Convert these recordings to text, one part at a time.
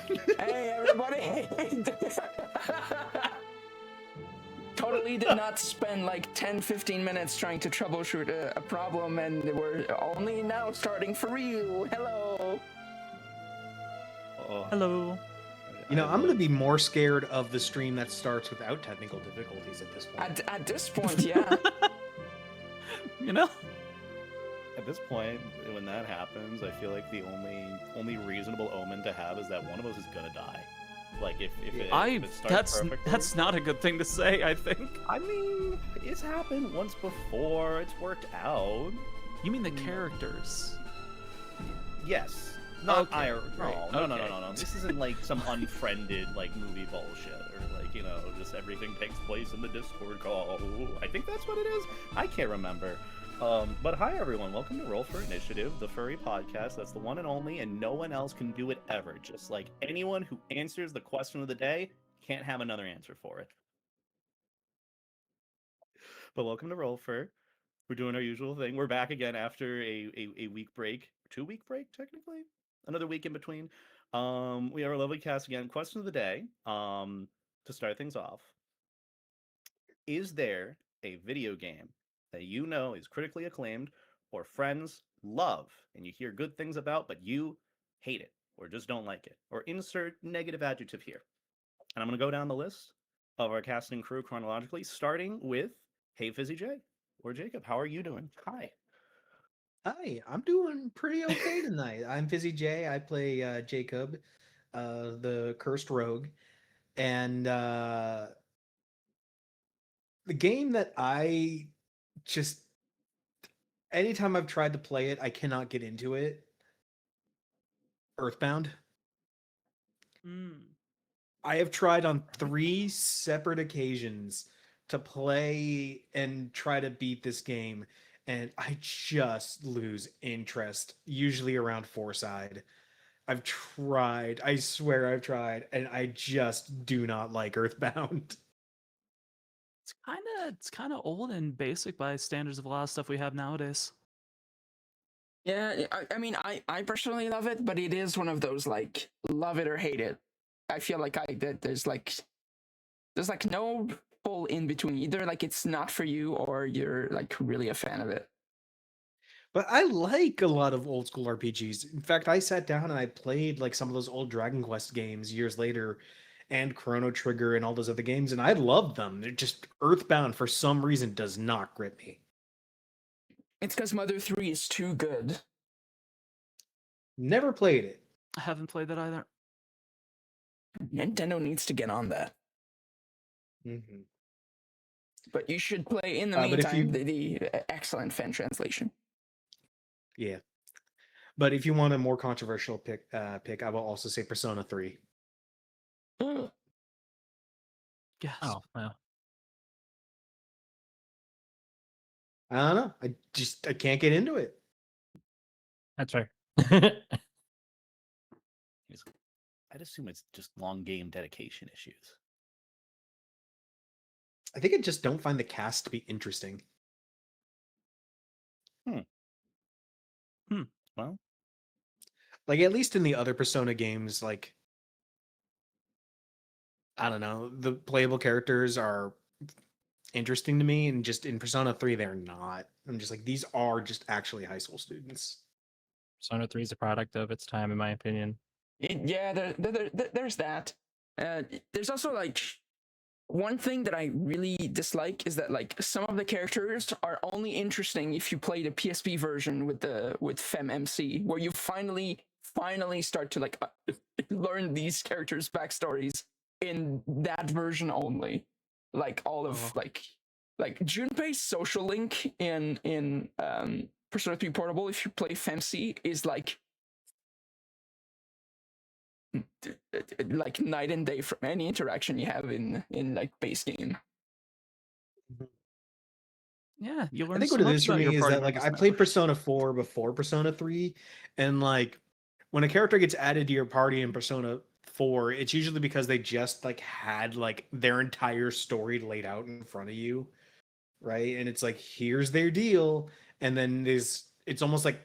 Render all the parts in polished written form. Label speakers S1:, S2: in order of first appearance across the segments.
S1: Hey, everybody! Totally did not spend like 10-15 minutes trying to troubleshoot a problem, and we're only now starting for real. Hello!
S2: Oh,
S3: Hello.
S4: I'm going to be more scared of the stream that starts without technical difficulties at this point.
S1: At this point, yeah.
S2: At this point, when that happens, I feel like the only reasonable omen to have is that one of us is gonna die. Like if it starts perfectly.
S3: That's not a good thing to say, I think.
S2: I mean, it's happened once before. It's worked out.
S3: You mean the characters?
S2: Yes. Not
S3: Okay,
S2: IRL.
S3: right,
S2: No,
S3: okay.
S2: no. This isn't like some unfriended like movie bullshit or like just everything takes place in the Discord call. I think that's what it is. I can't remember. But hi everyone, welcome to Roll for Initiative, the furry podcast that's the one and only, and no one else can do it ever. Just like anyone who answers the question of the day can't have another answer for it. But welcome to Roll for. We're doing our usual thing. We're back again after a week break, 2-week break technically, another week in between. We have our lovely cast again. Question of the day. To start things off, is there a video game that you know is critically acclaimed or friends love and you hear good things about, but you hate it or just don't like it? Or insert negative adjective here. And I'm going to go down the list of our casting crew chronologically, starting with Hey Fizzy J or Jacob. How are you doing? Hi.
S4: Hi, I'm doing pretty okay tonight. I'm Fizzy J. I play Jacob, the cursed rogue. And the game that I just anytime I've tried to play it, I cannot get into it. Earthbound. I have tried on 3 separate occasions to play and try to beat this game, and I just lose interest, usually around 4 side. I've tried, I swear I've tried, and I just do not like Earthbound.
S3: It's kind of old and basic by standards of a lot of stuff we have nowadays.
S1: Yeah, I mean, I personally love it, but it is one of those, like, love it or hate it. I feel like there's no full in between. Either, like, it's not for you or you're, like, really a fan of it.
S4: But I like a lot of old school RPGs. In fact, I sat down and I played like some of those old Dragon Quest games years later and Chrono Trigger and all those other games, and I loved them. They're just Earthbound for some reason does not grip me.
S1: It's because Mother 3 is too good.
S4: Never played it.
S3: I haven't played that either.
S1: Nintendo needs to get on that.
S4: Mm-hmm.
S1: But you should play, in the
S4: But if
S1: meantime,
S4: you-
S1: the excellent fan translation.
S4: Yeah. But if you want a more controversial pick, I will also say Persona 3.
S3: Yes.
S5: Oh, well.
S4: I don't know. I can't get into it.
S5: That's fair.
S2: I'd assume it's just long game dedication issues.
S4: I think I just don't find the cast to be interesting.
S2: Well,
S4: Like, at least in the other Persona games, like, I don't know, the playable characters are interesting to me, and just in Persona 3, they're not. I'm just like, these are just actually high school students.
S5: Persona 3 is a product of its time, in my opinion.
S1: Yeah, there's that. There's also, like, one thing that I really dislike is that, like, some of the characters are only interesting if you play the PSP version with FemMC, where you finally start to, like, learn these characters' backstories in that version only. Like all of like Junpei's social link in Persona 3 Portable, if you play FemC, is like night and day from any interaction you have in like base game.
S3: Yeah, you learn
S4: I think
S3: so
S4: what it
S3: much
S4: is for
S3: about your
S4: me is
S3: party
S4: that, like,
S3: members
S4: I
S3: now.
S4: played Persona 4 before Persona 3, and, like, when a character gets added to your party in Persona 4, it's usually because they just, like, had, like, their entire story laid out in front of you, right? And it's like, here's their deal, and then it's almost like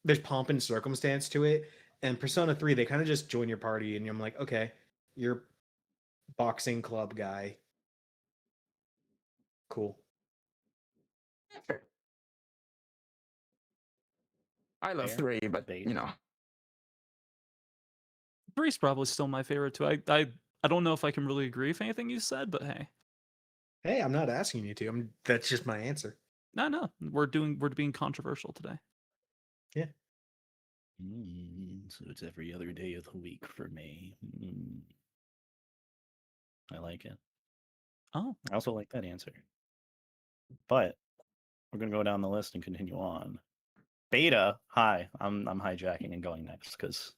S4: there's pomp and circumstance to it, And Persona 3, they kind of just join your party, and I'm like, okay, you're boxing club guy. Cool.
S1: Sure. I love
S2: Fair.
S1: 3, but
S2: Bait.
S1: you know.
S3: Three's probably still my favorite too. I don't know if I can really agree with anything you said, but hey,
S4: Hey, I'm not asking you to. That's just my answer.
S3: no, we're being controversial today.
S2: So it's every other day of the week for me. I like it.
S3: Oh,
S2: I also like that answer. But we're gonna go down the list and continue on. Beta, hi. I'm hijacking and going next because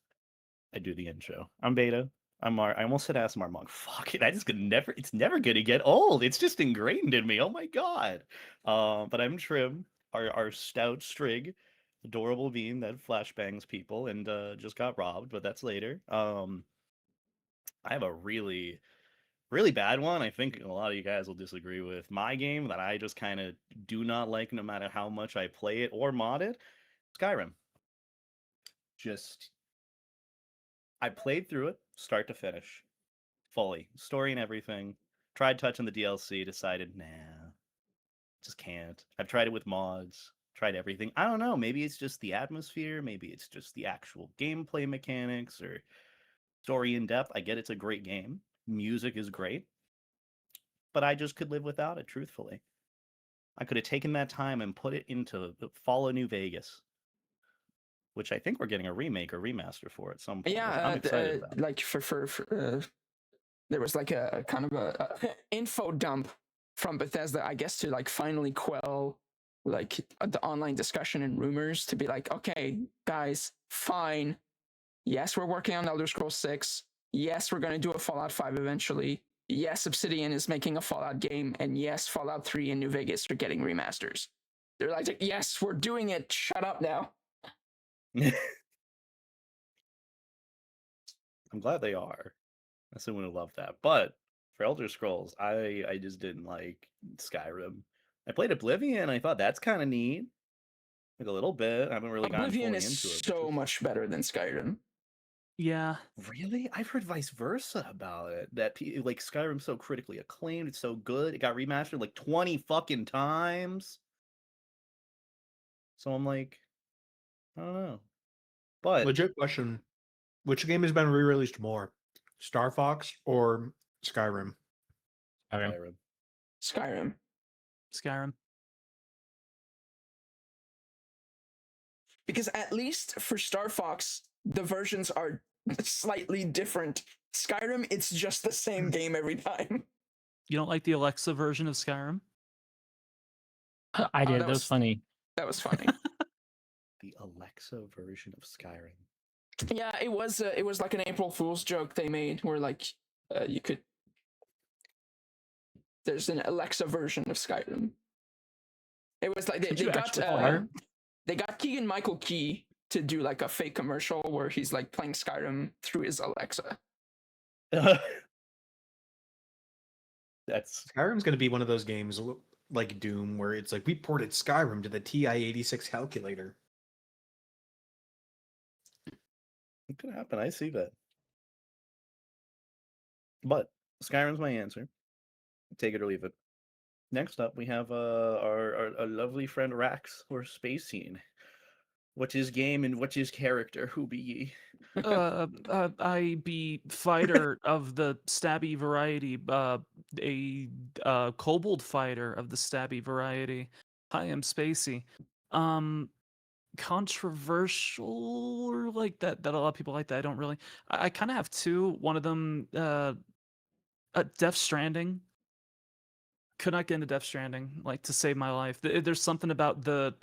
S2: I do the intro. I'm Beta. I'm Mar. I almost said Asmar Monk. Fuck it. I just could never. It's never gonna get old. It's just ingrained in me. Oh my god. But I'm Trim. Our stout strig, adorable being that flashbangs people and just got robbed. But that's later. I have a really bad one. I think a lot of you guys will disagree with my game that I just kind of do not like, no matter how much I play it or mod it. Skyrim. Just I played through it, start to finish, fully, story and everything. Tried touching the DLC, decided, nah, just can't. I've tried it with mods, tried everything. I don't know. Maybe it's just the atmosphere. Maybe it's just the actual gameplay mechanics or story in depth. I get it's a great game. Music is great, but I just could live without it. Truthfully, I could have taken that time and put it into Fall of New Vegas, which I think we're getting a remake or remaster for at some point. Which I'm excited about.
S1: Like there was like a kind of a info dump from Bethesda, I guess, to like finally quell like the online discussion and rumors to be like, okay, guys, fine. Yes, we're working on Elder Scrolls 6. Yes, we're going to do a Fallout 5 eventually. Yes, Obsidian is making a Fallout game. And yes, Fallout 3 and New Vegas are getting remasters. They're like, yes, we're doing it. Shut up now.
S2: I'm glad they are. I still would have loved that. But for Elder Scrolls, I just didn't like Skyrim. I played Oblivion. I thought that's kind of neat, like a little bit. I haven't really gotten
S1: Oblivion
S2: fully
S1: is
S2: into it.
S1: so much better than Skyrim.
S3: yeah.
S2: Really, I've heard vice versa about it. That like Skyrim's so critically acclaimed, it's so good. It got remastered like 20 fucking times. So I'm like, I don't know. But
S4: Legit question. Which game has been re-released more? Star Fox or Skyrim?
S2: Skyrim.
S1: Skyrim.
S3: Skyrim.
S1: Because at least for Star Fox, the versions are slightly different. Skyrim, it's just the same game every time.
S3: You don't like the Alexa version of Skyrim?
S5: I did.
S1: that
S5: That was
S1: was-
S5: funny.
S1: That was funny.
S2: The Alexa version of Skyrim.
S1: Yeah, it was like an April Fool's joke they made where like you could. There's an Alexa version of Skyrim. It was like
S3: Could
S1: they
S3: you
S1: got
S3: actually play it?
S1: they got Keegan Michael Key to do like a fake commercial where he's like playing Skyrim through his Alexa.
S2: That's
S4: Skyrim's going to be one of those games like Doom where it's like we ported Skyrim to the TI-86 calculator.
S2: it could happen. I see that. But Skyrim's my answer. Take it or leave it. Next up, we have our lovely friend Raks, or Space Scene. What's his game and what's his character? Who be ye?
S3: I be fighter of the stabby variety, a kobold fighter of the stabby variety. Hi, I'm Spacey. Controversial or like that a lot of people like that. I don't really. I kind of have two. One of them, Death Stranding. Could not get into Death Stranding, like to save my life. There's something about the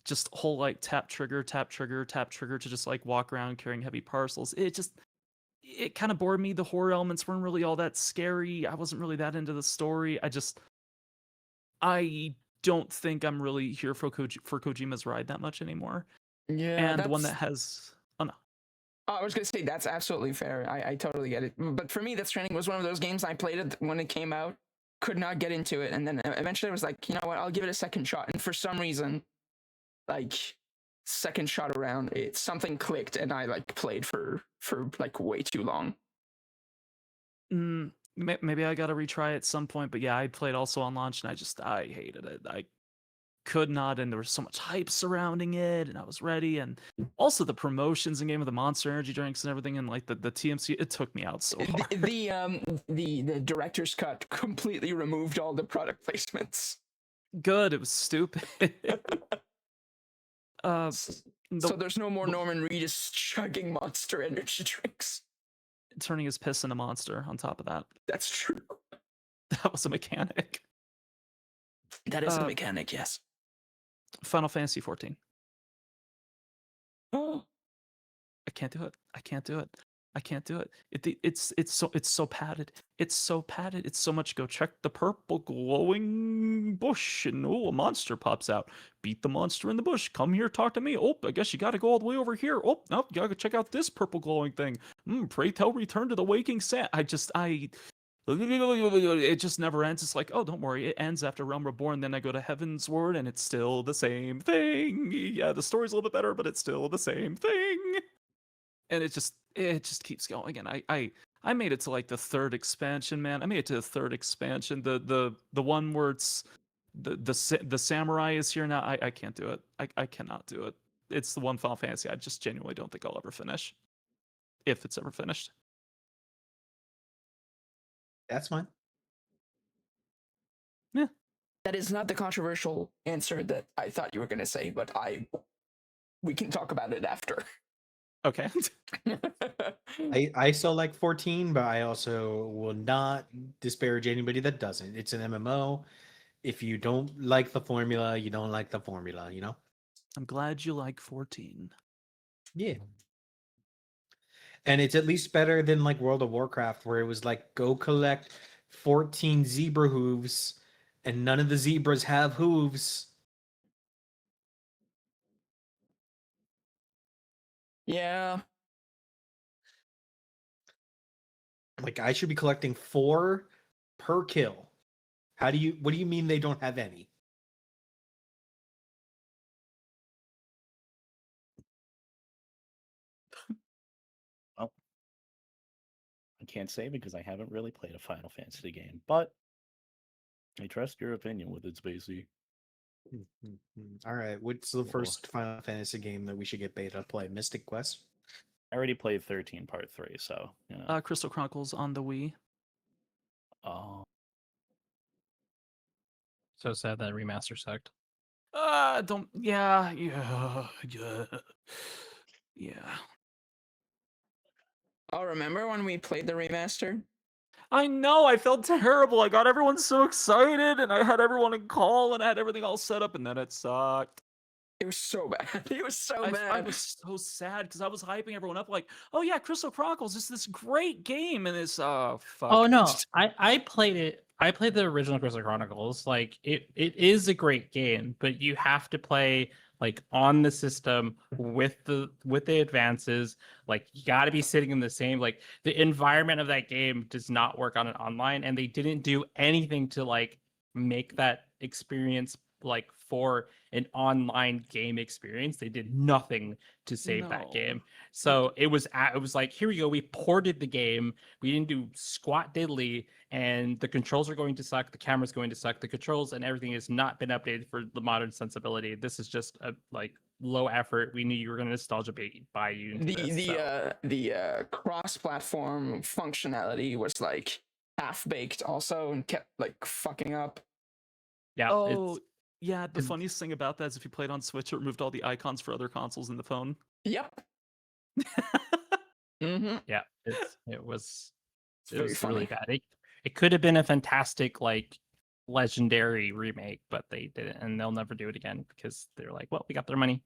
S3: just whole like tap trigger to just like walk around carrying heavy parcels. It kind of bored me. The horror elements weren't really all that scary. I wasn't really that into the story. I don't think I'm really here for Kojima's ride that much anymore.
S1: Yeah,
S3: And the one that has
S1: Oh, I was gonna say that's absolutely fair. I totally get it. But for me, Death Stranding was one of those games I played it when it came out, could not get into it, and then eventually I was like, you know what, I'll give it a second shot. And for some reason, like second shot around, something clicked, and I like played for like way too long.
S3: Maybe I gotta retry at some point, but yeah, I played also on launch, and I hated it. I could not, and there was so much hype surrounding it, and I was ready, and also the promotions in game with the Monster Energy drinks and everything, and like the TMC, it took me out so hard.
S1: The director's cut completely removed all the product placements.
S3: Good, it was stupid.
S1: So there's no more Norman Reedus chugging Monster Energy drinks.
S3: Turning his piss into monster on top of that.
S1: That's true.
S3: That was a mechanic.
S1: That is a mechanic, yes.
S3: Final Fantasy 14.
S1: Oh.
S3: I can't do it. I can't do it. I can't do it. It's so padded. It's so padded. It's so much. Go check the purple glowing bush, and a monster pops out. Beat the monster in the bush. Come here, talk to me. Oh, I guess you got to go all the way over here. Oh, no, you got to check out this purple glowing thing. Pray tell, return to the waking sand. It just never ends. It's like, oh, don't worry, it ends after Realm Reborn. Then I go to Heaven's Word, and it's still the same thing. Yeah, the story's a little bit better, but it's still the same thing. And it just keeps going. And I made it to like the third expansion, man. I made it to the third expansion. The one where it's the samurai is here now. I can't do it. I cannot do it. It's the one Final Fantasy I just genuinely don't think I'll ever finish, if it's ever finished.
S4: That's fine.
S3: Yeah.
S1: That is not the controversial answer that I thought you were going to say, but we can talk about it after.
S3: Okay.
S4: I still like 14, but I also will not disparage anybody that doesn't. It's an MMO. If you don't like the formula, you don't like the formula, you know?
S3: I'm glad you like 14.
S4: Yeah. And it's at least better than like World of Warcraft, where it was like, go collect 14 zebra hooves, and none of the zebras have hooves.
S1: Yeah.
S4: Like, I should be collecting 4 per kill. What do you mean they don't have any?
S2: Well, I can't say because I haven't really played a Final Fantasy game, but I trust your opinion with its Spacey.
S4: All right, what's the first Final Fantasy game that we should get beta to play? Mystic Quest?
S2: I already played 13 Part 3, so, you know.
S3: Crystal Chronicles on the Wii.
S2: Oh.
S5: So sad that remaster sucked.
S3: Don't. Yeah.
S1: Oh, remember when we played the remaster?
S3: I know. I felt terrible. I got everyone so excited, and I had everyone in call, and I had everything all set up, and then it sucked.
S1: It was so bad. It was so
S3: I
S1: bad.
S3: was so sad because I was hyping everyone up, like, "Oh yeah, Crystal Chronicles is this great game," and it's fuck.
S5: Oh no, I played it. I played the original Crystal Chronicles. Like it is a great game, but you have to play like on the system with the advances. Like you got to be sitting in the same, like the environment of that game does not work on an online, and they didn't do anything to like make that experience like for an online game experience. They did nothing to save that game. So it was like, here we go, we ported the game, we didn't do squat diddly, and the controls are going to suck, the camera's going to suck, the controls and everything has not been updated for the modern sensibility. This is just a like low effort. We knew you were going to nostalgia buy you into
S1: the cross-platform functionality was like half-baked also, and kept like fucking up.
S5: Yeah.
S3: Oh yeah, the funniest thing about that is if you played on Switch, it removed all the icons for other consoles in the phone.
S1: Yep. Mm-hmm.
S5: Yeah, it was
S1: Very
S5: really
S1: funny.
S5: bad. It could have been a fantastic like legendary remake, but they didn't, and they'll never do it again because they're like, well, we got their money.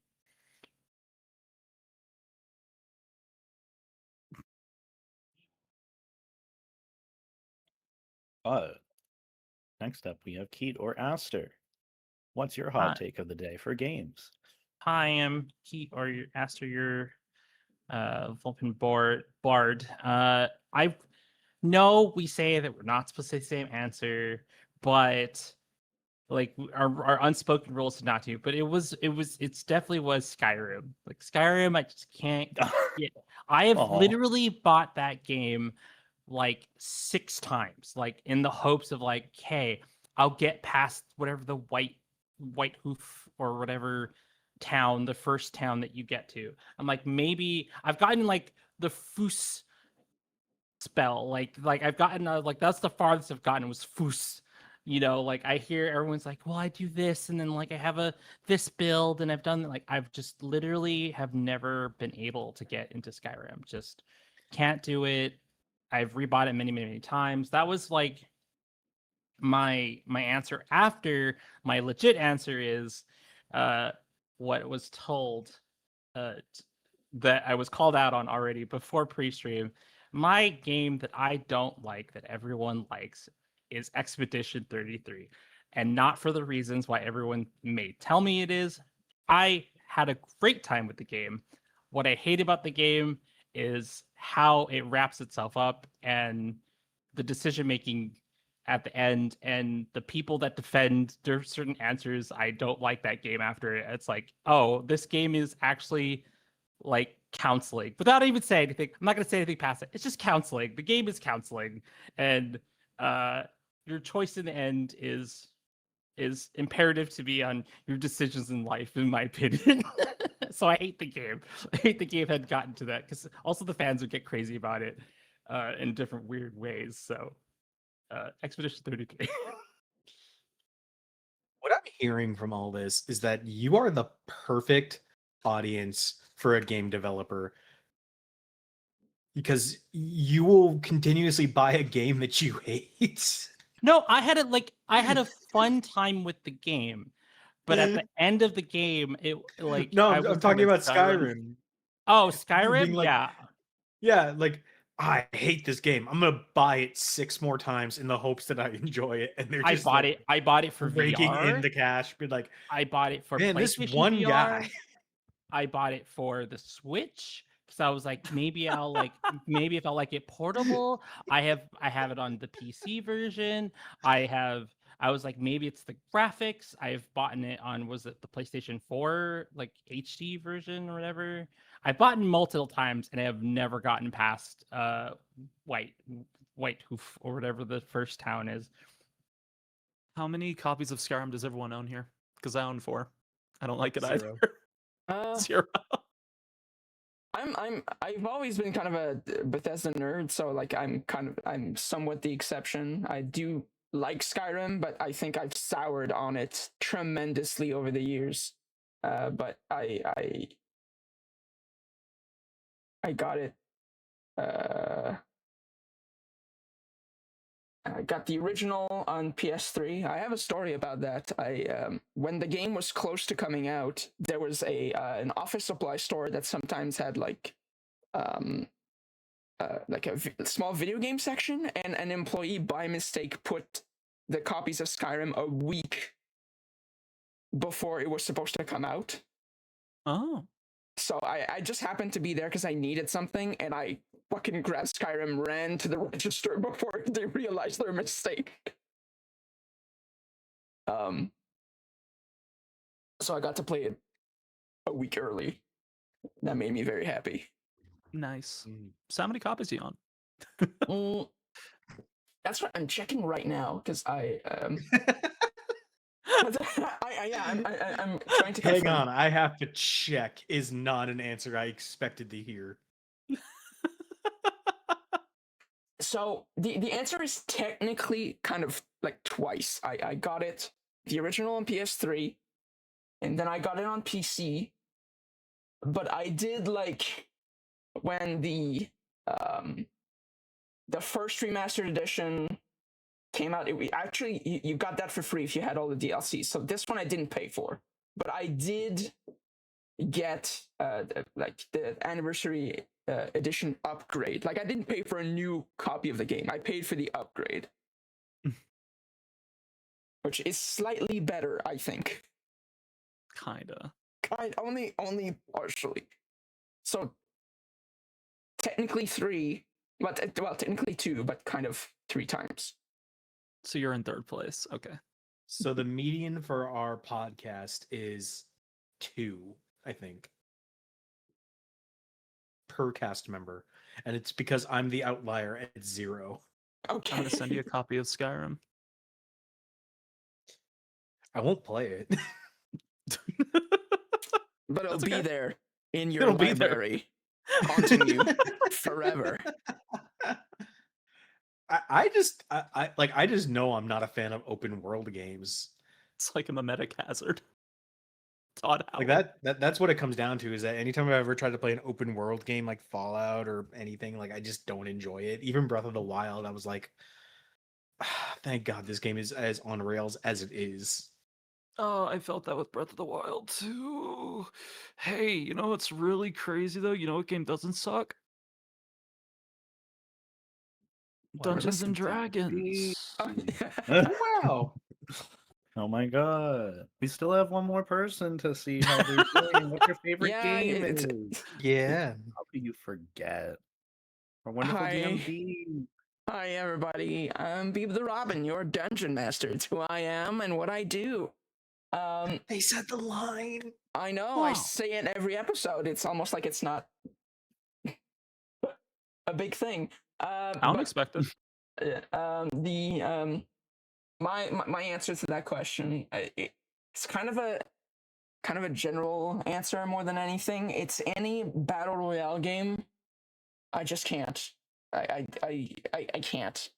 S2: Next up, we have Keat or Aster. What's your hot take of the day for games?
S5: Hi, I'm Keat or Aster, your Vulcan Bard. I know we say that we're not supposed to say the same answer, but like our unspoken rules to not to, but it's definitely was Skyrim. Like Skyrim, I just can't get. I have
S2: Aw.
S5: literally bought that game like 6 times, like in the hopes of like, hey, I'll get past whatever the white hoof or whatever town, the first town that you get to. I'm like, maybe I've gotten like the Foos spell, like I've gotten like that's the farthest I've gotten was Foos. You know, like I hear everyone's like, well, I do this, and then like I have a this build, and I've done like I've just literally have never been able to get into Skyrim. Just can't do it. I've rebought it many, many, many times. That was like my answer. After my legit answer is what was told that I was called out on already before pre-stream. My game that I don't like that everyone likes is Expedition 33, and not for the reasons why everyone may tell me it is. I had a great time with the game. What I hate about the game is how it wraps itself up and the decision making at the end and the people that defend their certain answers. I don't like that game after it. It's like, oh, this game is actually like counseling without even saying anything. I'm not going to say anything past it. It's just counseling. The game is counseling, and your choice in the end is imperative to be on your decisions in life, in my opinion. So I hate the game. I hate the game had gotten to that because also the fans would get crazy about it in different weird ways. So Expedition 33.
S4: What I'm hearing from all this is that you are the perfect audience for a game developer because you will continuously buy a game that you hate.
S5: No, I had a fun time with the game, but at the end of the game, it like
S4: No,
S5: I
S4: I'm
S5: was
S4: talking
S5: kinda
S4: about
S5: done.
S4: Skyrim.
S5: Oh,
S4: Being
S5: Skyrim,
S4: like,
S5: yeah.
S4: yeah, like I hate this game. I'm gonna buy it 6 more times in the hopes that I enjoy it, and they're
S5: I
S4: just
S5: bought
S4: like
S5: it. I bought it for
S4: raking in
S5: VR.
S4: the cash. Be like,
S5: I bought it for
S4: man, this
S5: PlayStation
S4: one
S5: VR.
S4: guy.
S5: I bought it for the Switch because I was like, maybe if I like it portable. I have it on the PC version. I was like, maybe it's the graphics. I've bought it on, was it the PlayStation 4 like HD version or whatever? I've bought it multiple times and I have never gotten past White White Hoof or whatever the first town is.
S3: How many copies of Skyrim does everyone own here? Because I own 4. I don't like it
S4: 0.
S3: either. 0.
S1: I've always been kind of a Bethesda nerd, so like I'm somewhat the exception. I do like Skyrim, but I think I've soured on it tremendously over the years. But I got it. I got the original on PS3. I have a story about that. When the game was close to coming out, there was an office supply store that sometimes had like a small video game section, and an employee by mistake put the copies of Skyrim a week before it was supposed to come out.
S3: Oh.
S1: So I just happened to be there because I needed something, and I fucking grabbed Skyrim, ran to the register before they realized their mistake. So I got to play it a week early. That made me very happy.
S3: Nice. So how many copies do you own?
S1: Mm, that's what I'm checking right now because I'm trying to
S4: Hang
S1: confirm.
S4: on, I have to check. Is not an answer I expected to hear.
S1: So the answer is technically kind of like twice. I got it, the original on PS3, and then I got it on PC. But I did like when the first remastered edition came out. You got that for free if you had all the DLC. So this one I didn't pay for, but I did get like the anniversary edition upgrade. Like I didn't pay for a new copy of the game. I paid for the upgrade, which is slightly better, I think.
S3: Kinda.
S1: Only partially. So technically 3, but well, technically 2, but kind of 3 times.
S3: So you're in 3rd place. Okay.
S4: So the median for our podcast is 2, I think, per cast member, and it's because I'm the outlier at 0.
S1: Okay.
S3: I'm gonna send you a copy of Skyrim.
S4: I won't play it.
S1: But it'll
S3: That's
S1: be
S3: okay.
S1: there in your
S3: It'll be there.
S1: library, haunting you forever.
S4: I just know I'm not a fan of open world games.
S3: It's like a mimetic hazard. Todd
S4: Like
S3: Howard.
S4: that's what it comes down to, is that anytime I've ever tried to play an open world game like Fallout or anything, like I just don't enjoy it. Even Breath of the Wild, I was like, thank God this game is as on rails as it is.
S3: Oh, I felt that with Breath of the Wild too. Hey, you know what's really crazy though? You know what game doesn't suck?
S4: What?
S3: Dungeons and
S2: Listen to
S3: Dragons.
S4: Oh, wow.
S2: Oh my god. We still have one more person to see how they're doing. What your favorite
S1: Yeah,
S2: game
S1: it's-
S2: is.
S4: Yeah.
S2: How could you forget? Our wonderful
S1: Hi.
S2: DMD.
S1: Hi, everybody. I'm Beeb the Robin, your dungeon master. It's who I am and what I do.
S4: They said the line.
S1: I know, I
S3: Wow.
S1: say it every episode. It's almost like it's not a big thing.
S3: I don't
S1: But,
S3: expect it.
S1: my answer to that question, it's kind of a general answer more than anything. It's any battle royale game. I just can't. I can't.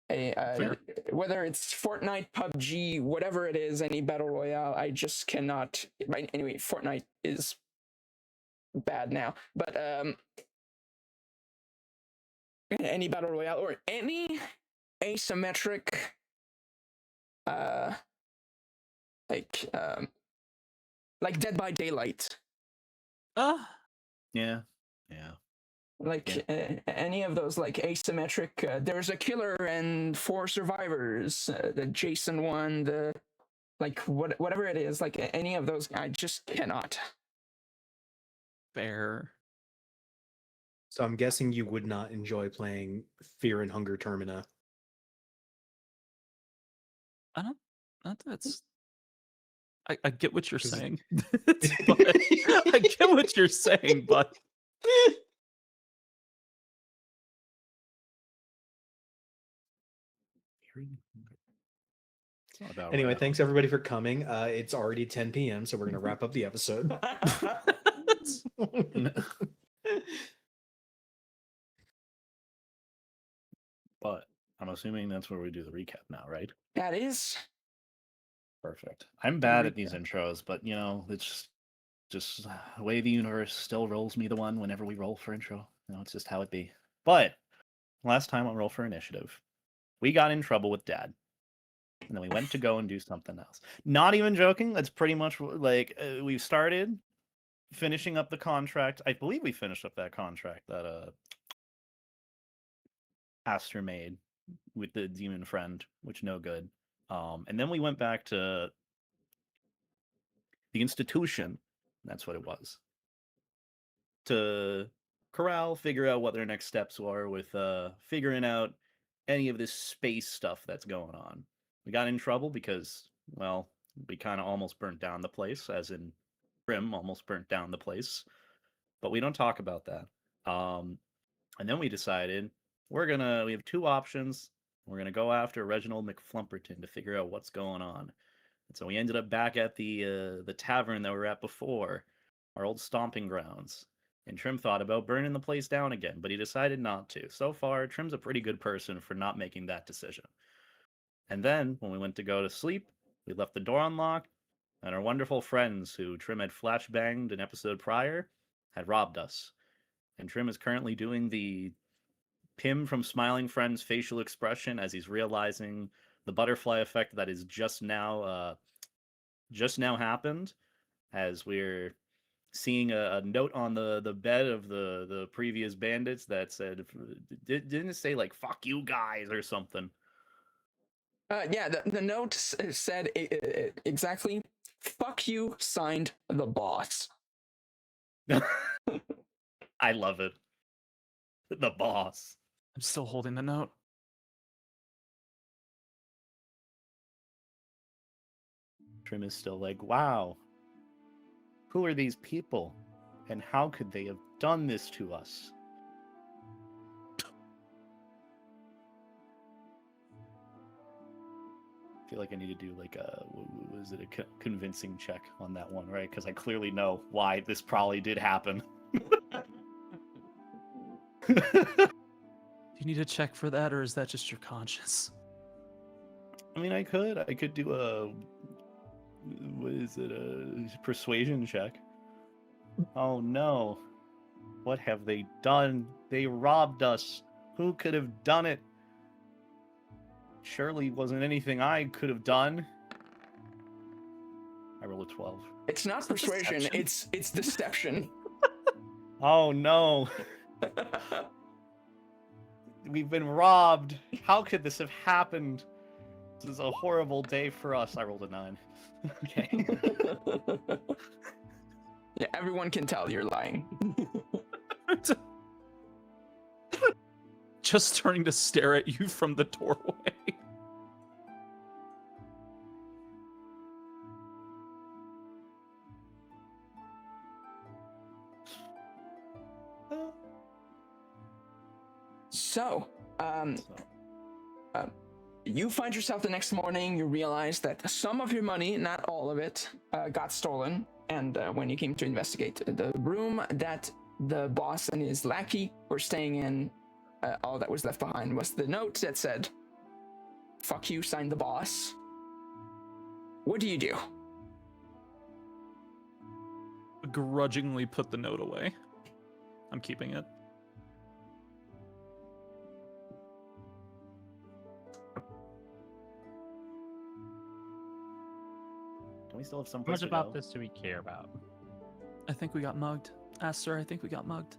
S3: Fair.
S1: Whether it's Fortnite, PUBG, whatever it is, any battle royale, I just cannot. Anyway, Fortnite is bad now, but any battle royale or any asymmetric, like Dead by Daylight,
S2: Yeah. Yeah.
S1: like any of those like asymmetric. There's a killer and 4 survivors. The Jason one, the like whatever it is, like any of those, I just cannot.
S3: Fair.
S4: So I'm guessing you would not enjoy playing Fear and Hunger Termina.
S3: That's. I get what you're
S4: 'Cause it-
S3: saying. But I get what you're saying, but
S2: It's not about
S4: Anyway,
S2: royale.
S4: thanks everybody for coming. It's already 10 p.m., so we're gonna wrap up the episode.
S2: But I'm assuming that's where we do the recap now, right?
S1: That is.
S2: Perfect. I'm bad at these intros, but you know, it's just the way the universe still rolls me the one whenever we roll for intro. You know, it's just how it be. But last time on Roll for Initiative, we got in trouble with Dad. And then we went to go and do something else. Not even joking. That's pretty much like we started finishing up the contract. I believe we finished up that contract that Aster made with the demon friend, which no good. And then we went back to the institution. That's what it was. To corral, figure out what their next steps were with figuring out any of this space stuff that's going on. We got in trouble because, well, we kind of almost burnt down the place, as in Grim almost burnt down the place. But we don't talk about that. And then we decided we have 2 options. We're gonna go after Reginald McFlumperton to figure out what's going on. And so we ended up back at the tavern that we were at before, our old stomping grounds. And Trim thought about burning the place down again, but he decided not to. So far, Trim's a pretty good person for not making that decision. And then, when we went to go to sleep, we left the door unlocked, and our wonderful friends who Trim had flashbanged an episode prior had robbed us. And Trim is currently doing the Pim from Smiling Friends facial expression as he's realizing the butterfly effect that is just now happened, as we're seeing a note on the bed of the previous bandits that said, didn't it say like "fuck you guys" or something?
S1: Yeah, the note said exactly, "Fuck you," signed the boss.
S2: I love it. The boss.
S3: I'm still holding the note.
S2: Trim is still like, wow, who are these people? And how could they have done this to us? I feel like I need to do like a, was it a convincing check on that one, right? Because I clearly know why this probably did happen.
S3: Do you need a check for that, or is that just your conscience?
S2: I mean, I could do a, what is it, a persuasion check. Oh no. What have they done? They robbed us. Who could have done it? Surely wasn't anything I could have done. I rolled a 12.
S1: It's not persuasion, it's deception.
S2: Oh no. We've been robbed. How could this have happened? This is a horrible day for us. I rolled a 9. Okay.
S1: Yeah, everyone can tell you're lying.
S3: Just turning to stare at you from the doorway.
S1: So, you find yourself the next morning, you realize that some of your money, not all of it, got stolen. And when you came to investigate the room that the boss and his lackey were staying in, all that was left behind was the note that said, "Fuck you, signed the boss." What do you do?
S3: Grudgingly put the note away. I'm keeping it.
S2: Don't we still have some
S5: How
S2: place
S5: much
S2: to
S5: about
S2: go?
S5: this do we care about?
S3: I think we got mugged. Aster, I think we got mugged.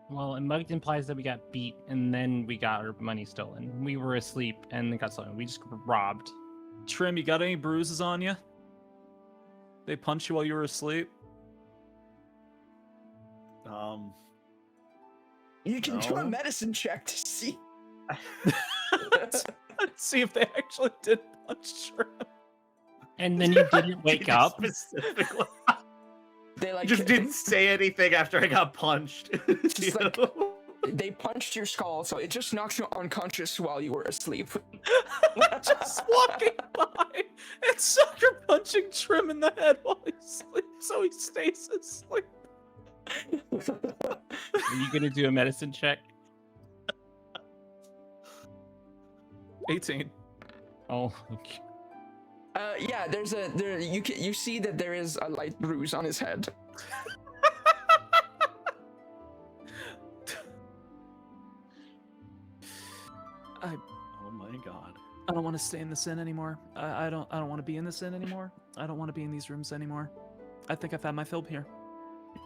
S5: Well, and mugged implies that we got beat and then we got our money stolen. We were asleep and it got stolen. We just got robbed.
S3: Trim, you got any bruises on you? They punched you while you were asleep?
S1: You can do a
S2: No.
S1: medicine check to see.
S3: Let's see if they actually did punch Trim.
S5: And then you didn't wake
S2: You
S5: up.
S2: specifically.
S1: They like
S2: Just didn't say anything after I got punched.
S1: Just
S2: You
S1: like-
S2: know?
S1: they punched your skull, so it just knocks you unconscious while you were asleep.
S3: Just walking by and sucker punching Trim in the head while he sleeps, so he stays asleep.
S5: Are you gonna do a medicine check?
S3: 18.
S5: Oh,
S1: Yeah, you see that there is a light bruise on his head.
S2: Oh my god.
S3: I don't want to stay in this inn anymore. I don't want to be in this inn anymore. I don't want to be in these rooms anymore. I think I've had my fill here.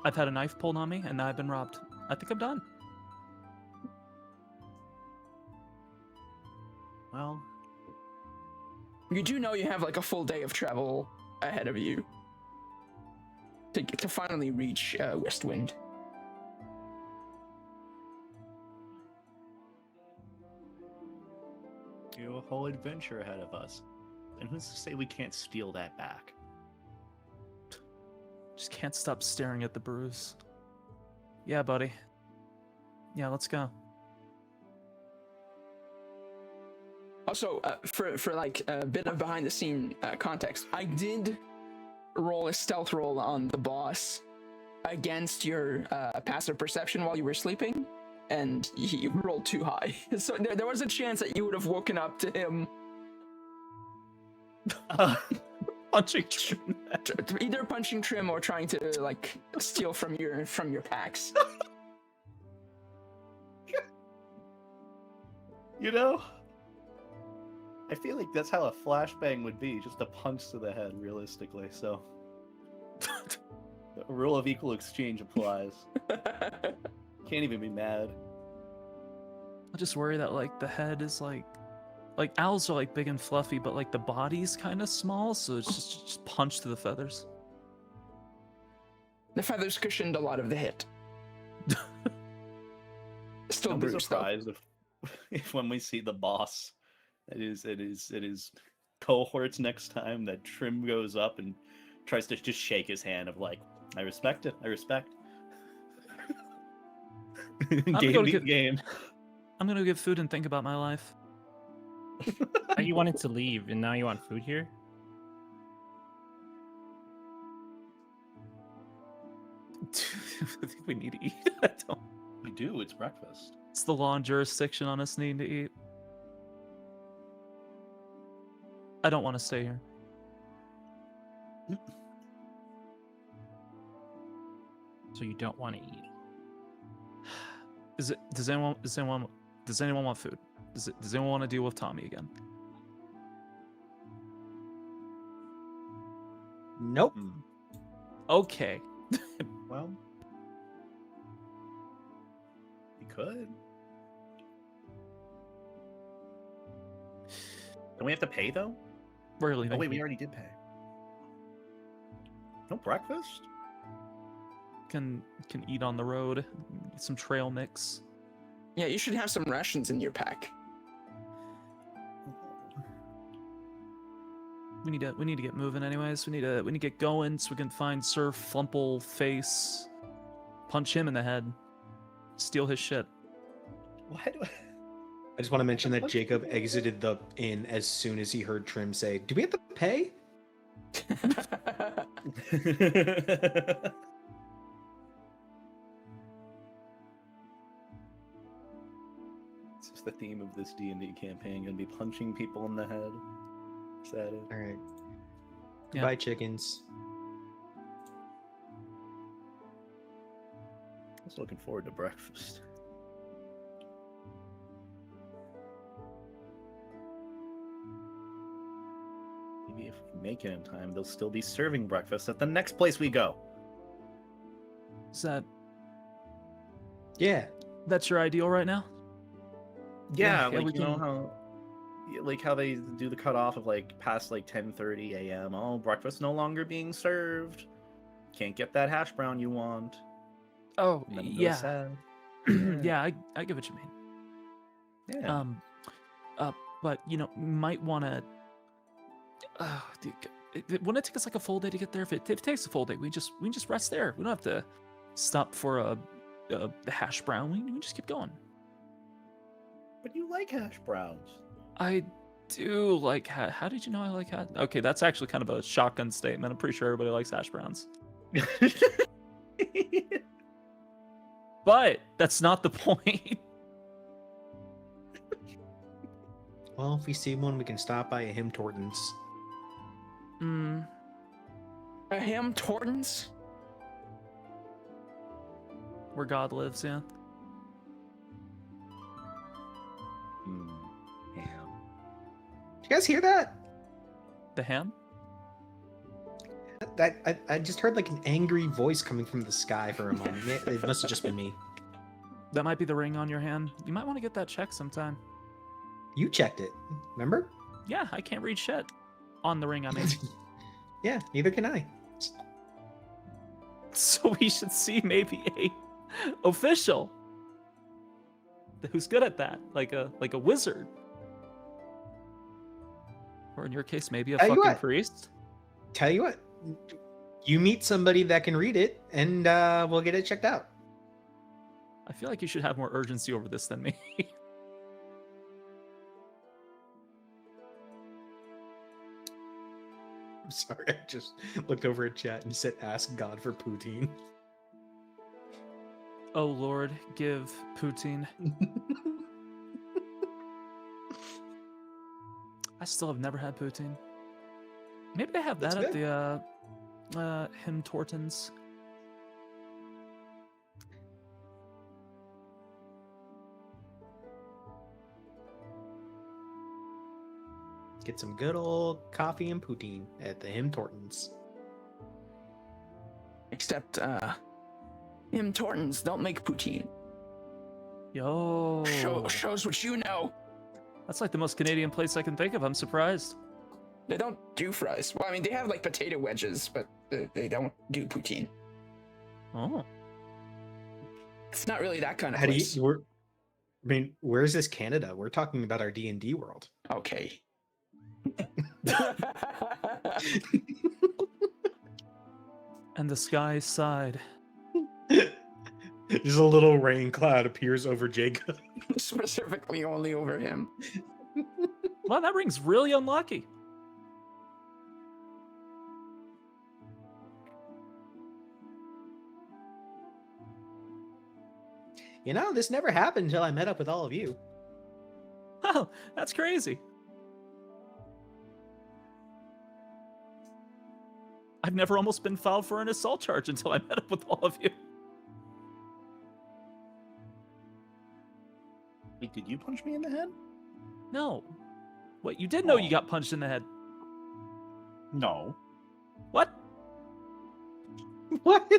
S3: I've had a knife pulled on me and now I've been robbed. I think I'm done.
S2: Well,
S1: You do know you have like a full day of travel ahead of you to finally reach Westwind.
S2: you have a whole adventure ahead of us. And who's to say we can't steal that back?
S3: Just can't stop staring at the bruise. Yeah, buddy. Yeah, let's go.
S1: Also, for like a bit of behind the scene context, I did roll a stealth roll on the boss against your passive perception while you were sleeping, and he rolled too high. So there was a chance that you would have woken up to him
S3: Punching Trim in the head.
S1: either punching Trim or trying to like steal from your packs.
S2: You know? I feel like that's how a flashbang would be, just a punch to the head, realistically, so. The rule of equal exchange applies. Can't even be mad.
S3: I just worry that like the head is like owls are like big and fluffy, but like the body's kind of small, so it's just punch to the feathers.
S1: The feathers cushioned a lot of the hit. Still
S2: Don't be
S1: bruised though.
S2: surprised if when we see the boss, it is cohorts next time that Trim goes up and tries to just shake his hand of like, I respect it. I respect. Game
S3: gonna
S2: beat
S3: get-
S2: game.
S3: I'm gonna get food and think about my life.
S5: You wanted to leave, and now you want food here?
S3: I think we need to eat. I don't.
S2: We do. It's breakfast.
S3: It's the law and jurisdiction on us needing to eat. I don't want to stay here.
S5: So you don't want to eat?
S3: Does anyone want food? Does anyone want to deal with Tommy again?
S4: Nope.
S3: Okay.
S2: Well, we could. Don't we have to pay though?
S3: We're leaving.
S2: Oh wait, we already did pay. No breakfast?
S3: Can eat on the road. Get some trail mix.
S1: Yeah, you should have some rations in your pack.
S3: We need to get moving anyways. We need to get going so we can find Sir Flumple Face, punch him in the head, steal his shit.
S2: Why do
S4: I just want to mention that Jacob exited the inn as soon as he heard Trim say, "Do we have to pay?"
S2: It's just the theme of this D&D campaign, gonna be punching people in the head. Is that it?
S4: All right.
S3: Yeah.
S4: Goodbye, chickens.
S2: I was looking forward to breakfast. Maybe if we make it in time, they'll still be serving breakfast at the next place we go.
S3: Is
S4: Yeah.
S3: that's your ideal right now?
S2: Yeah,
S3: Yeah,
S2: like
S3: we
S2: you know
S3: can-
S2: how they do the cutoff of like past like 10:30 a.m. Oh, breakfast no longer being served. Can't get that hash brown you want.
S3: Oh,
S2: And then it goes
S3: yeah.
S2: sad.
S3: Yeah, I get what you mean.
S2: Yeah.
S3: But you might want to. Wouldn't it take us like a full day to get there? If it takes a full day, we can just rest there. We don't have to stop for a hash brown. We can just keep going.
S2: But you like hash browns.
S3: I do like how did you know I like hash? Okay, that's actually kind of a shotgun statement. I'm pretty sure everybody likes hash browns. But that's not the point.
S4: Well, if we see one, we can stop by a Him Tortons.
S1: A ham Tortons?
S3: Where God lives, yeah.
S2: Yeah.
S4: Did you guys hear that?
S3: The ham?
S4: I just heard like an angry voice coming from the sky for a moment. It must have just been me.
S3: That might be the ring on your hand. You might want to get that checked sometime.
S4: You checked it, remember?
S3: Yeah, I can't read shit. On the ring, I mean.
S4: Yeah, neither can I.
S3: So we should see maybe a official who's good at that, like a wizard, or in your case, maybe a
S4: Tell you
S3: fucking
S4: what.
S3: priest.
S4: Tell you what, you meet somebody that can read it, and we'll get it checked out.
S3: I feel like you should have more urgency over this than me.
S4: I'm sorry, I just looked over at chat and said, "Ask God for poutine."
S3: Oh Lord, give Poutine. I still have never had poutine. Maybe they have
S4: That's
S3: that at the Him Tortons.
S4: Get some good old coffee and poutine at the Him Tortons.
S1: Except, ham Tortons don't make poutine.
S3: Yo,
S1: Shows what you know.
S3: that's like the most Canadian place I can think of. I'm surprised.
S1: They don't do fries. Well, I mean, they have like potato wedges, but they don't do poutine.
S3: Oh,
S1: It's not really that kind of
S4: How do
S1: place.
S4: you? I mean, where is this Canada? We're talking about our D&D world.
S1: Okay.
S3: And the sky sighed.
S4: Just a little rain cloud appears over Jacob.
S1: Specifically only over him.
S3: Wow, that ring's really unlucky.
S4: You know, this never happened until I met up with all of you.
S3: Oh, that's crazy. I've never almost been filed for an assault charge until I met up with all of you.
S2: Wait, did you punch me in the head?
S3: No. Wait, you did know you got punched in the head.
S2: No.
S3: What?
S4: What?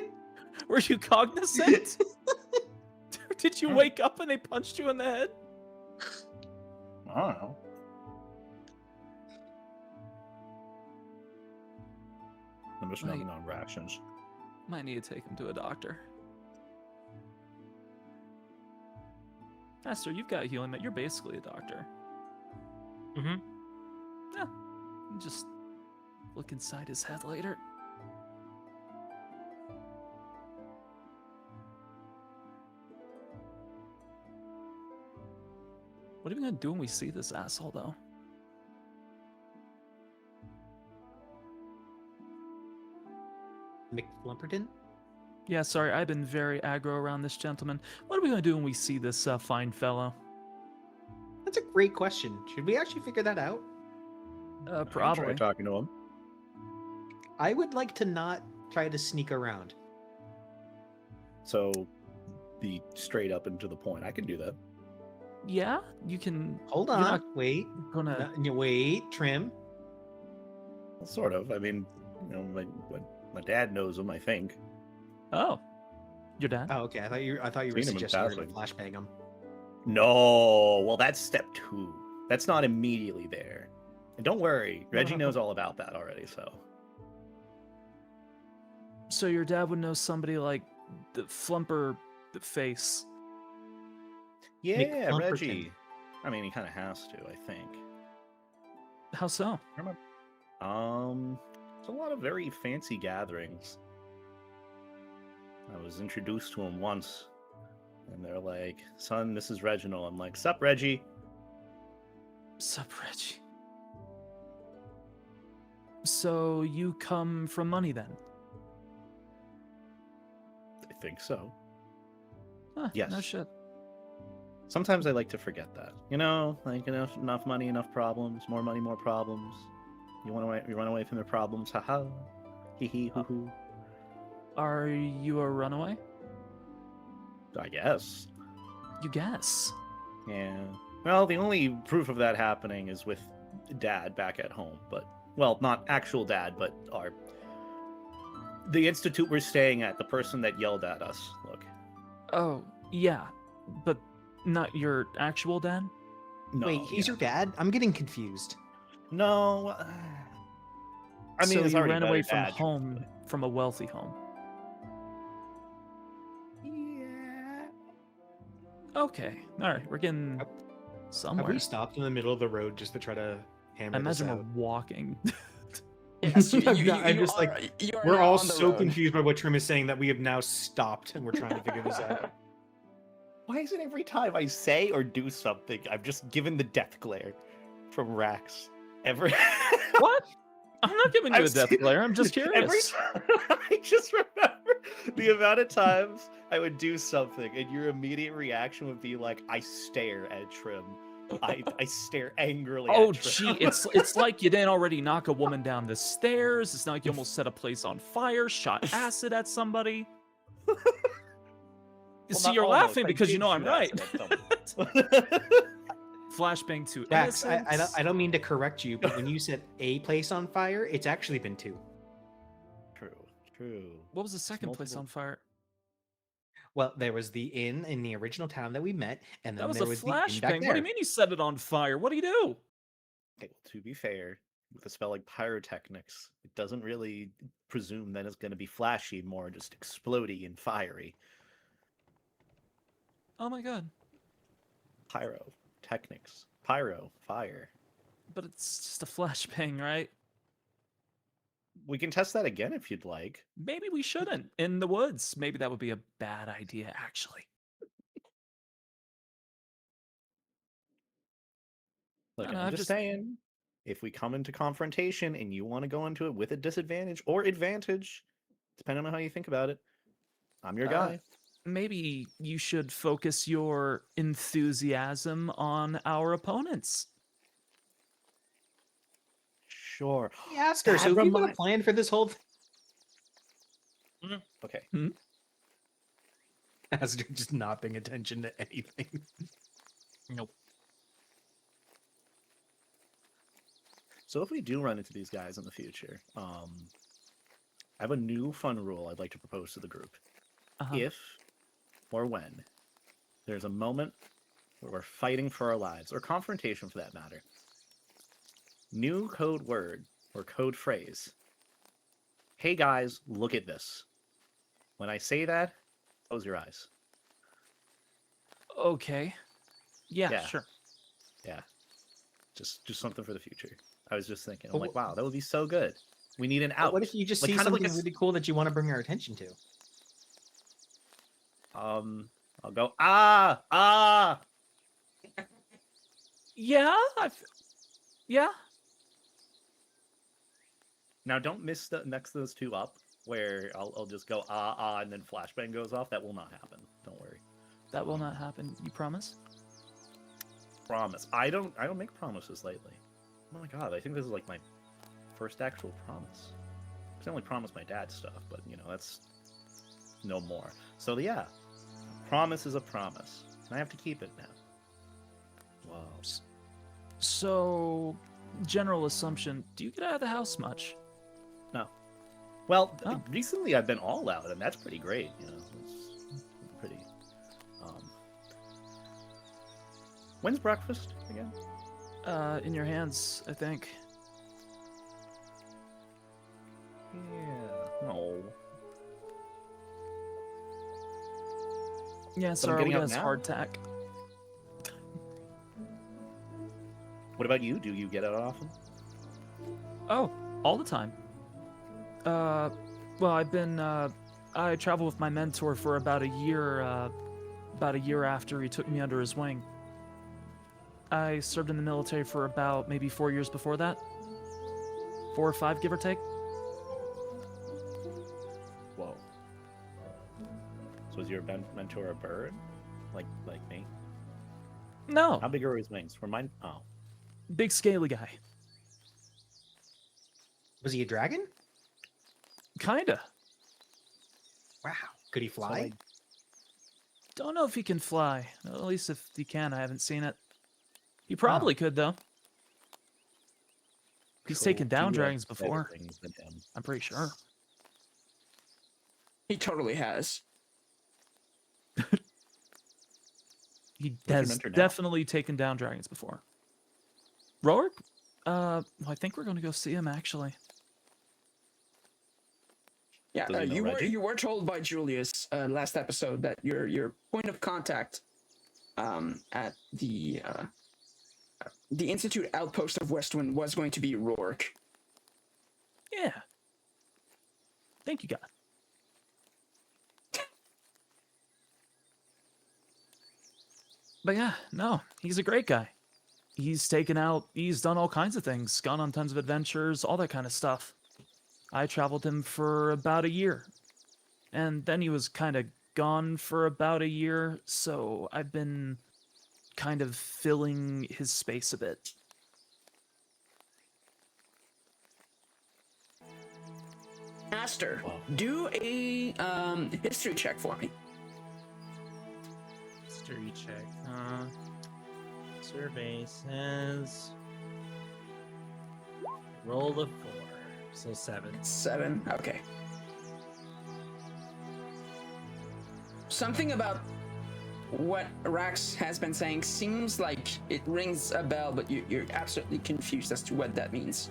S3: Were you cognizant? Did you wake up and they punched you in the head?
S2: I don't know. I'm just
S3: Right.
S2: numbing on rations.
S3: Might need to take him to a doctor. Aster, you've got healing, but you're basically a doctor.
S5: Mhm.
S3: Yeah. You just look inside his head later. What are we gonna do when we see this asshole, though?
S4: McFlumperton?
S3: Yeah, sorry, I've been very aggro around this gentleman. What are we gonna do when we see this fine fellow?
S4: That's a great question. Should we actually figure that out?
S2: Try
S3: Probably.
S2: talking to him.
S4: I would like to not try to sneak around.
S2: So, be straight up and to the point. I can do that.
S3: Yeah, you can.
S4: Hold
S3: You're
S4: on.
S3: not
S4: Wait.
S3: gonna.
S4: Wait. Trim.
S2: Well, sort of. I mean, my dad knows him. I think.
S3: Oh, your dad?
S4: Oh, okay. I thought you were
S2: Seen him in
S4: suggesting we're gonna
S2: passing.
S4: flashbang him.
S2: No. Well, that's step 2. That's not immediately there. And don't worry, Reggie knows all about that already. So.
S3: So your dad would know somebody like the Flumper the face.
S2: Yeah,
S4: McFlumperton.
S2: Reggie. I mean, he kind of has to. I think.
S3: How so?
S2: It's a lot of very fancy gatherings. I was introduced to him once, and they're like, "Son, this is Reginald." I'm like, "Sup, Reggie?"
S3: Sup, Reggie. So you come from money then?
S2: I think so.
S3: Huh,
S2: Yes.
S3: No shit.
S2: Sometimes I like to forget that. You know, like enough money, enough problems. More money, more problems. You run away from the problems. Haha. Hee hee hoo hoo.
S3: Are you a runaway?
S2: I guess.
S3: You guess.
S2: Yeah. Well, the only proof of that happening is with Dad back at home. But, well, not actual Dad, but the institute we're staying at, the person that yelled at us. Look.
S3: Oh, yeah. But not your actual dad?
S2: No,
S4: Wait, he's
S2: yeah.
S4: your dad? I'm getting confused.
S2: No. I mean,
S3: so
S2: it's
S3: you
S2: already
S3: ran
S2: better
S3: away from
S2: dad,
S3: home,
S2: truthfully.
S3: from a wealthy home.
S2: Yeah.
S3: Okay. All right. We're getting
S4: Have
S3: somewhere.
S4: we stopped in the middle of the road just to try to hammer
S3: I
S4: this
S3: imagine
S4: out?
S3: we're walking.
S1: Yes,
S4: I'm just like,
S1: you are
S4: we're
S1: now
S4: all
S1: on the
S4: so
S1: road.
S4: confused by what Trim is saying that we have now stopped and we're trying to figure this out.
S2: Why is it every time I say or do something, I'm just given the death glare from Raks?
S3: What? I'm not giving you a
S2: I've
S3: death
S2: seen-
S3: glare. I'm just
S2: Every
S3: curious.
S2: time, I just remember the amount of times I would do something and your immediate reaction would be like, I stare at Trim. I stare angrily
S3: Oh,
S2: at Trim.
S3: gee, it's like you didn't already knock a woman down the stairs. It's not like you almost set a place on fire, shot acid at somebody.
S2: Well,
S3: See,
S2: not
S3: you're
S2: almost,
S3: laughing
S2: I
S3: because you
S2: did
S3: know I'm
S2: shoot
S3: right.
S2: acid at someone.
S3: Flashbang to
S4: Dax,
S3: innocence.
S4: I don't mean to correct you, but when you said a place on fire, it's actually been 2.
S2: True.
S3: What was the second place
S2: multiple-
S3: on fire?
S4: Well, there was the inn in the original town that we met, and
S3: That
S4: then
S3: was
S4: there
S3: a
S4: was the inn back
S3: flashbang.
S4: there.
S3: What do you mean you set it on fire? What do you do?
S2: Okay, well, to be fair, with a spell like pyrotechnics, it doesn't really presume that it's going to be flashy, more just explodey and fiery.
S3: Oh my god.
S2: Pyrotechnics. Pyro, fire.
S3: But it's just a flashbang, right?
S2: We can test that again if you'd like.
S3: Maybe we shouldn't. In the woods. Maybe that would be a bad idea, actually.
S2: Look,
S3: No,
S2: I'm
S3: I'm
S2: just
S3: just-
S2: saying, if we come into confrontation and you want to go into it with a disadvantage or advantage, depending on how you think about it, I'm your guy.
S3: Maybe you should focus your enthusiasm on our opponents.
S2: Sure.
S4: Hey, Aster, so
S2: That
S4: have you got a
S2: remind-
S4: plan for this whole thing?
S2: Okay.
S4: Aster just not paying attention to anything.
S5: Nope.
S2: So if we do run into these guys in the future, I have a new fun rule I'd like to propose to the group.
S3: Uh-huh.
S2: If or when there's a moment where we're fighting for our lives, or confrontation for that matter, new code word or code phrase. Hey guys, look at this. When I say that, close your eyes.
S3: Okay. Yeah,
S2: Yeah.
S3: sure.
S2: Yeah. Just something for the future. I was just thinking, I'm
S4: But
S2: like,
S4: wh-
S2: wow, that would be so good. We need an
S4: But
S2: out.
S4: what if you just
S2: Like,
S4: see
S2: kind of like
S4: something
S2: a s-
S4: really cool that you want to bring our attention to?
S2: I'll go, ah.
S3: Yeah, yeah.
S2: Now don't miss the next to those two up, where I'll just go and then flashbang goes off. That will not happen. Don't worry.
S3: That will not happen. You promise?
S2: Promise. I don't make promises lately. Oh my god, I think this is like my first actual promise. I only promised my dad stuff, but you know, that's no more. So yeah, a promise is a promise. And I have to keep it now. Wow.
S3: So, general assumption, do you get out of the house much?
S2: No. Well,
S3: Oh.
S2: recently I've been all out, and that's pretty great. You know, it's pretty. When's breakfast again?
S3: In your hands, I think.
S2: Yeah. No.
S3: Yeah,
S2: But I'm
S3: sorry,
S2: getting
S3: we
S2: out
S3: got his
S2: now?
S3: hardtack.
S2: What about you? Do you get out often?
S3: Oh, all the time. Well, I traveled with my mentor for about a year after he took me under his wing. I served in the military for about maybe 4 years before that. 4 or 5, give or take.
S2: Whoa. So is your mentor a bird? Like me?
S3: No,
S2: How big are his wings? Were mine? Oh.
S3: big scaly guy.
S4: Was he a dragon?
S3: Kinda.
S4: Wow. Could he fly?
S2: like-
S3: Don't know if he can fly. At least if he can, I haven't seen it. He probably could, though. He's
S2: Cool.
S3: taken down
S2: Do you have
S3: dragons
S2: better
S3: before.
S2: wings than him?
S3: I'm pretty sure.
S1: He totally has.
S3: He
S2: your
S3: has
S2: mentor now?
S3: definitely taken down dragons before. Roark? Well, I think we're going to go see him, actually.
S1: Yeah,
S2: Does he know Reggie?
S1: you were told by Julius last episode that your point of contact at the Institute outpost of Westwind was going to be Rourke.
S3: Yeah. Thank you, God. But yeah, no, he's a great guy. He's done all kinds of things, gone on tons of adventures, all that kind of stuff. I traveled him for about a year. And then he was kind of gone for about a year, so I've been kind of filling his space a bit.
S1: Aster,
S2: Wow.
S1: do a history check for me.
S5: History check. Survey says roll a 4, so 7.
S1: 7. Okay. Something about what Raks has been saying seems like it rings a bell, but you're absolutely confused as to what that means.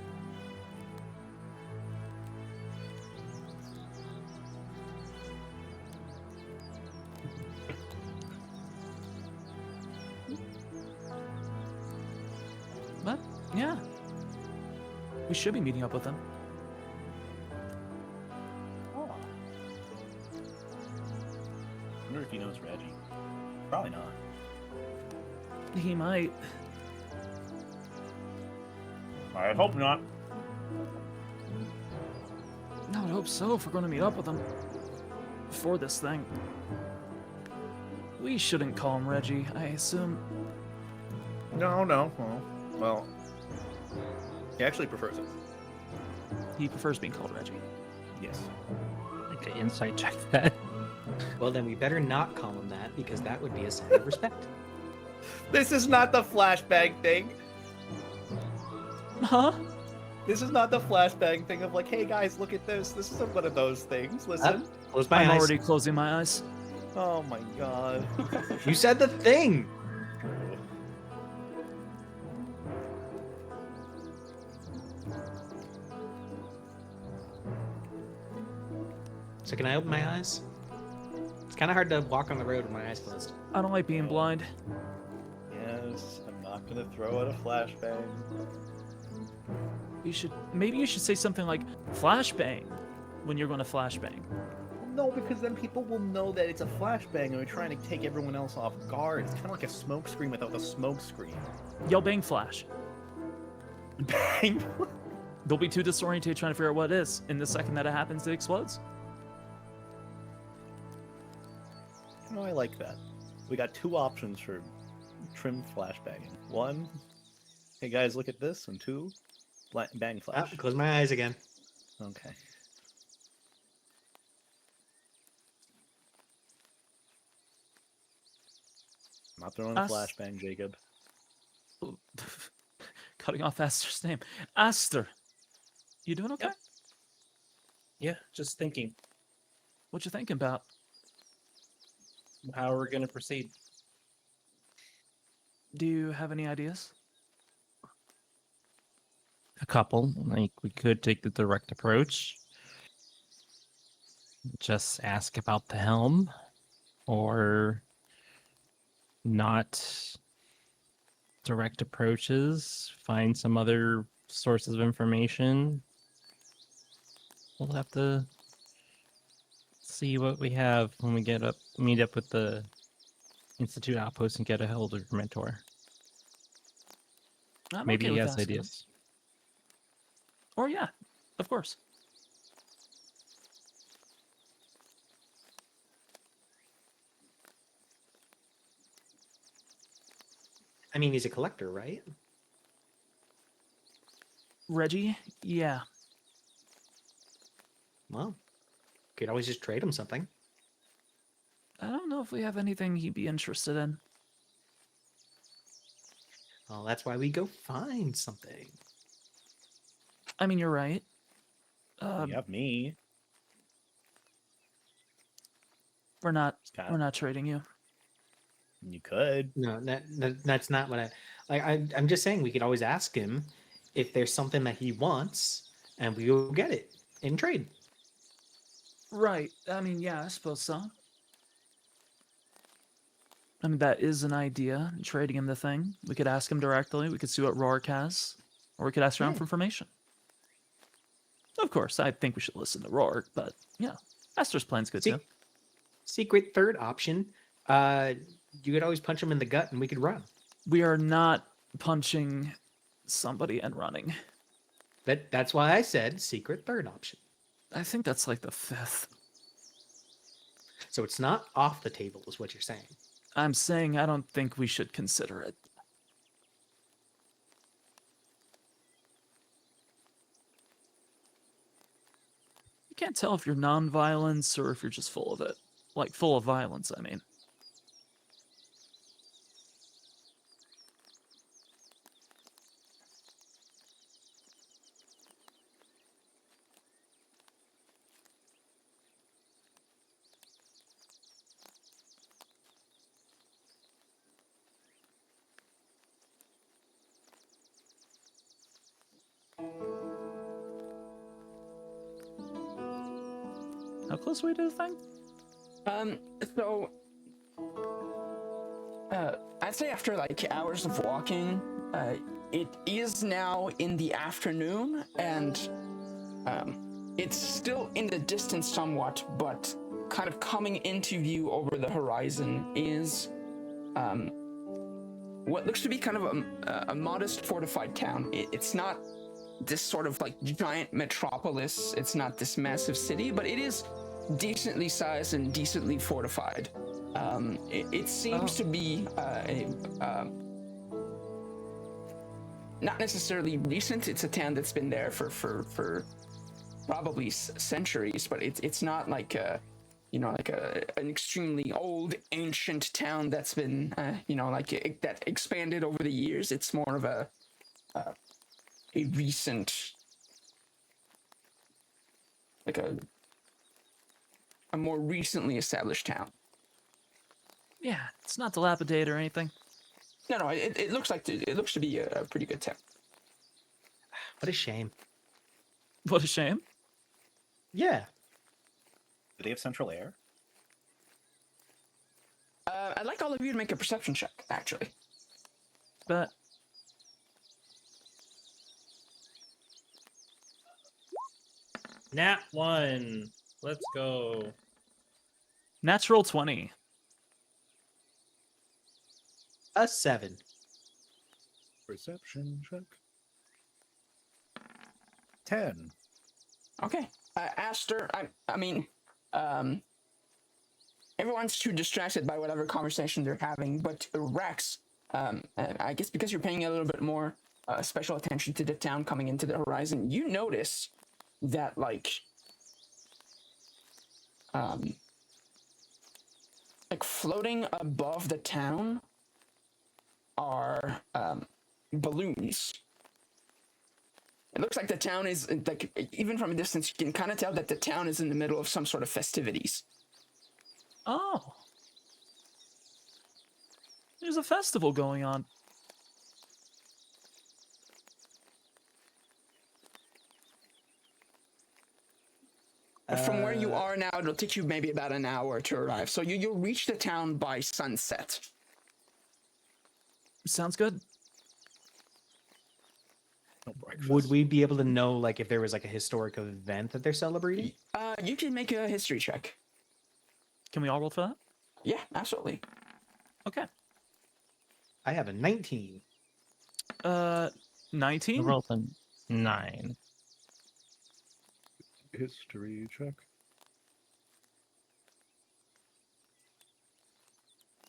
S3: But yeah, We should be meeting up with him.
S2: Oh. I wonder if he knows Reggie. Probably not.
S3: He might.
S2: I hope not.
S3: I would hope so if we're going to meet up with him. For this thing. We shouldn't call him Reggie, I assume.
S2: No. Well, he actually prefers it.
S3: He prefers being called Reggie.
S2: Yes.
S5: Like an insight check that.
S4: Well, then we better not call him that because that would be a sign of respect.
S2: This is not the flashbang thing.
S3: Huh?
S2: This is not the flashbang thing of like, hey guys, look at this. This isn't one of those things. Listen.
S4: Close my
S3: I'm
S4: eyes.
S3: already closing my eyes.
S2: Oh my god.
S4: You said the thing. So can I open my eyes? It's kind of hard to walk on the road with my eyes closed.
S3: I don't like being blind.
S2: Yes, I'm not gonna throw out a flashbang.
S3: Maybe you should say something like flashbang when you're going to flashbang.
S2: No, because then people will know that it's a flashbang and we're trying to take everyone else off guard. It's kind of like a smoke screen without the smoke screen.
S3: Yell bang flash.
S2: Bang!
S3: They'll be too disoriented trying to figure out what it is. In the second that it happens, it explodes.
S2: You know, I like that. We got two options for trim flashbanging. One, hey guys, look at this, and two, bang flash.
S4: Close my eyes again.
S2: Okay. I'm not throwing a flashbang, Jacob.
S3: Cutting off Aster's name. Aster, you doing okay?
S5: Yep. Yeah, just thinking
S3: What you thinking about?
S5: how we're gonna proceed.
S3: Do you have any ideas?
S5: A couple. Like we could take the direct approach. Just ask about the helm, or not direct approaches. Find some other sources of information. We'll have to see what we have when we meet up with the Institute outpost and get a hold of your mentor.
S3: I'm
S5: Maybe
S3: okay
S5: he
S3: with
S5: has
S3: asking them.
S5: ideas.
S3: Or yeah, of course.
S4: I mean, he's a collector, right?
S3: Reggie? Yeah.
S4: Well, could always just trade him something.
S3: I don't know if we have anything he'd be interested in.
S4: Well, that's why we go find something.
S3: I mean, you're right.
S2: You have me.
S3: We're not
S2: Kinda-
S3: we're not trading you.
S2: You could.
S4: No, that's not what I'm just saying we could always ask him if there's something that he wants, and we'll get it in trade.
S3: Right. I mean, yeah, I suppose so. I mean, that is an idea, trading him the thing. We could ask him directly. We could see what Rourke has. Or we could ask around
S4: Yeah.
S3: for information. Of course, I think we should listen to Rourke, but, yeah. Aster's plan's good, too.
S4: Secret third option. You could always punch him in the gut, and we could run.
S3: We are not punching somebody and running.
S4: That's why I said secret third option.
S3: I think that's like the fifth.
S4: So it's not off the table, is what you're saying.
S3: I'm saying I don't think we should consider it. You can't tell if you're non-violence or if you're just full of it. Like, full of violence, I mean. How close are we to the thing?
S1: So, I'd say after like hours of walking, it is now in the afternoon, and it's still in the distance somewhat, but kind of coming into view over the horizon is what looks to be kind of a modest fortified town. It's not this sort of like giant metropolis, it's not this massive city, but it is decently sized and decently fortified. It seems to be not necessarily recent. It's a town that's been there for probably centuries, but it's not like an extremely old ancient town that's been that expanded over the years. It's more of a recent, like a more recently established town.
S3: Yeah, it's not dilapidated or anything.
S1: No, it looks like it looks to be a pretty good town.
S4: What a shame.
S3: What a shame.
S4: Yeah.
S6: Do they have central air?
S1: I'd like all of you to make a perception check, actually.
S3: But
S5: Nat 1. Let's go.
S3: natural 20.
S4: A 7.
S6: Perception check. 10.
S1: Okay. Aster, I mean, everyone's too distracted by whatever conversation they're having, but Raks, I guess because you're paying a little bit more special attention to the town coming into the horizon, you notice that, like floating above the town are balloons. It looks like the town is, like, even from a distance, you can kind of tell that the town is in the middle of some sort of festivities.
S3: Oh. There's a festival going on.
S1: But from where you are now, it'll take you maybe about an hour to arrive. So you'll reach the town by sunset.
S3: Sounds good.
S6: No breakfast.
S4: Would we be able to know, like, if there was like a historic event that they're celebrating?
S1: You can make a history check.
S3: Can we all roll for that?
S1: Yeah, absolutely.
S3: Okay.
S4: I have a 19.
S3: 19?
S5: Roll a 9.
S6: History check.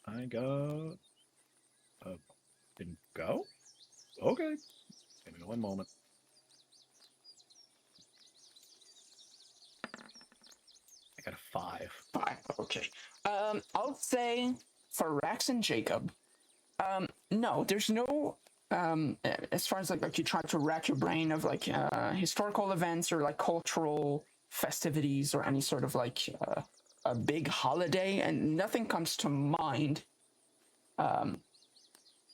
S6: I got didn't go? Okay. Give me one moment. I got a 5.
S1: 5. Okay. I'll say for Raks and Jacob, no, there's no, as far as like you try to rack your brain of like historical events or like cultural festivities or any sort of like a big holiday, and nothing comes to mind.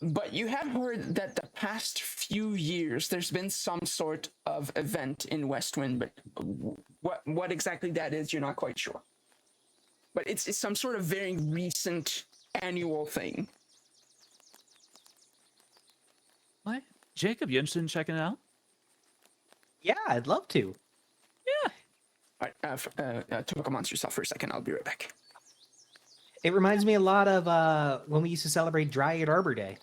S1: But you have heard that the past few years there's been some sort of event in Westwind, but what exactly that is, you're not quite sure. But it's some sort of very recent annual thing.
S3: What? Jacob, you interested in checking it out?
S4: Yeah, I'd love to.
S1: All right, talk amongst yourself for a second. I'll be right back.
S4: It reminds me a lot of when we used to celebrate Dryad Arbor Day.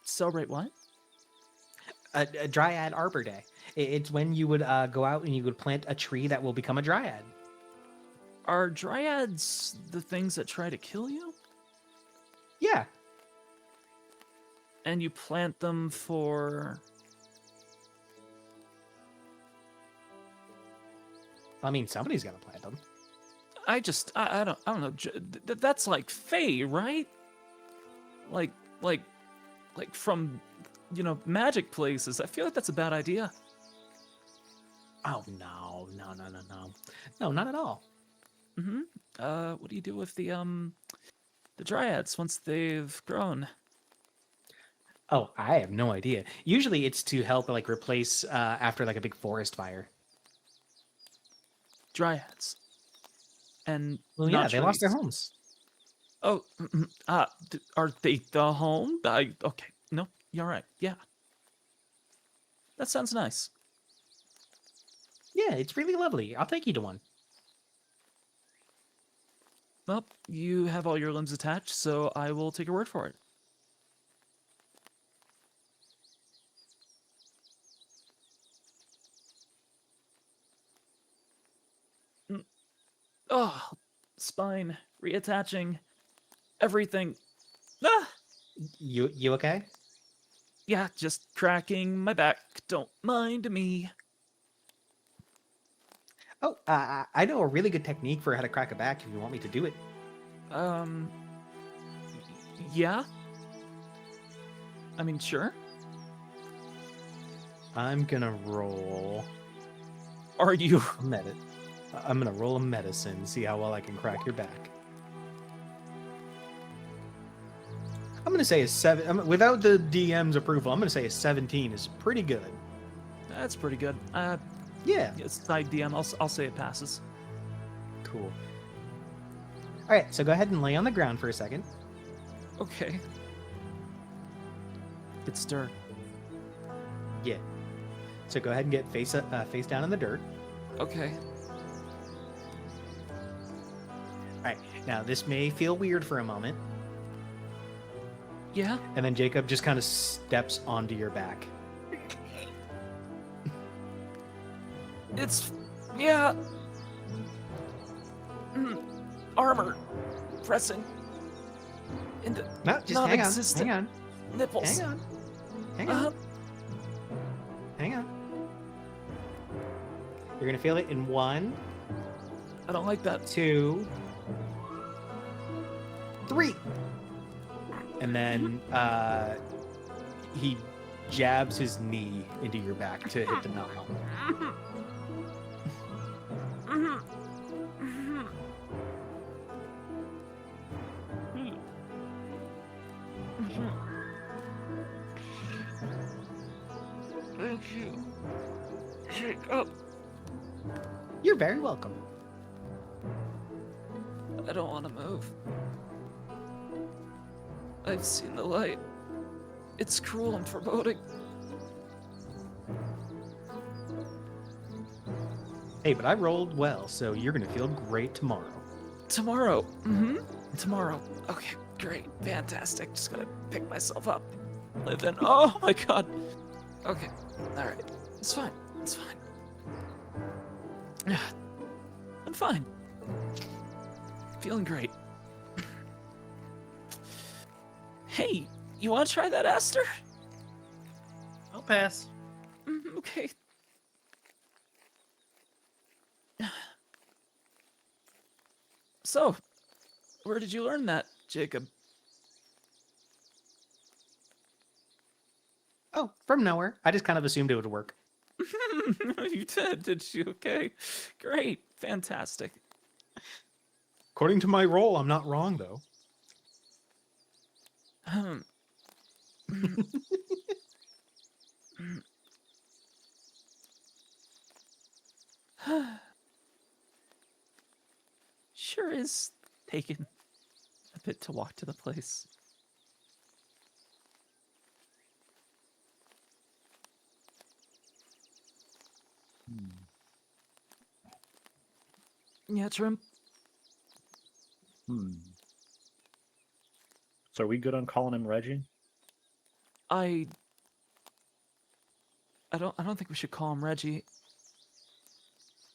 S3: Celebrate what?
S4: A Dryad Arbor Day. It's when you would go out and you would plant a tree that will become a dryad.
S3: Are dryads the things that try to kill you?
S4: Yeah.
S3: And you plant them for...
S4: I mean, somebody's got to plant them.
S3: I don't know. That's like Fae, right? Like from, magic places. I feel like that's a bad idea.
S4: Oh, no. No, not at all.
S3: Mm-hmm. What do you do with the dryads once they've grown?
S4: Oh, I have no idea. Usually it's to help, like, replace after, like, a big forest fire.
S3: Dryads. And
S4: Well, yeah,
S3: not
S4: they lost their
S3: trees.
S4: homes.
S3: Oh, are they the home? Okay. No, you're right. Yeah. That sounds nice.
S4: Yeah, it's really lovely. I'll take you to one.
S3: Well, you have all your limbs attached, so I will take your word for it. Oh, spine, reattaching, everything. Ah!
S4: You okay?
S3: Yeah, just cracking my back. Don't mind me.
S4: Oh, I know a really good technique for how to crack a back if you want me to do it.
S3: Yeah? I mean, sure.
S4: I'm gonna roll
S3: Are you?
S4: I'm gonna roll a medicine, see how well I can crack your back. I'm gonna say a 7. Without the DM's approval, I'm gonna say a 17 is pretty good.
S3: That's pretty good.
S4: Yeah.
S3: It's side DM. I'll say it passes.
S4: Cool. All right, so go ahead and lay on the ground for a second.
S3: Okay. Good stir.
S4: Yeah. So go ahead and get face down in the dirt.
S3: Okay.
S4: All right. Now this may feel weird for a moment,
S3: Yeah.
S4: and then Jacob just kind of steps onto your back.
S3: It's yeah. Armor pressing into
S4: No, just hang on.
S3: non-existent
S4: Hang on.
S3: nipples.
S4: Hang on. Hang on.
S3: Uh,
S4: Hang on. You're gonna feel it in 1,
S3: I don't like that.
S4: 2, 3. And then he jabs his knee into your back to hit the knot.
S3: Thank you. Jacob.
S4: You're very welcome.
S3: I don't want to move. I've seen the light. It's cruel and foreboding.
S4: Hey, but I rolled well, so you're gonna feel great tomorrow.
S3: Tomorrow. Tomorrow. Okay, great. Fantastic. Just gotta pick myself up. Live in. Oh my god. Okay. Alright. It's fine. It's fine. I'm fine. Feeling great. Hey, you want to try that, Aster?
S5: I'll pass.
S3: Okay. So, where did you learn that, Jacob?
S4: Oh, from nowhere. I just kind of assumed it would work.
S3: You did you? Okay. Great. Fantastic.
S4: According to my roll, I'm not wrong though.
S3: Sure is taken a bit to walk to the place. Yeah, Trim.
S6: So are we good on calling him Reggie?
S3: I don't think we should call him Reggie.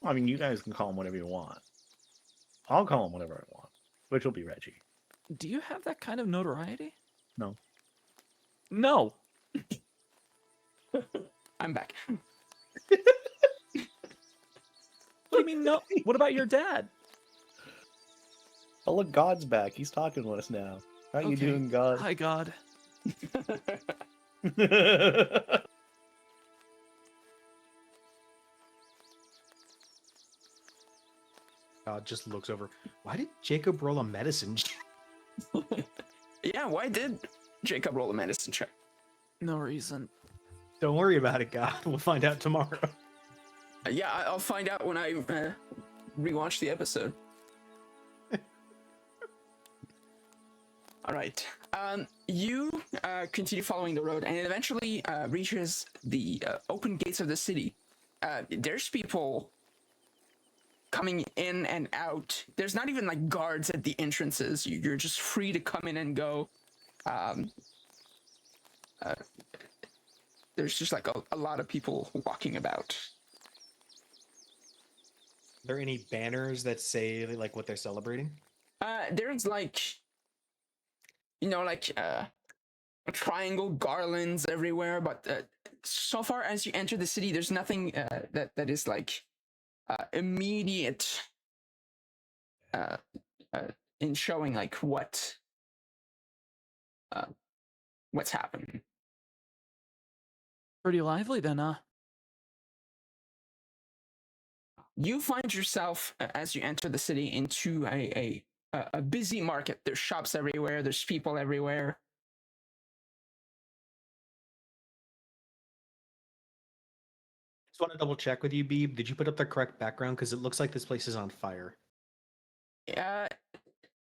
S6: I mean, you guys can call him whatever you want. I'll call him whatever I want, which will be Reggie.
S3: Do you have that kind of notoriety?
S6: No.
S3: No.
S1: I'm back.
S3: What do you mean no? What about your dad?
S6: Oh, look, God's back. He's talking to us now. How you
S3: Okay.
S6: doing, God?
S3: Hi, God.
S4: God just looks over. Why did Jacob roll a medicine check?
S1: Yeah, why did Jacob roll a medicine check?
S3: No reason.
S4: Don't worry about it, God. We'll find out tomorrow.
S1: Yeah, I'll find out when I rewatch the episode. All right. You continue following the road, and it eventually reaches the open gates of the city. There's people coming in and out. There's not even like guards at the entrances. You're just free to come in and go. There's just like a lot of people walking about.
S4: Are there any banners that say like what they're celebrating?
S1: There's like, like triangle garlands everywhere, but so far as you enter the city, there's nothing that is like immediate in showing like what's happening.
S3: Pretty lively then, huh?
S1: You find yourself as you enter the city into a busy market. There's shops everywhere. There's people everywhere.
S4: Just want to double check with you, Beeb. Did you put up the correct background? Because it looks like this place is on fire.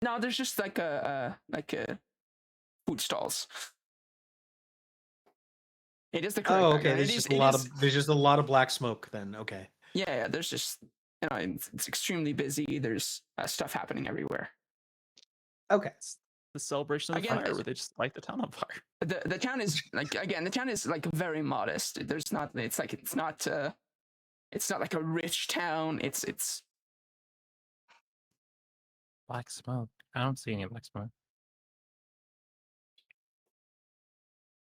S1: No, there's just like a food stalls. It is the correct.
S4: Oh, okay.
S1: background.
S4: There's just a lot of black smoke. Then okay.
S1: Yeah. There's just it's extremely busy. There's stuff happening everywhere.
S4: Okay.
S3: The celebration of the
S1: Again,
S3: fire, where they just light the town on fire.
S1: The town is the town is like very modest. There's not. It's not like a rich town. It's
S5: Black smoke. I don't see any black smoke.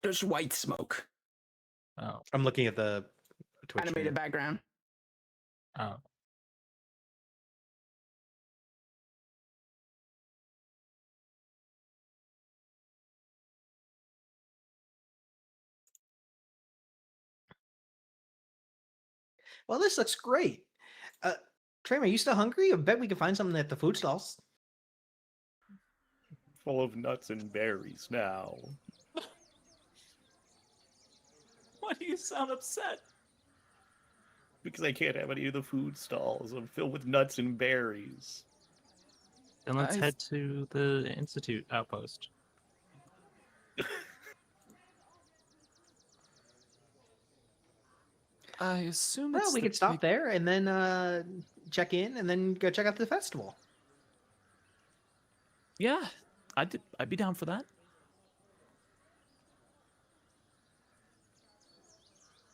S1: there's white smoke.
S5: Oh.
S4: I'm looking at the Twitch
S1: Animated
S4: stream.
S1: background.
S5: Oh.
S4: Well, this looks great. Trem, are you still hungry? I bet we can find something at the food stalls.
S6: Full of nuts and berries now.
S3: Why do you sound upset?
S6: Because I can't have any of the food stalls. I'm filled with nuts and berries.
S5: Then let's
S3: I've-
S5: head to the Institute outpost.
S3: I assume
S4: Well,
S3: it's
S4: we
S3: the
S4: could stop
S3: big-
S4: there and then check in and then go check out the festival.
S3: Yeah, I'd be down for that.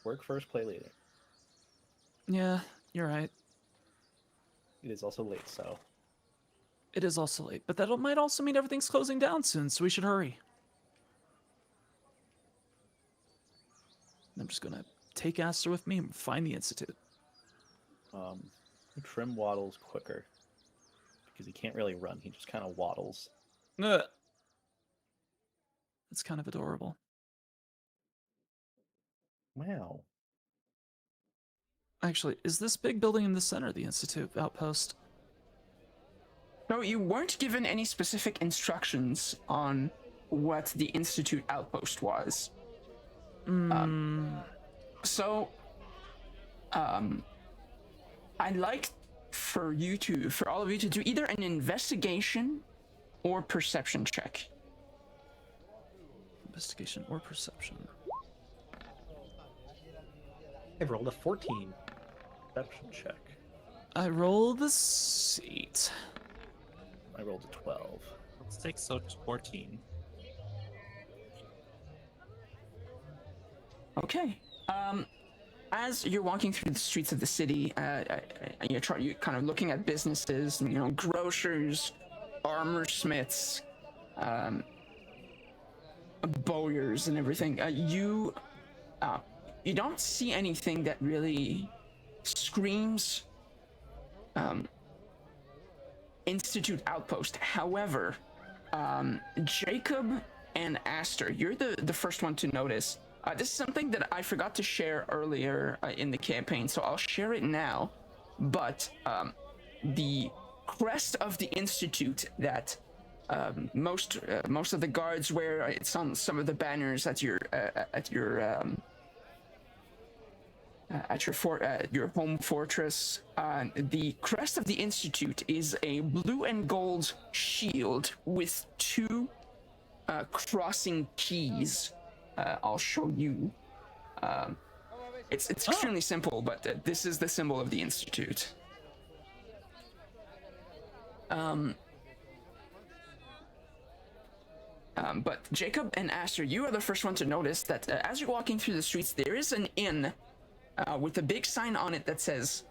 S6: Work first, play later.
S3: Yeah, you're right.
S6: It is also late, so.
S3: It is also late, but that might also mean everything's closing down soon, so we should hurry. I'm just gonna take Aster with me and find the Institute.
S6: Trim waddles quicker. Because he can't really run, he just kind of waddles.
S3: Ugh. That's kind of adorable.
S6: Wow.
S3: Actually, is this big building in the center of the Institute outpost?
S1: No, you weren't given any specific instructions on what the Institute outpost was. So, I'd like for all of you to do either an investigation or perception check.
S3: Investigation or perception?
S4: I've rolled a 14.
S6: Perception check.
S3: I rolled the seat.
S6: I rolled a 12.
S5: Let's take so 14.
S1: Okay. As you're walking through the streets of the city, you're kind of looking at businesses, grocers, armor smiths, bowyers, and everything. You don't see anything that really screams Institute outpost. However, Jacob and Aster, you're the first one to notice. This is something that I forgot to share earlier in the campaign, so I'll share it now. But the crest of the Institute that most of the guards wear, it's on some of the banners at your home fortress. The crest of the Institute is a blue and gold shield with two crossing keys. I'll show you. It's extremely simple, but this is the symbol of the Institute. But Jacob and Aster, you are the first one to notice that as you're walking through the streets, there is an inn with a big sign on it that says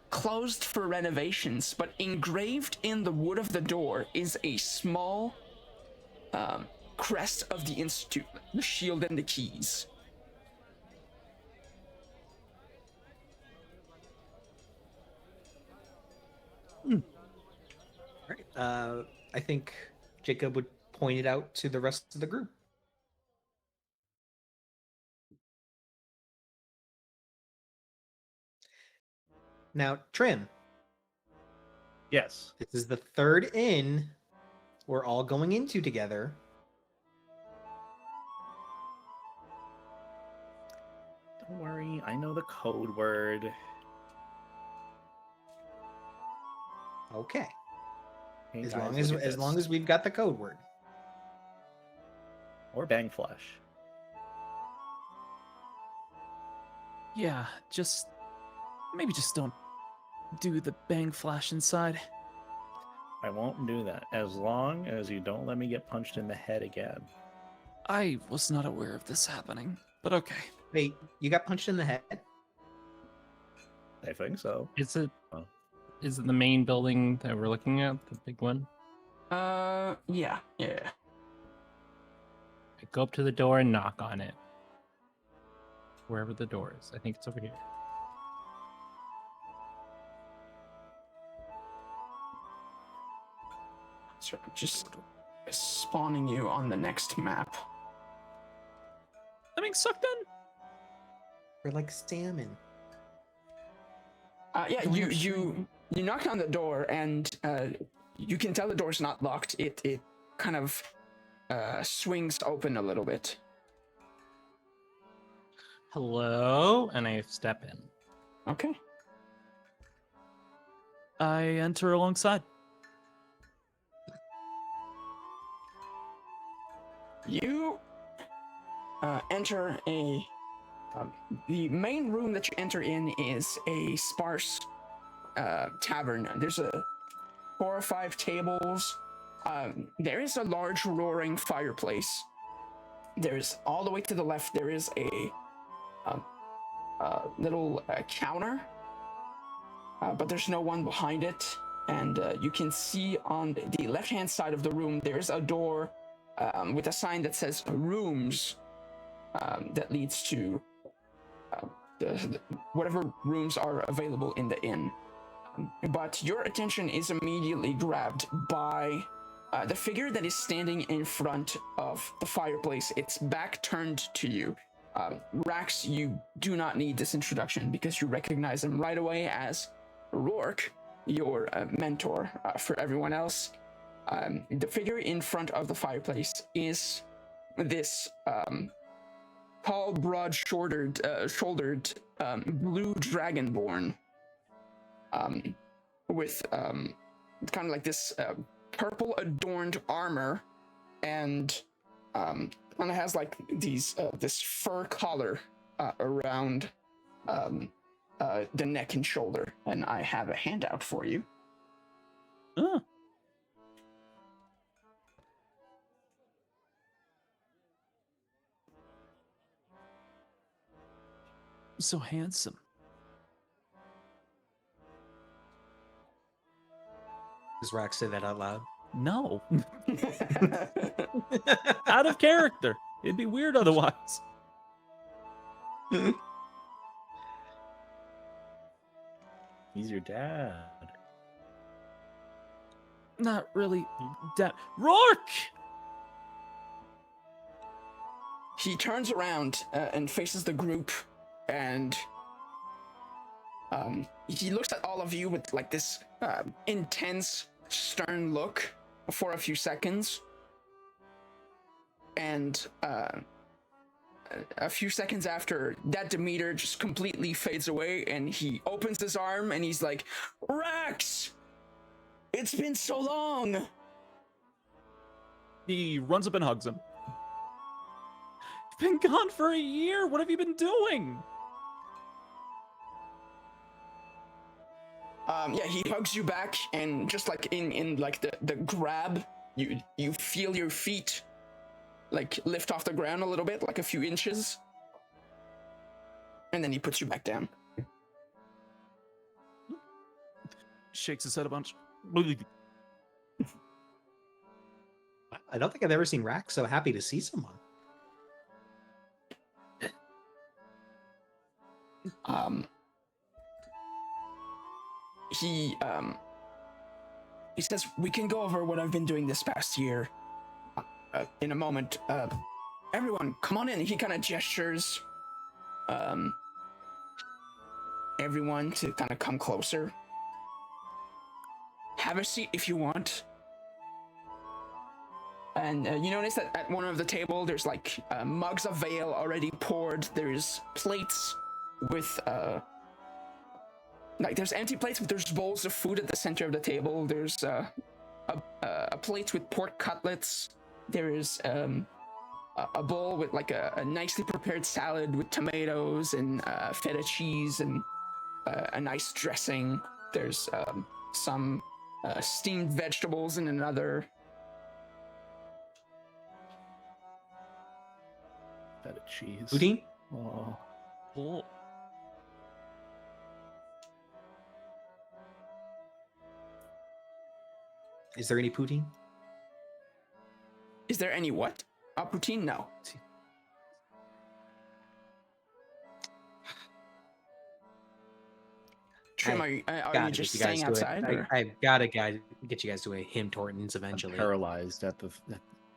S1: closed for renovations, but engraved in the wood of the door is a small crest of the Institute, the shield and the keys.
S4: Right. I think Jacob would point it out to the rest of the group. Now, Trim,
S6: Yes.
S4: this is the third inn we're all going into together.
S6: Don't worry, I know the code word.
S4: Okay.
S6: Hey,
S4: As
S6: guys,
S4: long
S6: look at
S4: as long
S6: this.
S4: as we've got the code word.
S6: Or bang flesh.
S3: Yeah, maybe just don't do the bang flash inside.
S6: I won't do that as long as you don't let me get punched in the head again.
S3: I was not aware of this happening, but okay.
S4: Wait, you got punched in the head?
S6: I think so.
S5: Is it
S6: Oh.
S5: is it the main building that we're looking at, the big one?
S1: Yeah.
S5: I go up to the door and knock on it. Wherever the door is. I think it's over here.
S1: So just spawning you on the next map.
S3: I'm being sucked in.
S4: We're like salmon.
S1: Yeah, you knock on the door and you can tell the door's not locked. It kind of swings open a little bit.
S5: Hello? And I step in.
S1: Okay.
S3: I enter alongside.
S1: You enter the main room that you enter in is a sparse tavern. There's 4 or 5 tables. There is a large roaring fireplace. There's all the way to the left. There is a little counter, but there's no one behind it. And you can see on the left-hand side of the room there's a door with a sign that says rooms that leads to whatever rooms are available in the inn. But your attention is immediately grabbed by the figure that is standing in front of the fireplace. Its back turned to you. Raks, you do not need this introduction because you recognize him right away as Rourke, your mentor. For everyone else, the figure in front of the fireplace is this tall, broad-shouldered blue dragonborn with kind of like this purple adorned armor, and kind of has like these this fur collar around the neck and shoulder. And I have a handout for you.
S3: Oh. So handsome.
S4: Does Rax say that out loud?
S3: No. Out of character. It'd be weird otherwise.
S6: He's your dad.
S3: Not really. Rourke!
S1: He turns around and faces the group, and he looks at all of you with like this intense, stern look for a few seconds, and a few seconds after, that demeanor just completely fades away, and he opens his arm and he's like, "Raks, it's been so long."
S3: He runs up and hugs him. You've been gone for a year. What have you been doing?
S1: Yeah, he hugs you back, and just like in like the grab, you feel your feet like lift off the ground a little bit, like a few inches, and then he puts you back down.
S3: Shakes his head a bunch.
S4: I don't think I've ever seen Raks so happy to see someone.
S1: He says, we can go over what I've been doing this past year in a moment. Everyone, come on in. He kind of gestures everyone to kind of come closer. Have a seat if you want. And you notice that at one of the table, there's like mugs of ale already poured. There's plates with like there's empty plates, but there's bowls of food at the center of the table. There's a plate with pork cutlets. There's a bowl with like a nicely prepared salad with tomatoes and feta cheese and a nice dressing. There's some steamed vegetables in another.
S6: Feta cheese.
S4: Poutine?
S6: Oh.
S3: Oh.
S4: Is there any poutine?
S1: Is there any what? Poutine? No. Trim, are you just staying outside?
S4: I've got to get you guys to a Him Tortons
S6: I'm
S4: eventually.
S6: paralyzed at the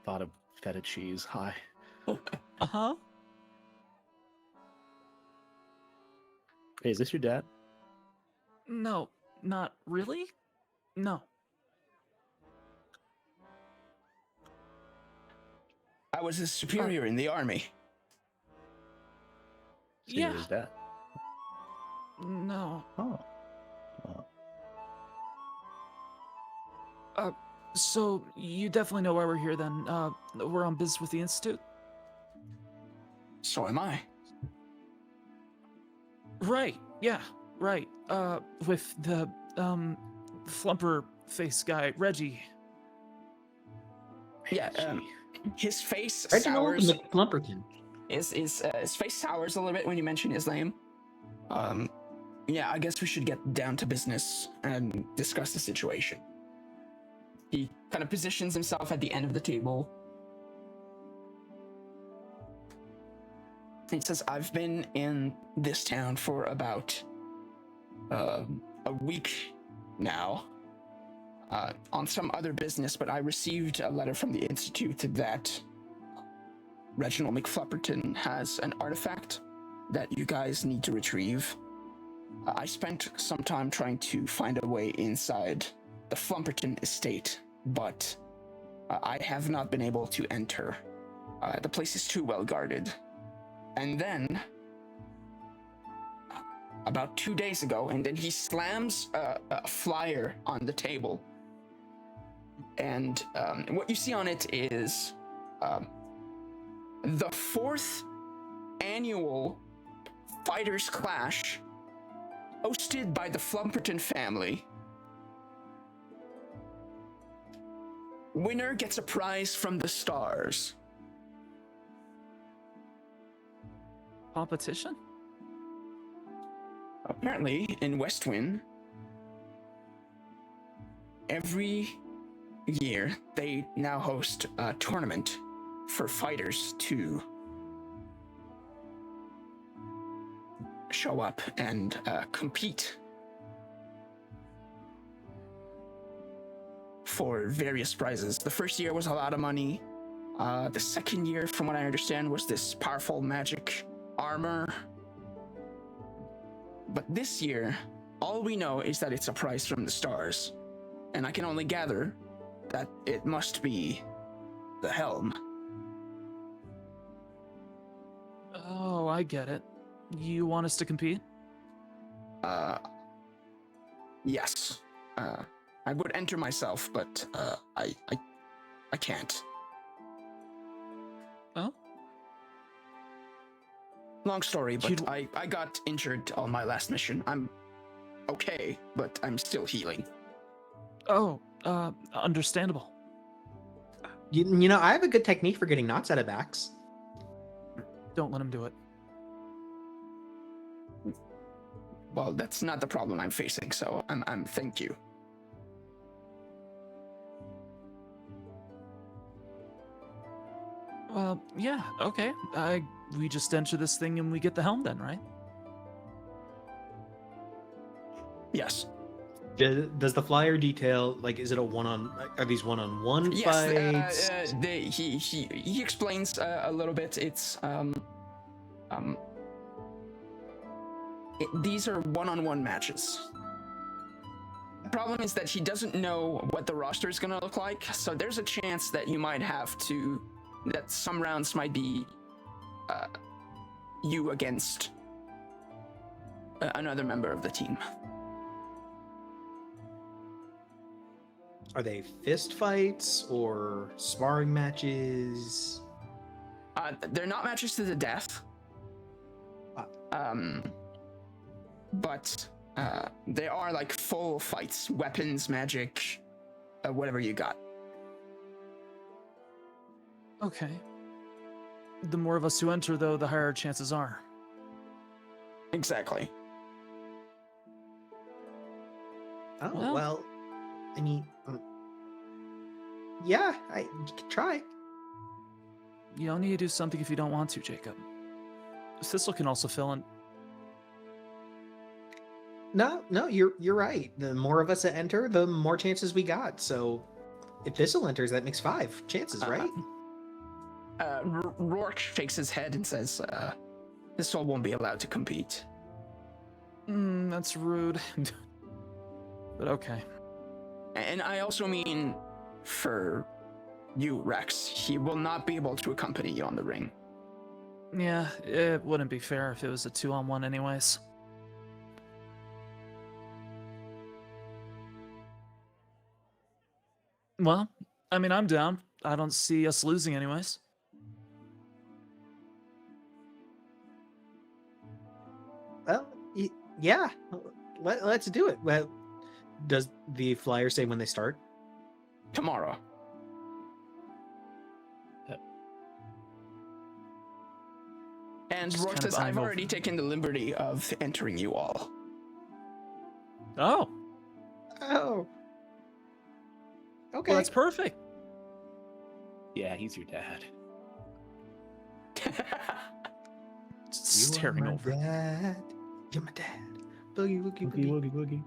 S6: thought of feta cheese. Hi.
S3: Uh-huh.
S6: Hey, is this your dad?
S3: No, not really. No.
S1: I was his superior in the army.
S6: So you're
S3: Yeah.
S6: his dad.
S3: No.
S6: Oh.
S3: So you definitely know why we're here then. We're on business with the Institute.
S1: So am I.
S3: Right, yeah, right. With the, flumper face guy, Reggie.
S1: Yeah, his face
S4: Reginald
S1: sours.
S4: McFlumperton.
S1: His face sours a little bit when you mention his name. Yeah, I guess we should get down to business and discuss the situation. He kind of positions himself at the end of the table. He says, I've been in this town for about a week now on some other business, but I received a letter from the Institute that Reginald McFlumperton has an artifact that you guys need to retrieve. I spent some time trying to find a way inside the Flumperton estate, but I have not been able to enter. The place is too well guarded. And then, about 2 days ago, and then he slams a flyer on the table. And what you see on it is the 4th annual Fighters Clash hosted by the Flumperton family. Winner gets a prize from the stars.
S3: Competition?
S1: Apparently, in Westwind, every year they now host a tournament for fighters to show up and compete for various prizes. The first year was a lot of money. The second year, from what I understand, was this powerful magic armor. But this year, all we know is that it's a prize from the stars. And I can only gather that it must be the helm.
S3: Oh, I get it. You want us to compete?
S1: Yes. I would enter myself, but I can't. Long story, but
S3: You'd-
S1: I got injured on my last mission. I'm okay, but I'm still healing.
S3: Oh, understandable.
S4: You know, I have a good technique for getting knots out of backs.
S3: Don't let him do it.
S1: Well, that's not the problem I'm facing, so I'm thank you.
S3: Yeah, okay. We just enter this thing and we get the helm then, right?
S1: Yes.
S4: Does the flyer detail, like, is it a one-on? Are these one-on-one
S1: Yes.
S4: fights?
S1: He explains a little bit. It's these are one-on-one matches. The problem is that he doesn't know what the roster is gonna look like, so there's a chance that you might have to, that some rounds might be you against another member of the team.
S4: Are they fist fights or sparring matches?
S1: They're not matches to the death. But they are like full fights, weapons, magic, whatever you got.
S3: Okay. The more of us who enter, though, the higher chances are.
S1: Exactly.
S4: Oh,
S3: Well-
S4: well, I mean, yeah, you could try.
S3: You don't need to do something if you don't want to, Jacob. Thistle can also fill in.
S4: No, you're right. The more of us that enter, the more chances we got. So, if Thistle enters, that makes 5 chances, right?
S1: Rourke shakes his head and says, this all won't be allowed to compete.
S3: That's rude. But okay.
S1: And I also mean for you, Rex. He will not be able to accompany you on the ring.
S3: Yeah, it wouldn't be fair if it was a 2-on-1 anyways. Well, I mean, I'm down. I don't see us losing anyways.
S4: Well, yeah, let's do it. Well, does the flyer say when they start?
S1: Tomorrow. And
S3: Just
S1: Rourke
S3: kind of
S1: says, I've
S3: eyeing
S1: already
S3: over.
S1: taken the liberty of entering you all.
S3: Oh,
S4: Oh, okay.
S3: well, that's perfect.
S6: Yeah, he's your dad.
S3: Just staring over.
S4: Dad. You're my dad. Boogie woogie
S6: Woogie,
S4: woogie.
S6: woogie,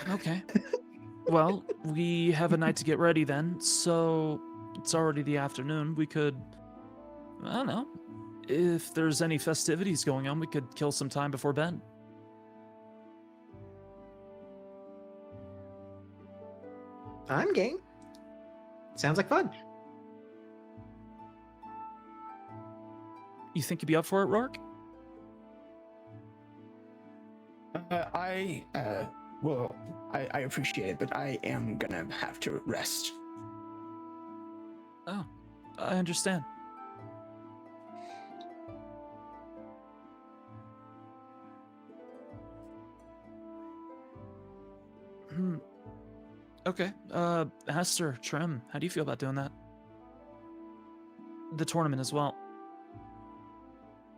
S6: woogie.
S3: Okay. Well, we have a night to get ready then, so it's already the afternoon. We could, I don't know, if there's any festivities going on, we could kill some time before bed.
S4: I'm game. Sounds like fun.
S3: You think you'd be up for it, Rourke?
S1: I appreciate it, but I am gonna have to rest.
S3: Oh, I understand. Okay. Aster, Trim, how do you feel about doing that? The tournament as well.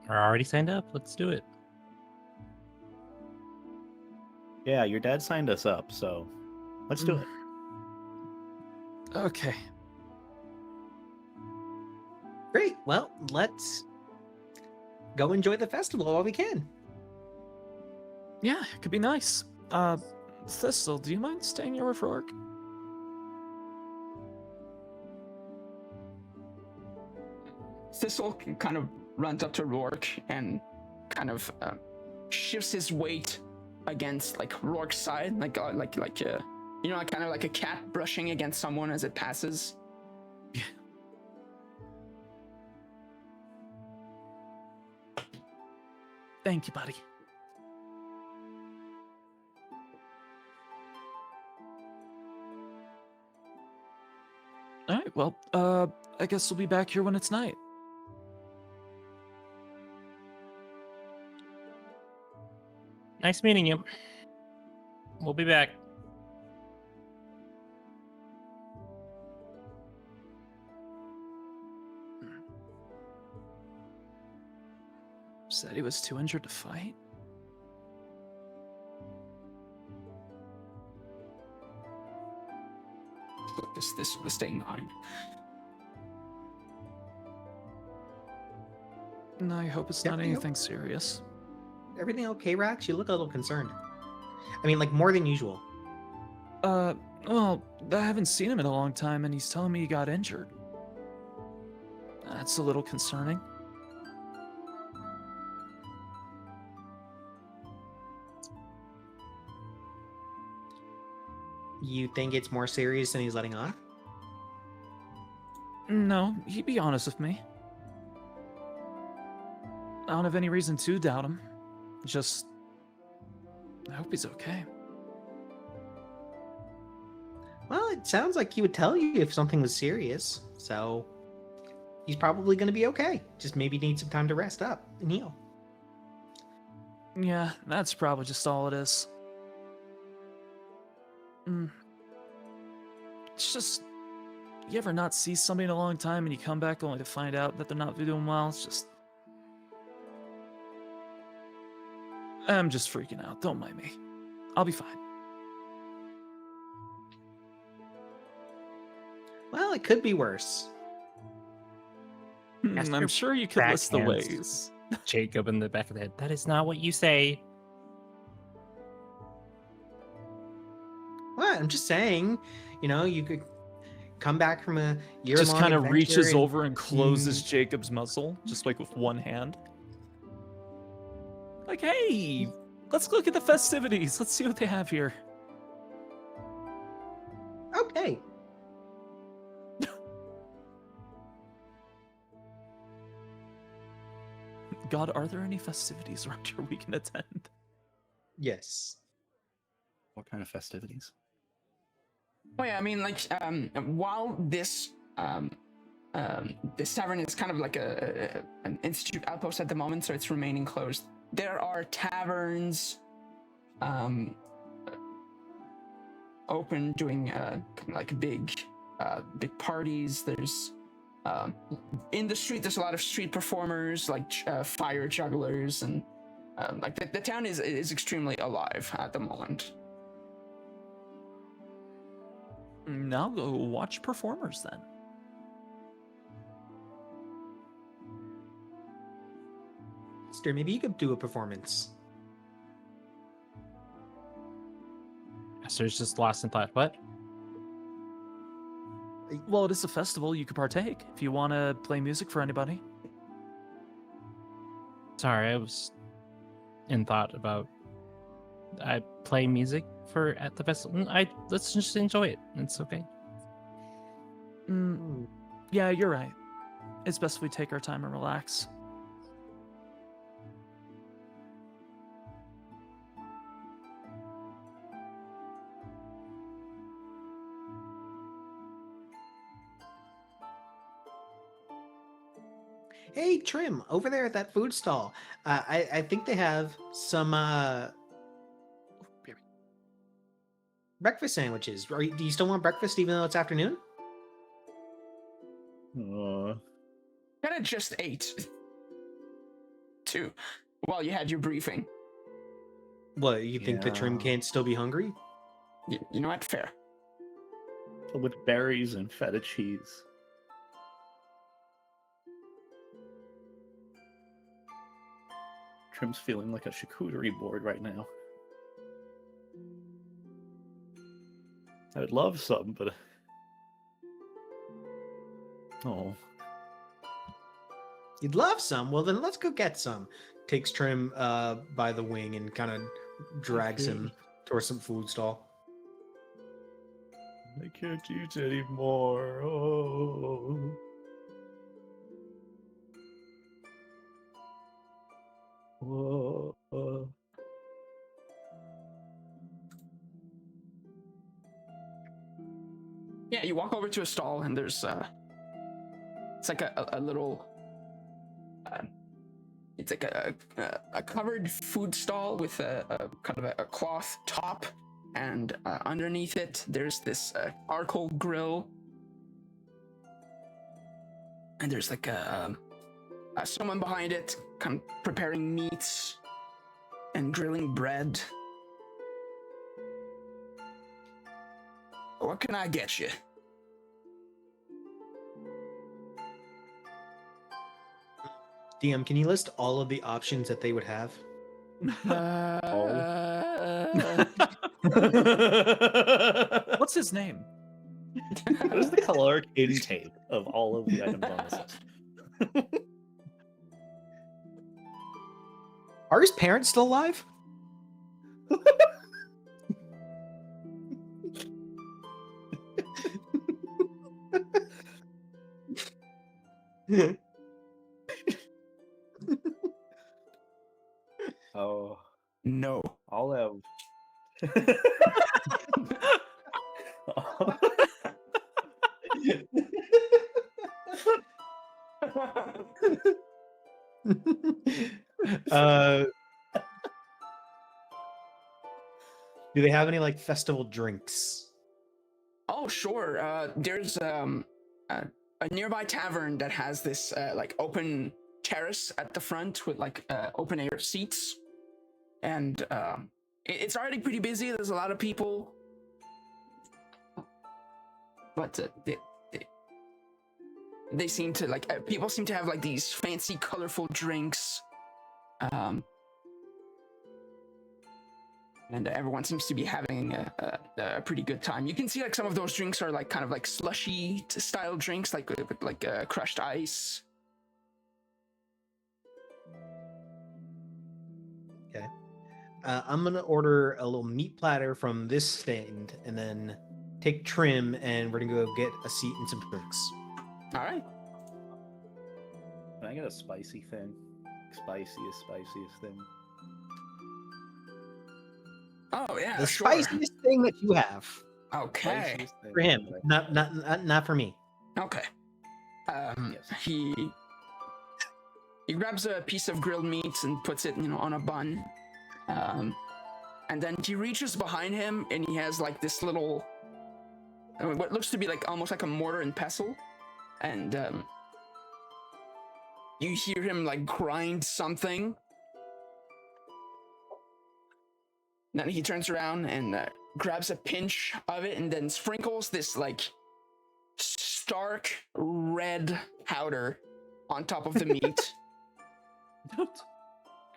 S5: We're already signed up. Let's do it.
S6: Yeah, your dad signed us up, so let's do it.
S3: Okay.
S4: Great. Well, let's go enjoy the festival while we can.
S3: Yeah, it could be nice. Thistle, do you mind staying here with Rourke?
S1: Thistle kind of runs up to Rourke and kind of shifts his weight against like Rourke's side, like you know, like, kind of like a cat brushing against someone as it passes.
S3: Thank you, buddy. All right. Well, I guess we'll be back here when it's night.
S5: Nice meeting you. We'll be back.
S3: Said he was too injured to fight.
S1: This was staying behind.
S3: No, I hope it's not
S4: Everything
S3: anything serious.
S4: Everything okay, Rax? You look a little concerned. I mean, like more than usual.
S3: Well, I haven't seen him in a long time, and he's telling me he got injured. That's a little concerning.
S4: You think it's more serious than he's letting on?
S3: No, he'd be honest with me. I don't have any reason to doubt him. Just, I hope he's okay.
S4: Well, it sounds like he would tell you if something was serious. So he's probably going to be okay. Just maybe need some time to rest up and heal.
S3: Yeah, that's probably just all it is. It's just, you ever not see somebody in a long time and you come back only to find out that they're not doing well? It's just, I'm just freaking out. Don't mind me. I'll be fine.
S4: Well, it could be worse.
S5: Ask
S3: I'm
S5: your
S3: sure you could list the
S5: backhands.
S3: ways.
S5: Jacob in the back of the head. That is not what you say.
S4: Well, I'm just saying, you could come back from a year-long
S3: Just kind of
S4: adventure
S3: reaches
S4: and-
S3: over and closes Jacob's muzzle, just like with one hand. Like, hey, let's look at the festivities. Let's see what they have here.
S4: Okay.
S3: God, are there any festivities around here we can attend?
S4: Yes.
S2: What kind of festivities?
S1: Oh yeah, I mean, like, while this this tavern is kind of like an institute outpost at the moment, so it's remaining closed. There are taverns, open doing like big parties. There's in the street. There's a lot of street performers, like fire jugglers, and like the town is extremely alive at the moment.
S3: Now go watch performers then.
S4: Aster, maybe you could do a performance.
S5: Aster's just lost in thought. What?
S3: Well, it is a festival. You could partake if you want to play music for anybody.
S5: Sorry, I was in thought about. I play music at the festival. Let's just enjoy it. It's okay.
S3: Yeah, you're right. It's best if we take our time and relax.
S4: Hey, Trim, over there at that food stall. I think they have some breakfast sandwiches. Do you still want breakfast even though it's afternoon?
S1: Kind of just ate too while you had your briefing.
S4: What, you think the Trim
S6: Yeah.
S4: can't still be hungry?
S1: You know what? Fair.
S6: With berries and feta cheese.
S2: Trim's feeling like a charcuterie board right now. I would love some, but oh,
S4: You'd love some? Well, then let's go get some. Takes Trim by the wing and kind of drags him towards some food stall.
S2: I can't eat anymore. Oh. Whoa.
S1: Yeah, you walk over to a stall and there's it's like a little it's like a covered food stall with a kind of a cloth top, and underneath it there's this charcoal grill, and there's like someone behind it kind of preparing meats and grilling bread. What can I get you?
S4: DM, can you list all of the options that they would have?
S3: What's his name?
S6: What is the caloric intake of all of the items on the list?
S4: Are his parents still alive?
S6: Oh,
S1: No.
S6: I'll have.
S4: uh, do they have any like festival drinks?
S1: Oh, sure. There's a nearby tavern that has this like open terrace at the front with like open air seats, and it's already pretty busy. There's a lot of people, but they seem to like people seem to have like these fancy, colorful drinks, and everyone seems to be having a pretty good time. You can see like some of those drinks are like kind of like slushy style drinks, like with like crushed ice.
S4: Okay. I'm gonna order a little meat platter from this stand, and then take trim, and we're gonna go get a seat and some drinks.
S1: All right.
S6: Can I get a spicy thing? Spiciest thing.
S1: Oh yeah,
S4: The
S1: sure.
S4: spiciest thing that you have
S1: Okay.
S6: Spiciest thing
S4: for him,
S6: that
S4: not for me.
S1: Okay.
S6: Yes.
S1: He grabs a piece of grilled meat and puts it, on a bun. And then he reaches behind him and he has like this little, what looks to be like almost like a mortar and pestle, and you hear him like grind something. Then he turns around and grabs a pinch of it and then sprinkles this like stark red powder on top of the meat.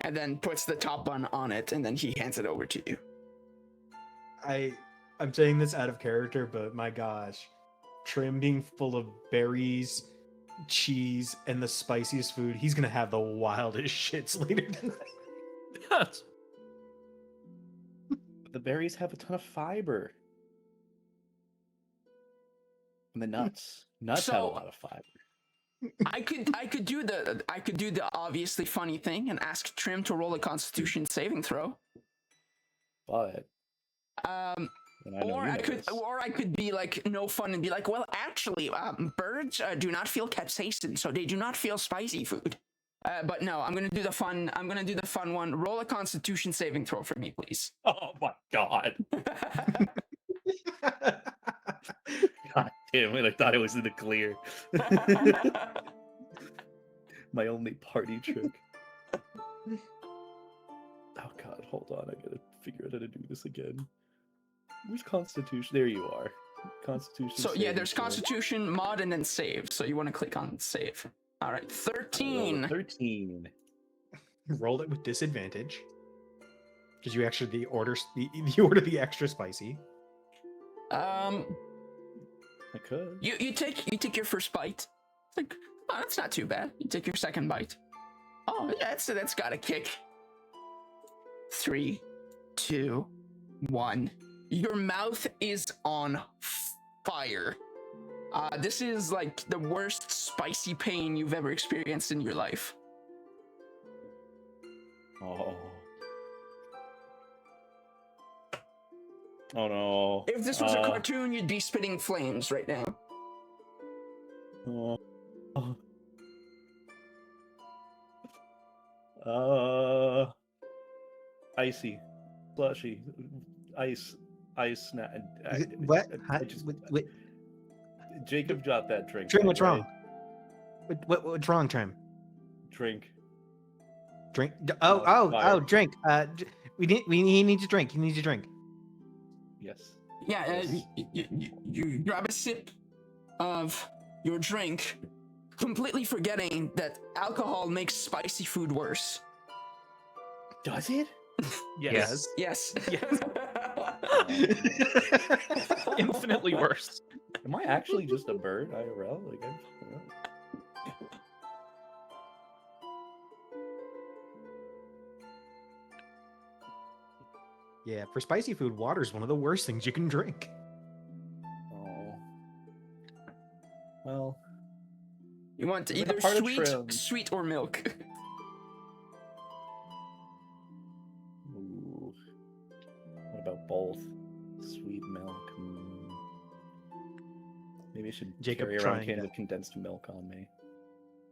S1: And then puts the top bun on it, and then he hands it over to you.
S4: I'm saying this out of character, but my gosh, Trim being full of berries, cheese, and the spiciest food, he's gonna have the wildest shits later tonight.
S6: The berries have a ton of fiber. And the nuts. Nuts have a
S1: So-
S6: lot of fiber.
S1: I could do the obviously funny thing and ask Trim to roll a Constitution saving throw.
S6: But
S1: Um,
S6: then I know
S1: or
S6: you
S1: I
S6: know
S1: could,
S6: this.
S1: or I could be like no fun and be like, well, actually, birds do not feel capsaicin, so they do not feel spicy food. But no, I'm gonna do the fun. I'm gonna do the fun one. Roll a Constitution saving throw for me, please.
S6: Oh my god. God damn it, I thought it was in the clear. My only party trick. Oh god, hold on, I gotta figure out how to do this again. Where's Constitution? There you are. Constitution.
S1: So yeah,
S6: saving
S1: there's
S6: throw.
S1: Constitution, mod, and then save. So you want to click on save. All right,
S6: I rolled a
S1: 13.
S6: 13.
S4: Rolled it with disadvantage because you actually you order the extra spicy.
S6: I could.
S1: You take your first bite. It's like, oh, that's not too bad. You take your second bite. Oh, yeah, that's got a kick. 3, 2, 1. Your mouth is on fire. This is like the worst spicy pain you've ever experienced in your life.
S6: Oh.
S2: Oh no.
S1: If this was a cartoon, you'd be spitting flames right now.
S2: Icy, slushy, ice,
S4: What?
S2: Jacob got that drink.
S4: Trim,
S2: thing,
S4: what's
S2: right?
S4: wrong? What's wrong, Trim?
S2: Drink.
S4: Drink.
S2: No, it's fire.
S4: Drink. He needs a drink. He needs a drink.
S2: Yes.
S1: Yeah,
S2: Yes.
S1: you grab a sip of your drink, completely forgetting that alcohol makes spicy food worse.
S2: Does it?
S3: Yes.
S1: Yes.
S3: Infinitely worse.
S2: Am I actually just a bird IRL? Like
S4: Yeah, for spicy food, water is one of the worst things you can drink.
S2: Oh. Well.
S1: You want
S2: Like a
S1: either
S2: part of trim.
S1: sweet or milk.
S2: Ooh. What about both? Sweet milk. Maybe I should
S4: Jacob
S2: carry around a
S4: trying
S2: can
S4: to-
S2: of condensed milk on me.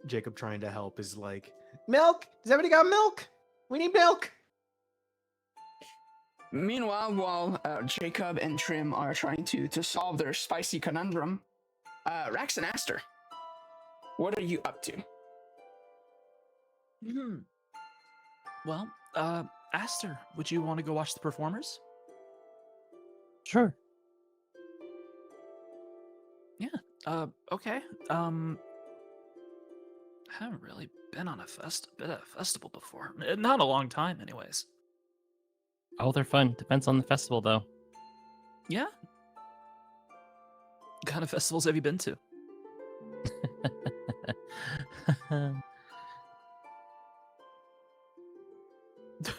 S4: Jacob trying to help is like, milk? Does everybody got milk? We need milk.
S1: Meanwhile, while Jacob and Trim are trying to solve their spicy conundrum, Raks and Aster, what are you up to?
S3: Well, Aster, would you want to go watch the performers?
S5: Sure.
S3: Okay. Haven't really been on a festival before. Not a long time, anyways.
S5: Oh, they're fun. Depends on the festival, though.
S3: Yeah. What kind of festivals have you been to?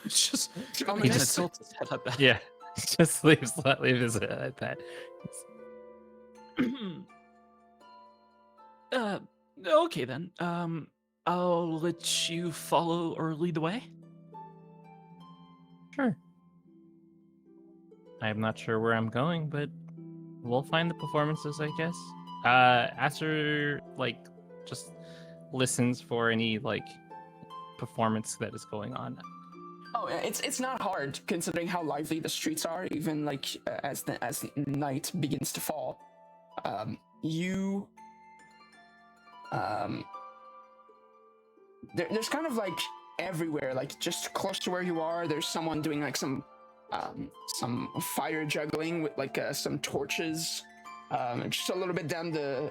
S3: It's just
S1: Oh,
S3: he
S1: man.
S3: just tilts his head at that.
S5: Yeah, just leave his head at that.
S3: Okay then. I'll let you follow or lead the way.
S5: Sure. I'm not sure where I'm going, but we'll find the performances, I guess. Aster, just listens for any, performance that is going on.
S1: Oh, it's not hard considering how lively the streets are. Even as night begins to fall, there's kind of everywhere, just close to where you are. There's someone doing some fire juggling with some torches. Just a little bit down the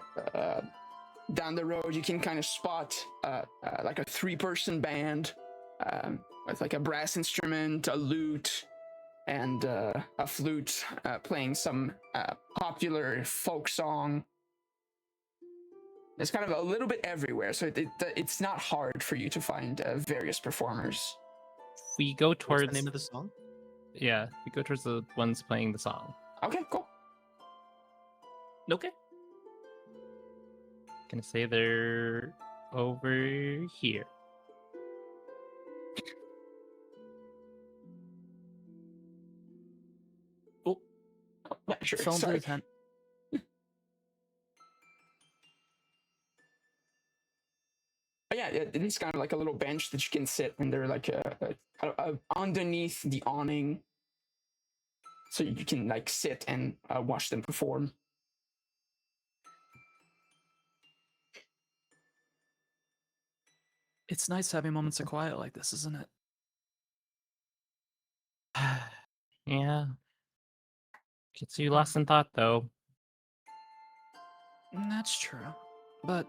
S1: road, you can kind of spot a 3-person band with a brass instrument, a lute, and a flute playing some popular folk song. It's kind of a little bit everywhere, so it's not hard for you to find various performers.
S5: We go
S4: What's
S5: towards
S4: the name of the song?
S5: Yeah, we go towards the ones playing the song.
S1: Okay, cool.
S3: Okay.
S5: Gonna say they're over here.
S1: Yeah, sure.
S3: Fell into
S1: Sorry.
S3: the tent.
S1: But yeah, it's kind of like a little bench that you can sit, and they're underneath the awning, so you can sit and watch them perform.
S3: It's nice having moments of quiet like this, isn't it?
S5: Yeah. Gets you lost in thought, though.
S3: That's true. But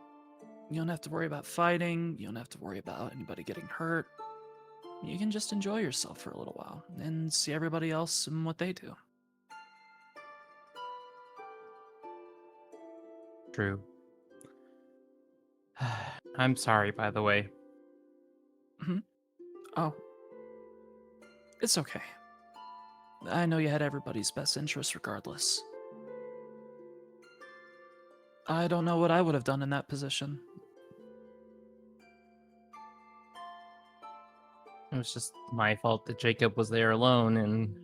S3: you don't have to worry about fighting. You don't have to worry about anybody getting hurt. You can just enjoy yourself for a little while and see everybody else and what they do.
S5: True. I'm sorry, by the way.
S3: Oh. It's okay. I know you had everybody's best interest regardless. I don't know what I would have done in that position.
S5: It was just my fault that Jacob was there alone, and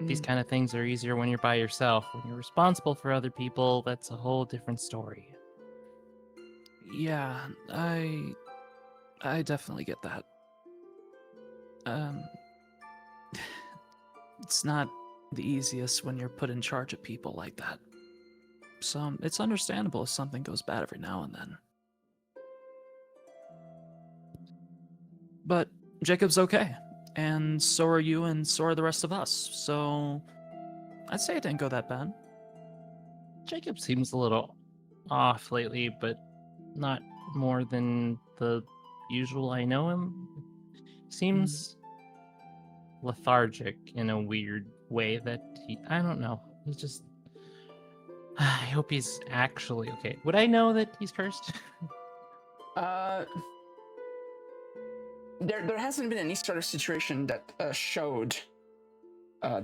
S5: These
S1: Mm.
S5: kind of things are easier when you're by yourself. When you're responsible for other people, that's a whole different story.
S3: Yeah, I definitely get that. Um, it's not the easiest when you're put in charge of people like that. So it's understandable if something goes bad every now and then. But Jacob's okay, and so are you, and so are the rest of us. So I'd say it didn't go that bad.
S5: Jacob seems a little off lately, but not more than the usual I know him. Seems lethargic in a weird way that I don't know. He's just. I hope he's actually okay. Would I know that he's cursed?
S1: Uh, there hasn't been any sort of situation that showed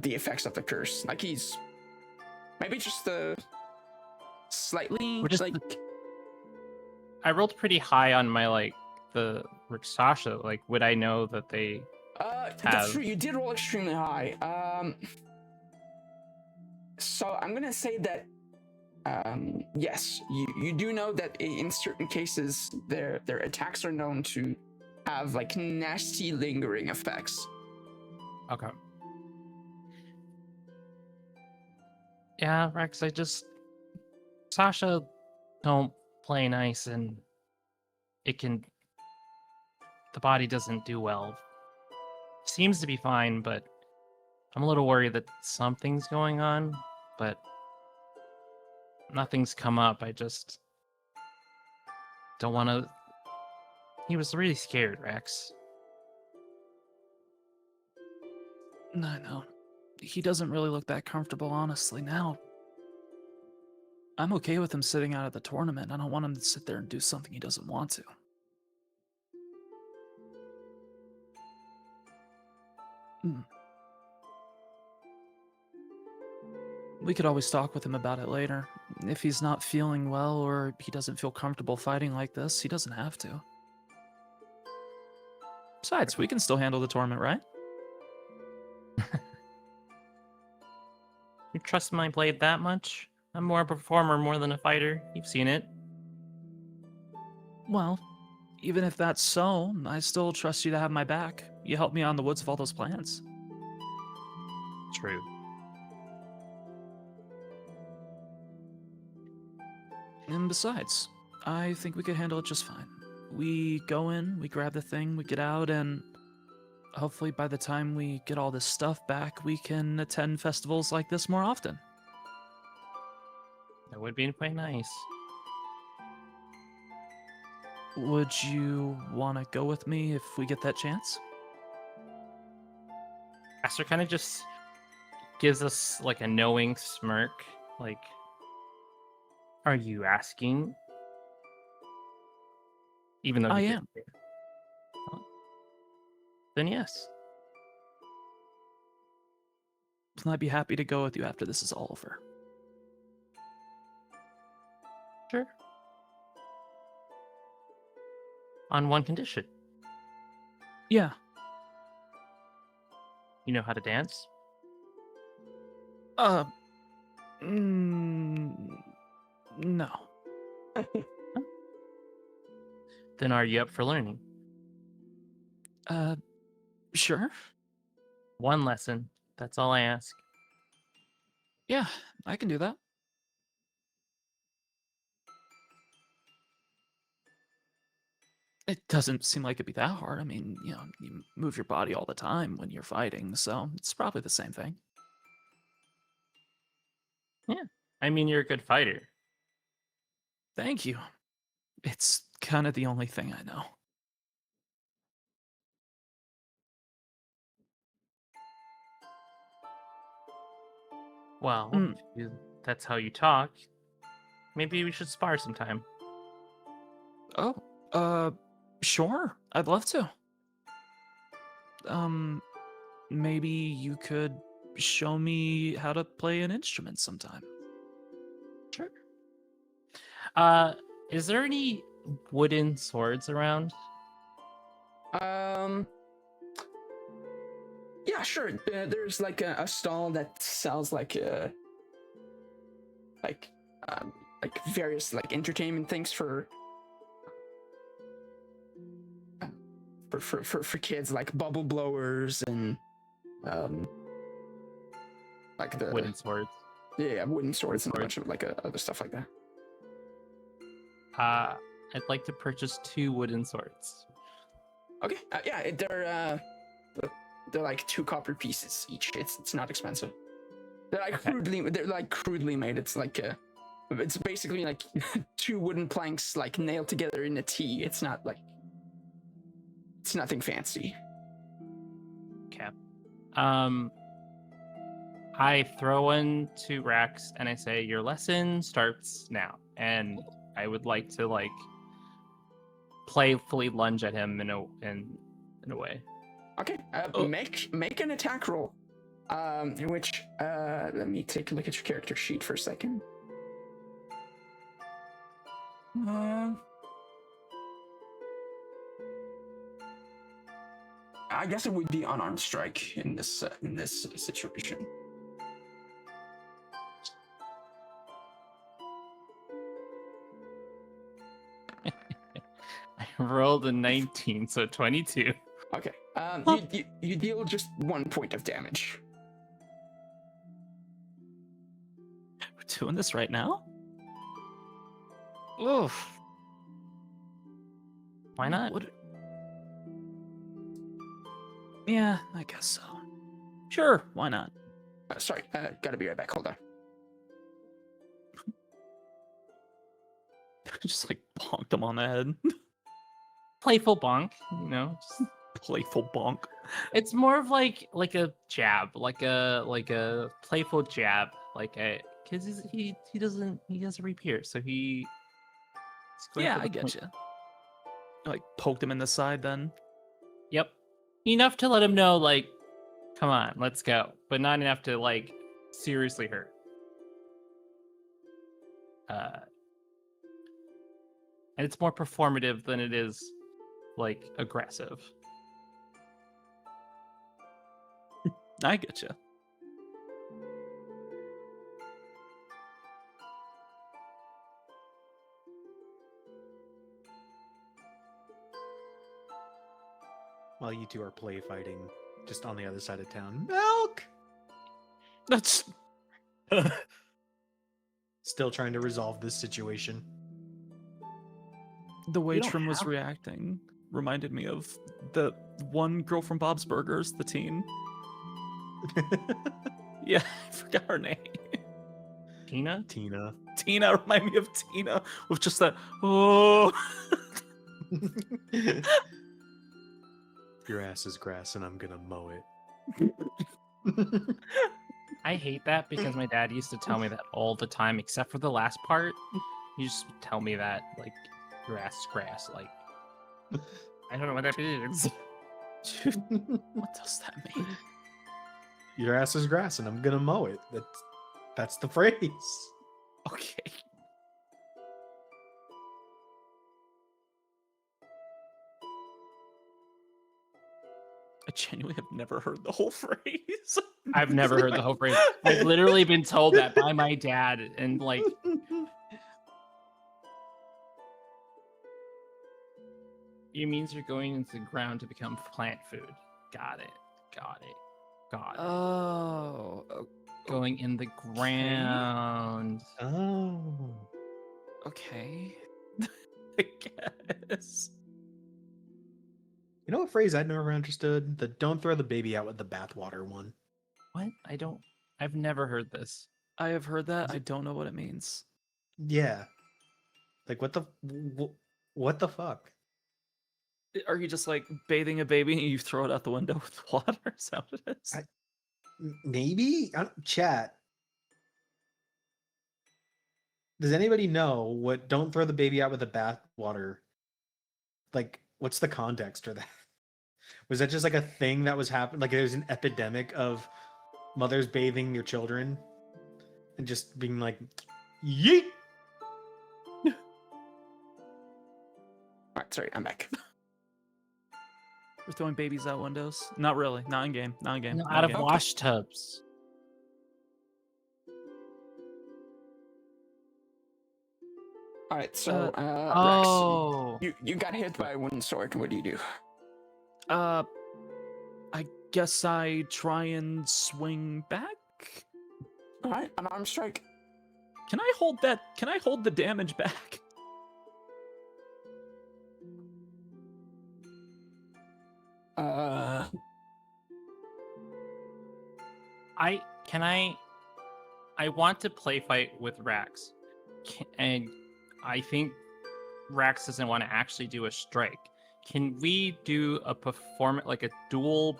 S1: the effects of the curse. Like he's maybe just slightly
S5: We're just-
S1: like
S5: I rolled pretty high on my the Rixasha. Like, would I know that they?
S1: that's
S5: have-
S1: true. You did roll extremely high. So I'm gonna say that yes, you do know that in certain cases their attacks are known to have like nasty lingering effects.
S5: Okay. Yeah, Rex. Sasha don't play nice, and it can. The body doesn't do well. Seems to be fine, but I'm a little worried that something's going on. But nothing's come up. I just don't want to. He was really scared, Rex.
S3: I know. He doesn't really look that comfortable, honestly, now. I'm okay with him sitting out of the tournament. I don't want him to sit there and do something he doesn't want to. We could always talk with him about it later. If he's not feeling well or he doesn't feel comfortable fighting like this, he doesn't have to. Besides, we can still handle the tournament, right?
S5: You trust my blade that much? I'm more a performer more than a fighter. You've seen it.
S3: Well, even if that's so, I still trust you to have my back. You helped me out in the woods with all those plans.
S5: True.
S3: And besides, I think we could handle it just fine. We go in, we grab the thing, we get out, and hopefully by the time we get all this stuff back, we can attend festivals like this more often.
S5: That would be quite nice.
S3: Would you want to go with me if we get that chance?
S5: Aster kind of just gives us like a knowing smirk. Like, are you asking? Even though
S3: I
S5: he
S3: am.
S5: didn't. Then yes.
S3: And I'd be happy to go with you after this is all over.
S5: Sure. On one condition.
S3: Yeah.
S5: You know how to dance?
S3: No.
S5: Then are you up for learning?
S3: Sure.
S5: One lesson. That's all I ask.
S3: Yeah, I can do that. It doesn't seem like it'd be that hard. I mean, you move your body all the time when you're fighting, so it's probably the same thing.
S5: I mean, you're a good fighter.
S3: Thank you. It's kind of the only thing I know.
S5: Well,
S3: Mm.
S5: if that's how you talk. Maybe we should spar sometime.
S3: Oh, sure. I'd love to. Maybe you could show me how to play an instrument sometime.
S5: Sure. Is there any wooden swords around?
S1: Yeah, Yeah, sure. There's like a stall that sells like various like entertainment things for kids, like bubble blowers and like the
S5: Wooden swords.
S1: yeah, wooden swords and a
S5: Swords.
S1: bunch of like other stuff like that.
S5: I'd like to purchase 2 wooden swords.
S1: Okay, yeah, they're like 2 copper pieces each. It's not expensive. They're like
S5: Okay.
S1: crudely made. It's like it's basically like 2 wooden planks like nailed together in a T. It's not like it's nothing fancy.
S5: Okay. I throw one to Raks and I say, "Your lesson starts now." And I would like to like playfully lunge at him in a way.
S1: Okay, make an attack roll. In which let me take a look at your character sheet for a second. I guess it would be unarmed strike in this situation.
S5: I rolled a 19, so 22.
S1: Okay. You deal just 1 point of damage.
S3: We're doing this right now?
S5: Oof. Why not?
S3: What? Yeah, I guess so. Sure, why not?
S1: Sorry, gotta be right back. Hold on.
S3: Just like bonked him on the head.
S5: Playful bonk, you know. Just,
S3: Playful bonk.
S5: it's more of like a jab, like a playful jab, like a because he doesn't repair, so he's going
S3: Yeah,
S5: for the
S3: I get
S5: point.
S3: you. Like poked him in the side then.
S5: Yep, enough to let him know, like, come on, let's go, but not enough to like seriously hurt. And it's more performative than it is like aggressive.
S3: I get you.
S4: While you two are play fighting, just on the other side of town. Milk!
S3: That's
S4: Still trying to resolve this situation.
S3: the way
S5: You don't
S3: Trim was
S5: have-
S3: reacting reminded me of the one girl from Bob's Burgers, the teen. Yeah, I forgot her name.
S5: Tina?
S4: Tina.
S3: Tina remind me of Tina with just that oh.
S4: Your ass is grass and I'm gonna mow it.
S5: I hate that because my dad used to tell me that all the time, except for the last part. He just would tell me that, like, your ass is grass. Like, I don't know what that means.
S3: What does that mean?
S4: Your ass is grass and I'm gonna mow it. That's the phrase.
S3: Okay. I genuinely have never heard the whole phrase.
S5: I've never heard the whole phrase. I've literally been told that by my dad, and like, it means you're going into the ground to become plant food. Got it. Got it. Got it.
S3: Oh,
S5: Going in the ground.
S4: Oh.
S3: okay. I guess.
S4: You know what phrase I'd never understood? The don't throw the baby out with the bathwater one.
S5: What? I've never heard this.
S3: I have heard that. I don't know what it means.
S4: Yeah. Like what the fuck?
S3: Are you just like bathing a baby and you throw it out the window with water? Is that what it is?
S4: Maybe? Chat. Does anybody know what don't throw the baby out with the bathwater? Like, what's the context for that? Was that just like a thing that was happening? Like there's an epidemic of mothers bathing their children and just being like, yeet!
S1: All right, sorry, I'm back.
S3: We're throwing babies out windows. Not really. Not in game. Not in game.
S5: No,
S3: not
S5: out
S3: in
S5: of
S3: game.
S5: wash tubs.
S1: All right, so Rex,
S5: Oh,
S1: you got hit by a wooden sword. What do you do?
S3: I guess I try and swing back.
S1: All right, an arm strike.
S3: Can I hold that? Can I hold the damage back?
S5: I want to play fight with Raks, and I think Raks doesn't want to actually do a strike. Can we do a like a dual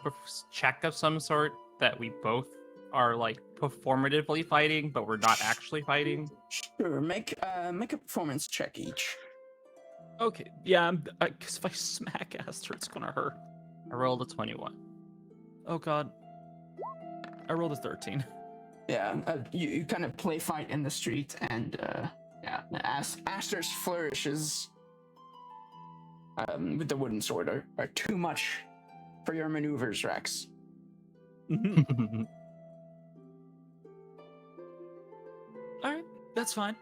S5: check of some sort that we both are like performatively fighting, but we're not actually fighting?
S1: Sure, make a performance check each.
S3: Okay. Yeah. Because if I smack Aster, it's gonna hurt.
S5: I rolled a 21.
S3: Oh God. I rolled a 13.
S1: Yeah, you kind of play fight in the street, and yeah, Aster's flourishes with the wooden sword are too much for your maneuvers, Rex.
S3: All right, that's fine.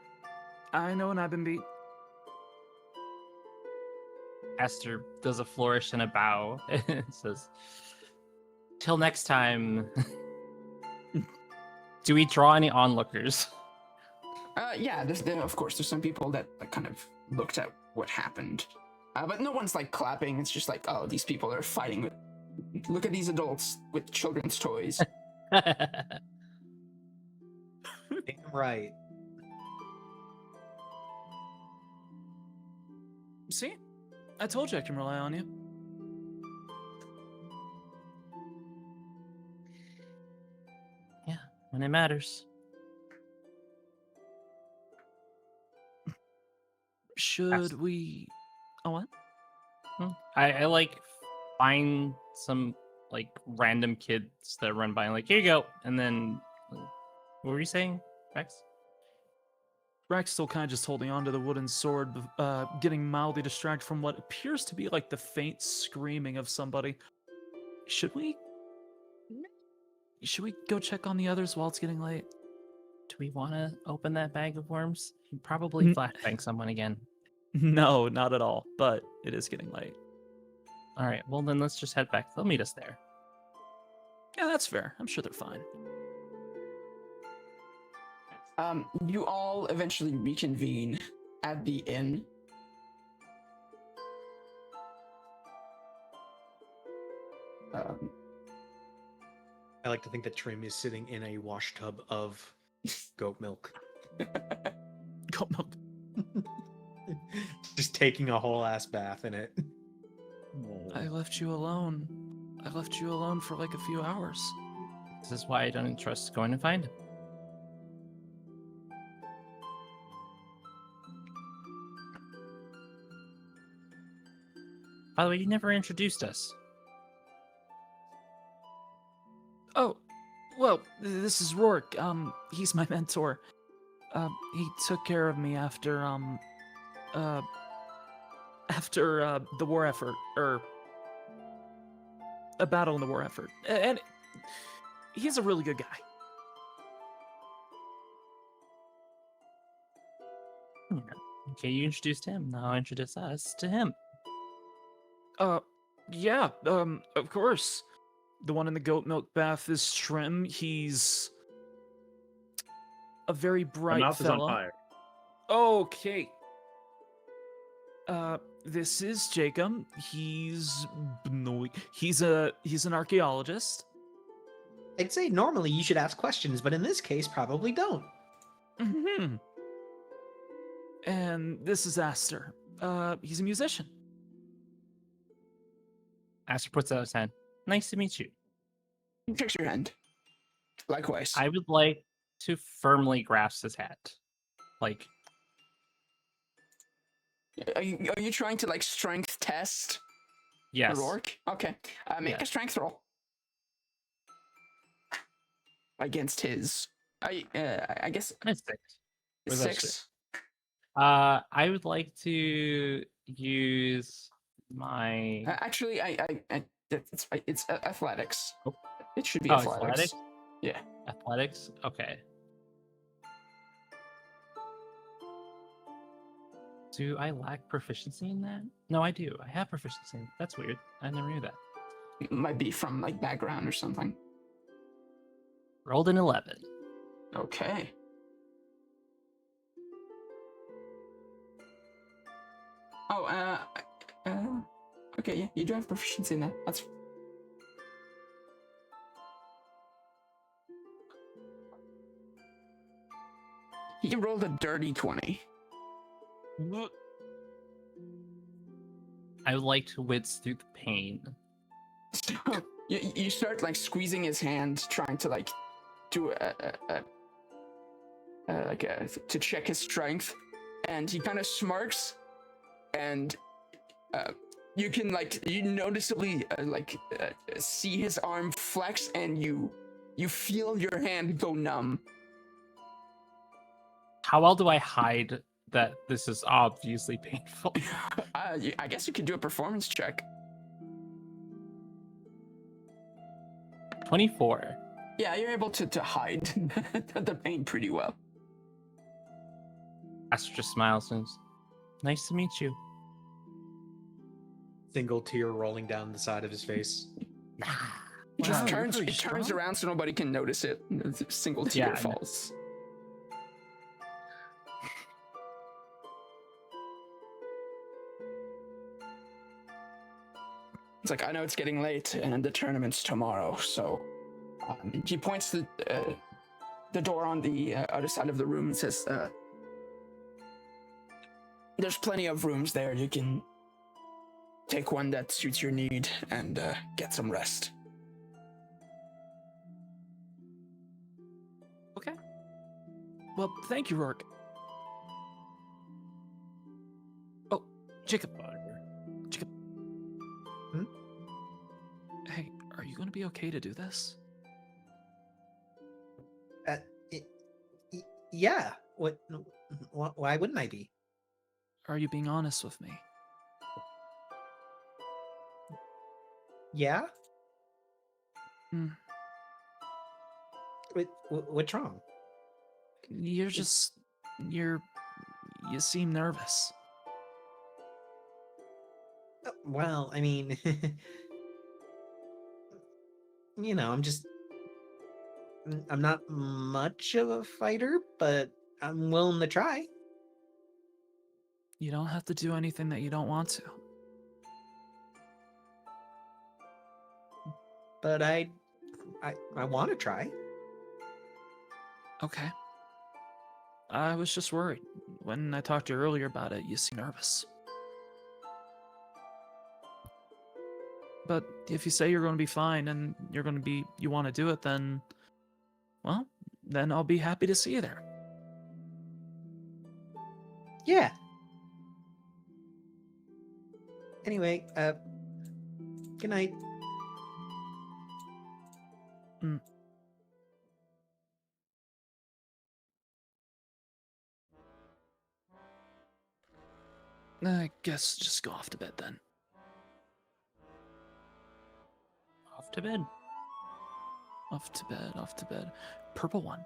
S3: I know when I've been beat.
S5: Aster does a flourish and a bow and says, "Till next time." Do we draw any onlookers?
S1: Yeah, of course, there's some people that kind of looked at what happened. But no one's like clapping. It's just like, oh, these people are fighting with. Look at these adults with children's toys.
S4: Damn right.
S3: See? I told you I can rely on you.
S5: Yeah, when it matters.
S3: Should we... Oh, what?
S5: I like find some like random kids that run by and like, here you go. And then, what were you saying, Rex?
S3: Rack's still kind of just holding on to the wooden sword, getting mildly distracted from what appears to be like the faint screaming of somebody. Should we go check on the others while it's getting late?
S5: Do we want to open that bag of worms? Probably flashbang someone again.
S3: No, not at all. But it is getting late.
S5: All right, well then let's just head back. They'll meet us there.
S3: Yeah, that's fair. I'm sure they're fine.
S1: You all eventually reconvene at the inn.
S4: I like to think that Trim is sitting in a wash tub of goat milk.
S3: Goat milk.
S4: Just taking a whole ass bath in it.
S3: I left you alone. I left you alone for like a few hours.
S5: This is why I don't trust going to find him. By the way, you never introduced us.
S3: Oh, well, this is Rourke. He's my mentor. He took care of me after the war effort, or a battle in the war effort. And he's a really good guy.
S5: Okay, you introduced him. Now introduce us to him.
S3: Yeah, of course. The one in the goat milk bath is Trim. He's a very
S6: My
S3: bright
S6: mouth is on
S3: fella.
S6: fire.
S3: Okay. This is Jacob. He's an archaeologist.
S4: I'd say normally you should ask questions, but in this case, probably don't.
S3: Mm-hmm. And this is Aster. He's a musician.
S5: Aster puts out his hand. Nice to meet you.
S1: He takes your hand. Likewise.
S5: I would like to firmly grasp his hat. Like,
S1: Are you trying to like strength test
S5: yes.
S1: Rourke? Okay. Make
S5: Yeah.
S1: a strength roll. Against his. I guess
S5: It's 6. Where's that
S1: 6.
S5: I would like to use my.
S1: Actually, It's athletics.
S5: Oh.
S1: It should be
S5: Oh,
S1: athletics.
S5: athletics?
S1: Yeah.
S5: Athletics? Okay. Do I lack proficiency in that? No, I do. I have proficiency. That's weird. I never knew that.
S1: It might be from like background or something.
S5: Rolled an 11.
S1: Okay. Oh, okay, yeah, you do have proficiency in that. That's he rolled a dirty 20.
S5: I would like to wince through the pain.
S1: So you start like squeezing his hand, trying to like do to check his strength, and he kind of smirks, and you can you noticeably see his arm flex, and you feel your hand go numb.
S5: How well do I hide that this is obviously painful?
S1: I guess you could do a performance check.
S5: 24.
S1: Yeah, you're able to hide the pain pretty well.
S5: Aster just smiles and says, "Nice to meet you."
S4: Single tear rolling down the side of his face.
S1: It just
S3: Wow, you're
S1: turns
S3: pretty
S1: turns
S3: strong.
S1: around so nobody can notice it. A single tear
S5: Yeah, I know.
S1: falls. It's like, I know it's getting late and the tournament's tomorrow, so he points to the door on the other side of the room and says, there's plenty of rooms there. You can take one that suits your need and get some rest.
S3: Okay. Well, thank you, Rourke. Oh, Jacob. Jacob.
S4: Hmm?
S3: Hey, are you going to be okay to do this?
S4: Yeah. What? Why wouldn't I be?
S3: Are you being honest with me?
S4: Yeah.
S3: Hmm.
S4: What's wrong?
S3: You're just... You seem nervous.
S4: Well, I mean, I'm not much of a fighter, but I'm willing to try.
S3: You don't have to do anything that you don't want to.
S4: But I want to try.
S3: Okay. I was just worried. When I talked to you earlier about it, you seemed nervous. But if you say you're going to be fine and you want to do it, then, well, then I'll be happy to see you there.
S4: Yeah. Anyway, good night.
S3: I guess just go off to bed then.
S5: Off to bed.
S3: Off to bed, off to bed. Purple one.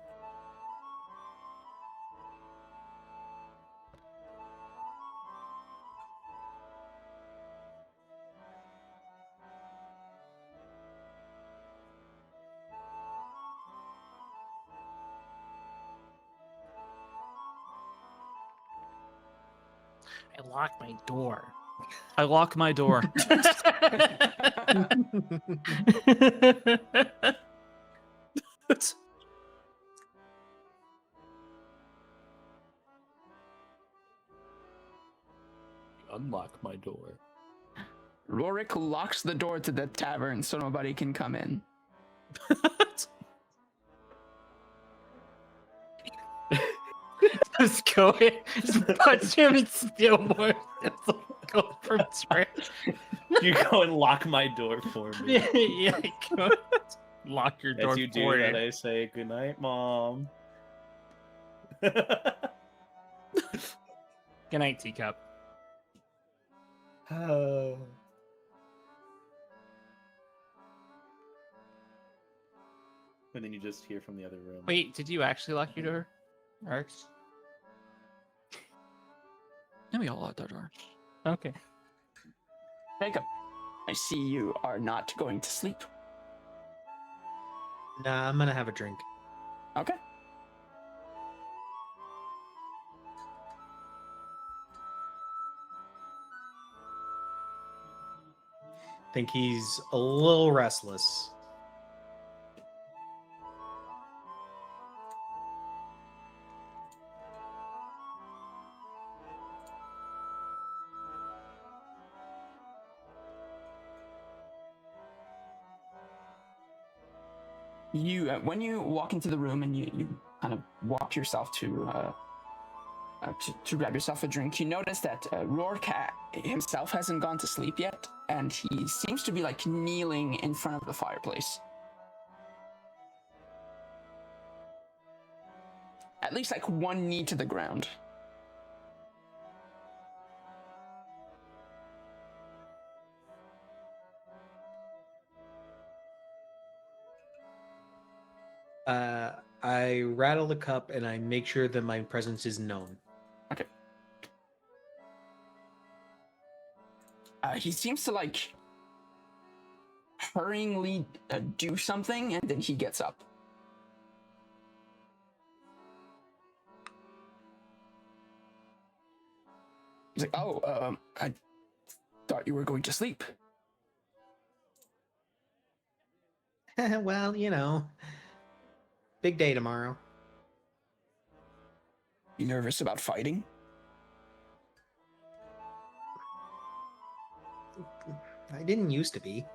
S5: I locked my door.
S3: I lock my door.
S6: Unlock my door.
S1: Rorik locks the door to the tavern so nobody can come in.
S5: Just go in, just punch him and steal more. Go from scratch.
S2: You go and lock my door for me.
S5: Yeah, go lock your door
S2: As you do
S5: for
S2: that,
S5: you.
S2: I say, "Good night, Mom."
S5: Good night, teacup.
S2: Oh. And then you just hear from the other room.
S5: Wait, did you actually lock your door, Raks?
S3: Yeah, we all locked our door.
S5: Okay.
S1: Jacob, I see you are not going to sleep.
S4: Nah, I'm gonna have a drink.
S1: Okay.
S4: Think he's a little restless.
S1: You when you walk into the room and you kind of walk yourself to grab yourself a drink, you notice that Rorka himself hasn't gone to sleep yet, and he seems to be like kneeling in front of the fireplace. At least like one knee to the ground.
S4: I rattle the cup and I make sure that my presence is known.
S1: Okay. He seems to like hurriedly do something, and then he gets up. He's like, "Oh, I thought you were going to sleep."
S4: Well, big day tomorrow.
S1: You nervous about fighting?
S4: I didn't used to be.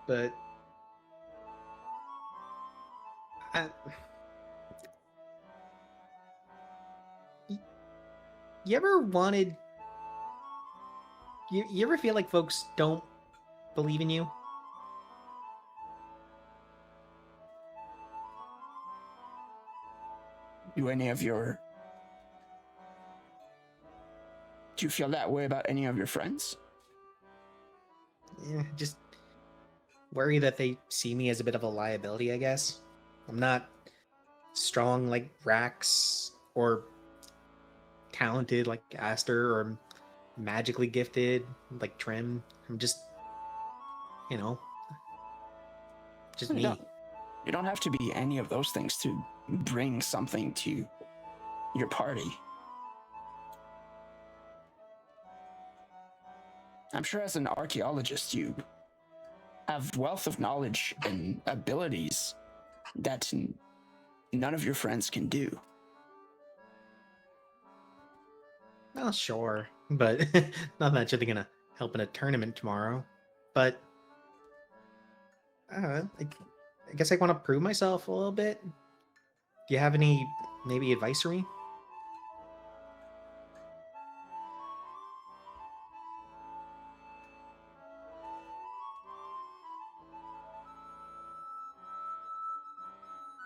S4: But you ever wanted you ever feel like folks don't believe in you?
S1: Do you feel that way about any of your friends?
S4: Yeah, just worry that they see me as a bit of a liability, I guess. I'm not strong like Raks or talented like Aster or magically gifted like Trim. I'm just just me.
S1: You don't have to be any of those things to bring something to your party. I'm sure as an archaeologist you have wealth of knowledge and abilities that none of your friends can do.
S4: Well, sure, but not much. Are they gonna help in a tournament tomorrow? But I guess I want to prove myself a little bit. Do you have any maybe advice for me?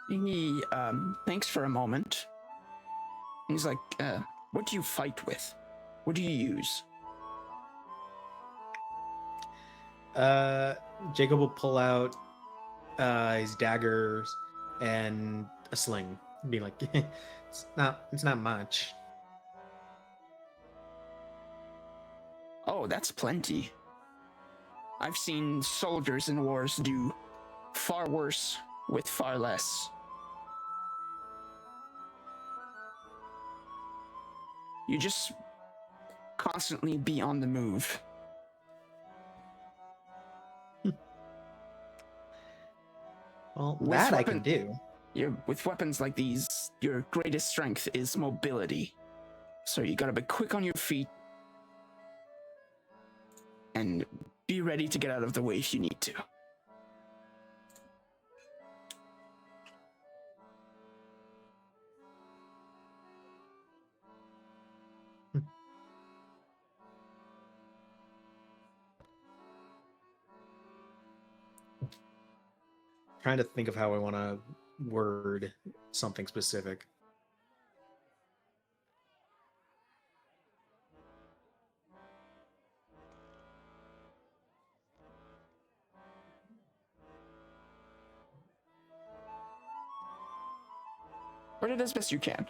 S1: He thinks for a moment. He's like, what do you fight with? What do you use?
S4: Jacob will pull out his daggers and a sling. Be like, it's not much.
S1: Oh, that's plenty. I've seen soldiers in wars do far worse with far less. You just constantly be on the move.
S4: Well,
S1: With
S4: that I
S1: weapon-
S4: can do.
S1: With weapons like these, your greatest strength is mobility. So you gotta be quick on your feet and be ready to get out of the way if you need to.
S4: Trying to think of how I want to word something specific.
S1: Word it as best you can.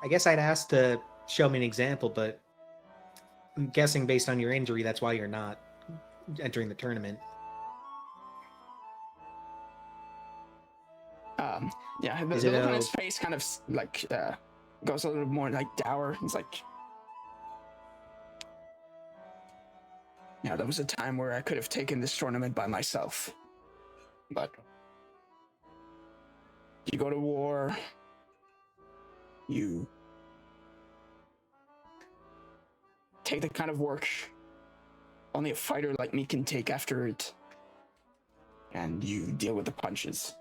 S4: I guess I'd ask to show me an example, but I'm guessing based on your injury, that's why you're not entering the tournament.
S1: Yeah,
S4: Is
S1: the
S4: it
S1: look on
S4: a-
S1: his face kind of like goes a little more like dour. He's like, yeah, there was a time where I could have taken this tournament by myself, but you go to war, you take the kind of work only a fighter like me can take after it, and you deal with the punches.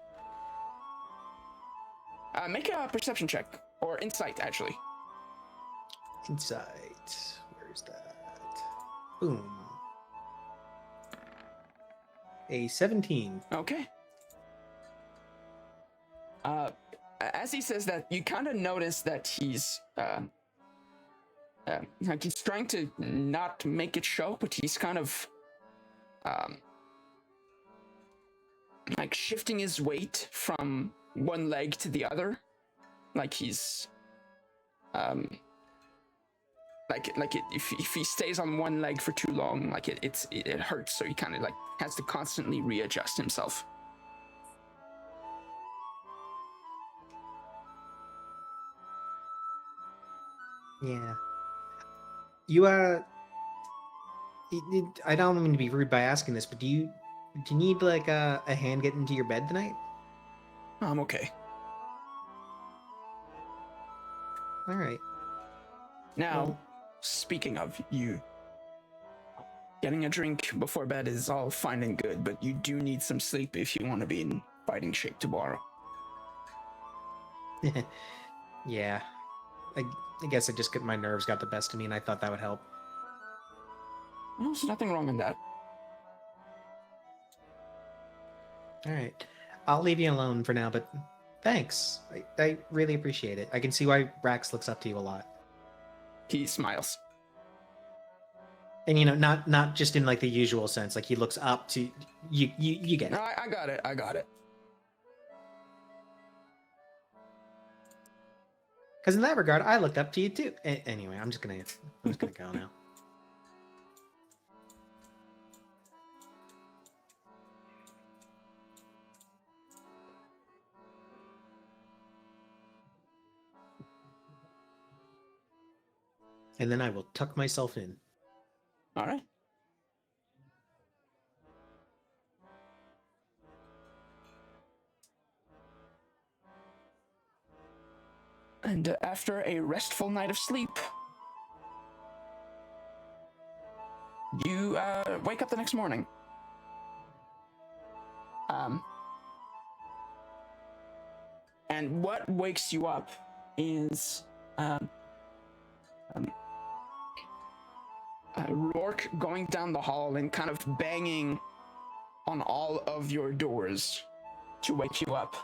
S1: Make a perception check, or insight, actually.
S4: Insight. Where's that? Boom. A 17.
S1: Okay. As he says that, you kind of notice that he's like he's trying to not make it show, but he's kind of like shifting his weight from one leg to the other, like he's if he stays on one leg for too long, like it hurts, so he kind of like has to constantly readjust himself.
S4: Yeah. You I don't mean to be rude by asking this, but do you need like a hand getting into your bed tonight?
S1: I'm okay.
S4: All right.
S1: Now,
S4: Well-
S1: speaking of you, getting a drink before bed is all fine and good, but you do need some sleep if you want to be in fighting shape tomorrow.
S4: Yeah. I guess my nerves got the best of me, and I thought that would help.
S1: Well, there's nothing wrong in that.
S4: All right. I'll leave you alone for now, but thanks. I really appreciate it. I can see why Raks looks up to you a lot.
S1: He smiles.
S4: And not just in like the usual sense, like he looks up to you. You get
S1: No,
S4: it.
S1: I got it. I got it.
S4: Because in that regard, I looked up to you too. Anyway, I'm just gonna go now. And then I will tuck myself in.
S1: All right. And after a restful night of sleep, you wake up the next morning. And what wakes you up is Rourke going down the hall and kind of banging on all of your doors to wake you up.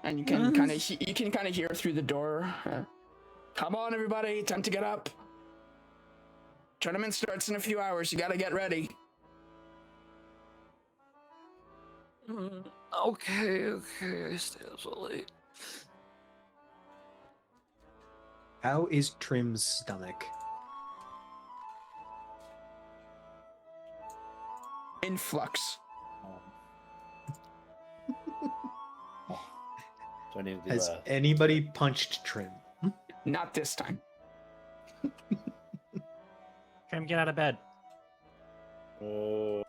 S1: And you can kind of hear through the door, "Come on, everybody, time to get up. Tournament starts in a few hours. You gotta get ready."
S3: Okay, I stay up so late.
S4: How is Trim's stomach?
S1: In flux.
S6: So I need to do
S4: Has anybody punched Trim?
S1: Not this time.
S5: Trim, get out of bed.
S6: Oh.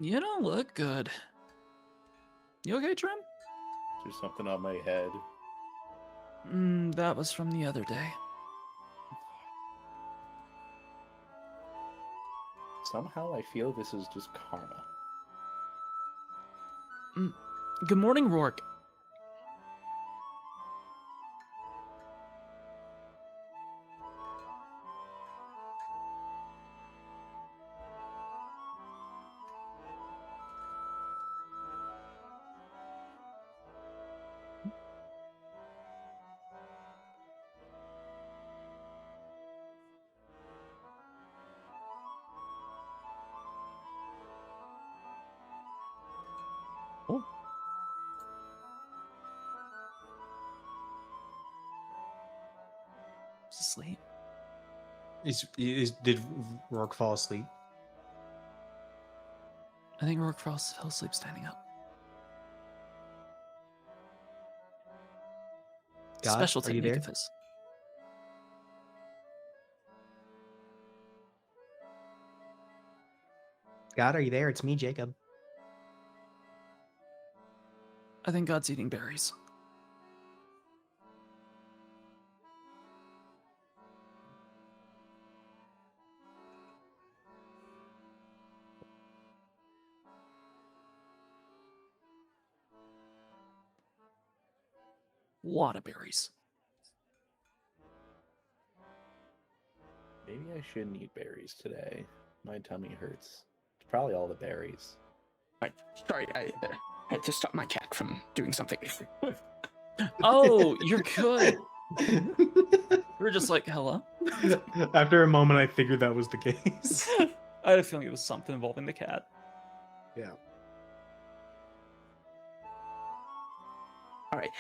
S3: You don't look good. You okay, Trim?
S6: There's something on my head.
S3: That was from the other day.
S6: Somehow I feel this is just karma.
S3: Good morning, Rourke. asleep.
S4: Did Rourke fall asleep?
S3: I think Rourke fell asleep standing up.
S4: God,
S3: Special
S4: are you
S3: technique
S4: there?
S3: of his.
S4: God, are you there? It's me, Jacob.
S3: I think God's eating berries. Lot of berries.
S6: Maybe I shouldn't eat berries today. My tummy hurts. It's probably all the berries.
S1: Sorry, I had to stop my cat from doing something.
S3: Oh, you're good. We're just like, hello?
S4: After a moment, I figured that was the case.
S3: I had a feeling it was something involving the cat.
S4: Yeah.
S1: All right.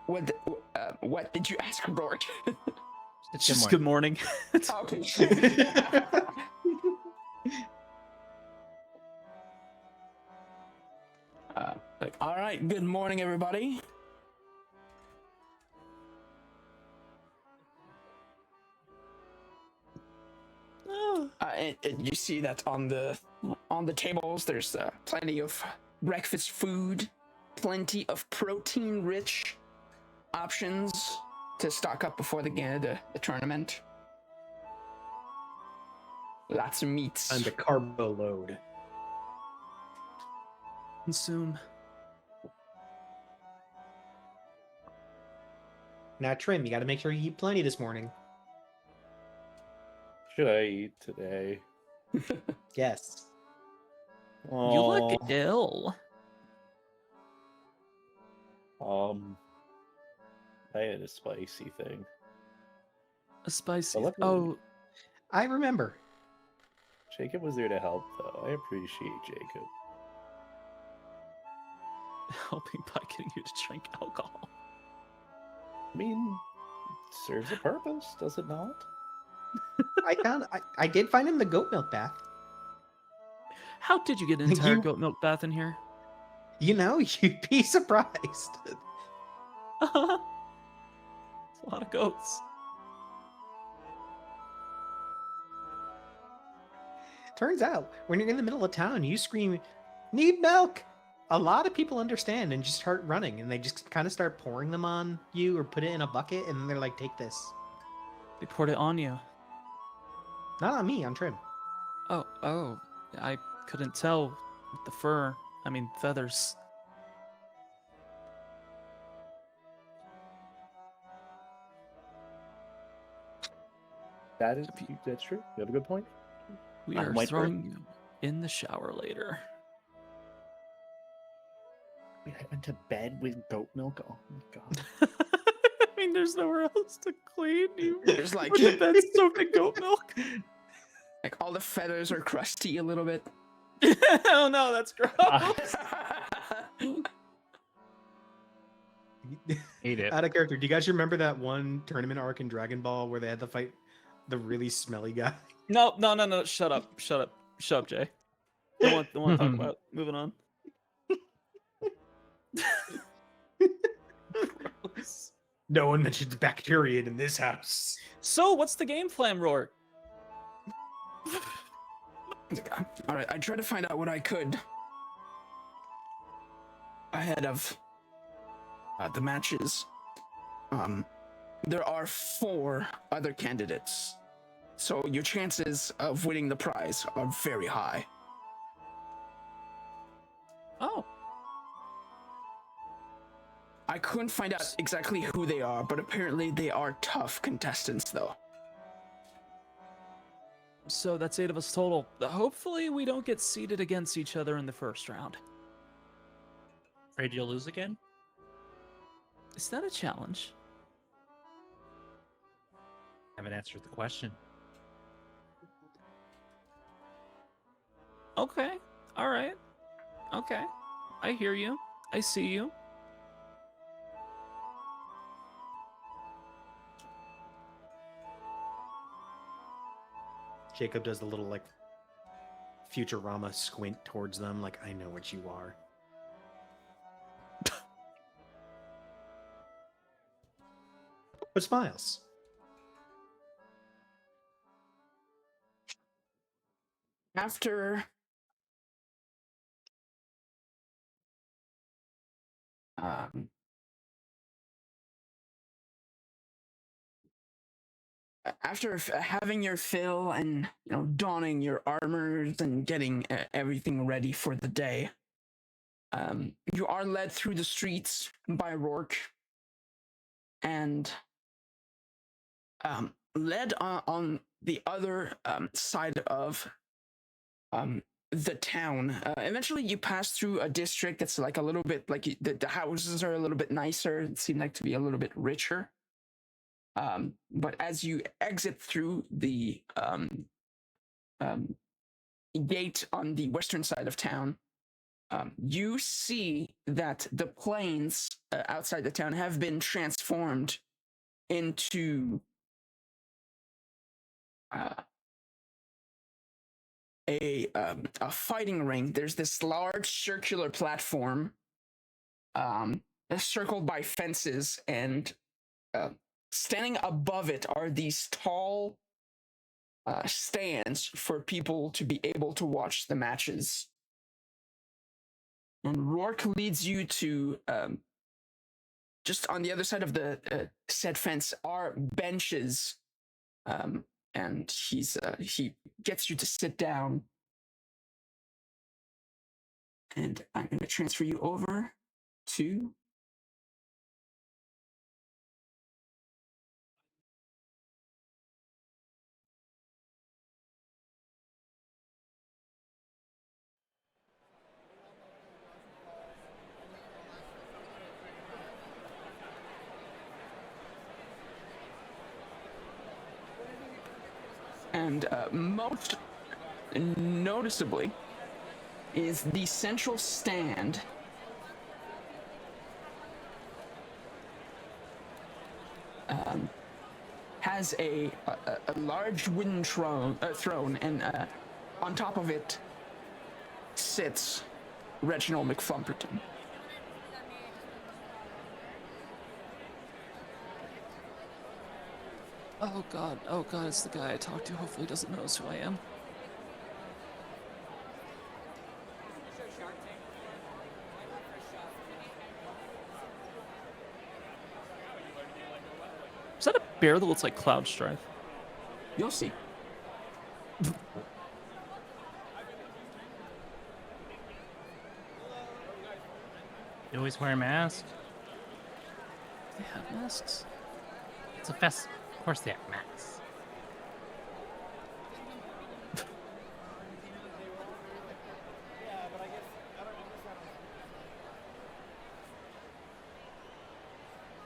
S1: What did you ask, Rourke?
S3: It's just good morning.
S1: Okay. All right. Good morning, everybody. And you see that on the tables, there's plenty of breakfast food, plenty of protein-rich options to stock up before the tournament. Lots of meats.
S4: And the carbo load.
S3: Consume.
S4: Now, Trim, you got to make sure you eat plenty this morning.
S6: Should I eat today?
S4: Yes.
S3: You look
S6: Oh,
S3: ill.
S6: I had a spicy thing.
S3: A spicy.
S6: Well, luckily-
S3: Oh,
S4: I remember.
S6: Jacob was there to help, though. I appreciate Jacob.
S3: helping by getting you to drink alcohol.
S6: I mean, it serves a purpose, does it not?
S4: I did find him the goat milk bath.
S3: How did you get an entire
S4: You-
S3: goat milk bath in here?
S4: You know, you'd be surprised.
S3: It's a lot of goats.
S4: Turns out, when you're in the middle of town, you scream, "Need milk!" A lot of people understand and just start running, and they just kind of start pouring them on you or put it in a bucket, and they're like, "Take this."
S3: They poured it on you.
S4: Not on me, on Trim.
S3: Oh, I couldn't tell with the fur. I mean, feathers.
S6: That's true. You have a good point.
S3: We
S6: I
S3: are
S6: might
S3: throwing you in the shower later.
S6: Wait, I went to bed with goat milk. Oh my god.
S3: I mean, there's nowhere else to clean. You
S1: There's like
S3: were the bed soaked in goat milk.
S1: all the feathers are crusty a little bit.
S3: Oh no, that's gross.
S5: Hate it.
S4: Out of character, do you guys remember that one tournament arc in Dragon Ball where they had to fight the really smelly guy?
S3: No. Shut up, Jay. Don't want to talk about it. Moving on. Gross.
S4: No one mentioned the bacteria in this house.
S3: So, what's the game plan, Rourke?
S1: All right, I tried to find out what I could ahead of the matches. There are 4 other candidates, so your chances of winning the prize are very high.
S3: Oh,
S1: I couldn't find out exactly who they are, but apparently they are tough contestants, though.
S3: so that's 8 of us total. Hopefully, we don't get seated against each other in the first round.
S5: Afraid you'll lose again?
S3: Is that a challenge?
S5: Haven't answered the question.
S3: Okay. All right. Okay. I hear you. I see you.
S4: Jacob does the little like Futurama squint towards them, like I know what you are. But smiles.
S1: After um, having your fill and donning your armors and getting everything ready for the day, you are led through the streets by Rourke and led on the other side of the town. Eventually, you pass through a district that's like a little bit like the houses are a little bit nicer. It seem like to be a little bit richer. But as you exit through the gate on the western side of town, you see that the plains outside the town have been transformed into a fighting ring. There's this large circular platform, circled by fences, and standing above it are these tall stands for people to be able to watch the matches. And Rourke leads you to just on the other side of the said fence are benches, and he gets you to sit down. And I'm going to transfer you over to and most noticeably is the central stand has a large wooden throne, and on top of it sits Reginald McFlumperton.
S3: Oh god, it's the guy I talked to. Hopefully he doesn't notice who I am. Is that a bear that looks like Cloud Strife?
S1: You'll see.
S5: You always wear a mask.
S3: They have masks.
S5: It's a fest. Of course they have masks.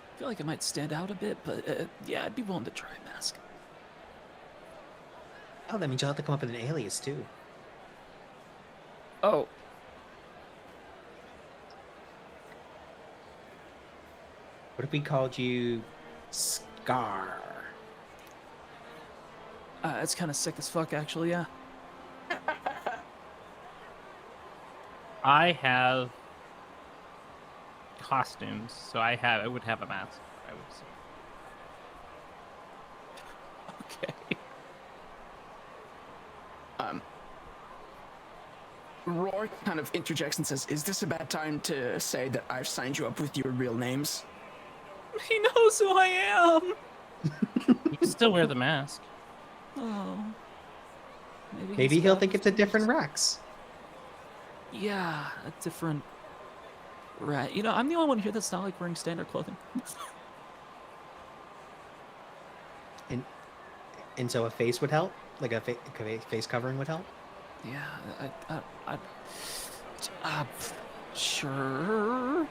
S3: I feel like it might stand out a bit, but yeah, I'd be willing to try a mask.
S4: Oh, that means you'll have to come up with an alias too.
S3: Oh.
S4: What if we called you Scar?
S3: It's kind of sick as fuck, actually, yeah.
S5: I have costumes, so I would have a mask. I would say.
S3: Okay.
S1: Rourke kind of interjects and says, "Is this a bad time to say that I've signed you up with your real names?"
S3: He knows who I am!
S5: You can still wear the mask.
S3: Oh.
S4: Maybe
S3: he's
S4: he'll
S3: got
S4: think it's a different Raks.
S3: Yeah, a different... Right. You know, I'm the only one here that's not like wearing standard clothing.
S4: And so a face would help? Like a face covering would help?
S3: Yeah, sure.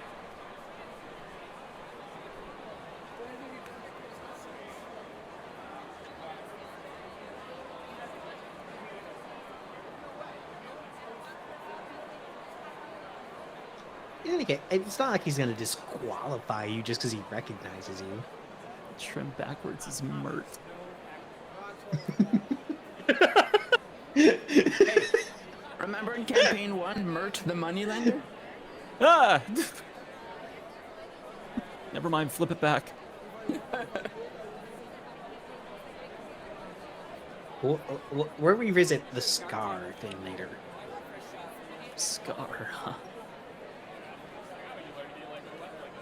S4: In any case, it's not like he's going to disqualify you just because he recognizes you.
S3: Trim backwards is mert.
S1: campaign 1, Mert the Moneylender?
S3: Ah! Never mind, flip it back.
S4: We'll revisit the Scar thing later.
S3: Scar, huh?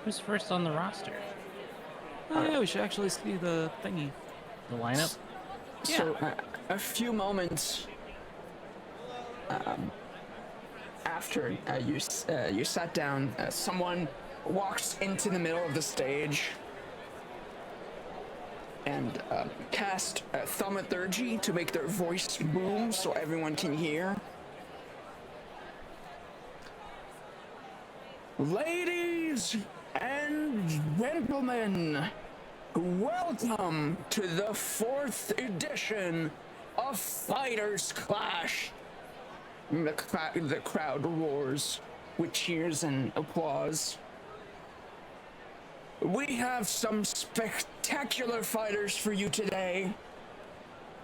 S5: Who's first on the roster?
S3: Oh yeah, we should actually see the thingy.
S5: The lineup?
S1: So, a few moments after you sat down, someone walks into the middle of the stage and cast thaumaturgy to make their voice boom so everyone can hear. Ladies and gentlemen, welcome to the 4th edition of Fighters Clash. The crowd roars with cheers and applause. We have some spectacular fighters for you today.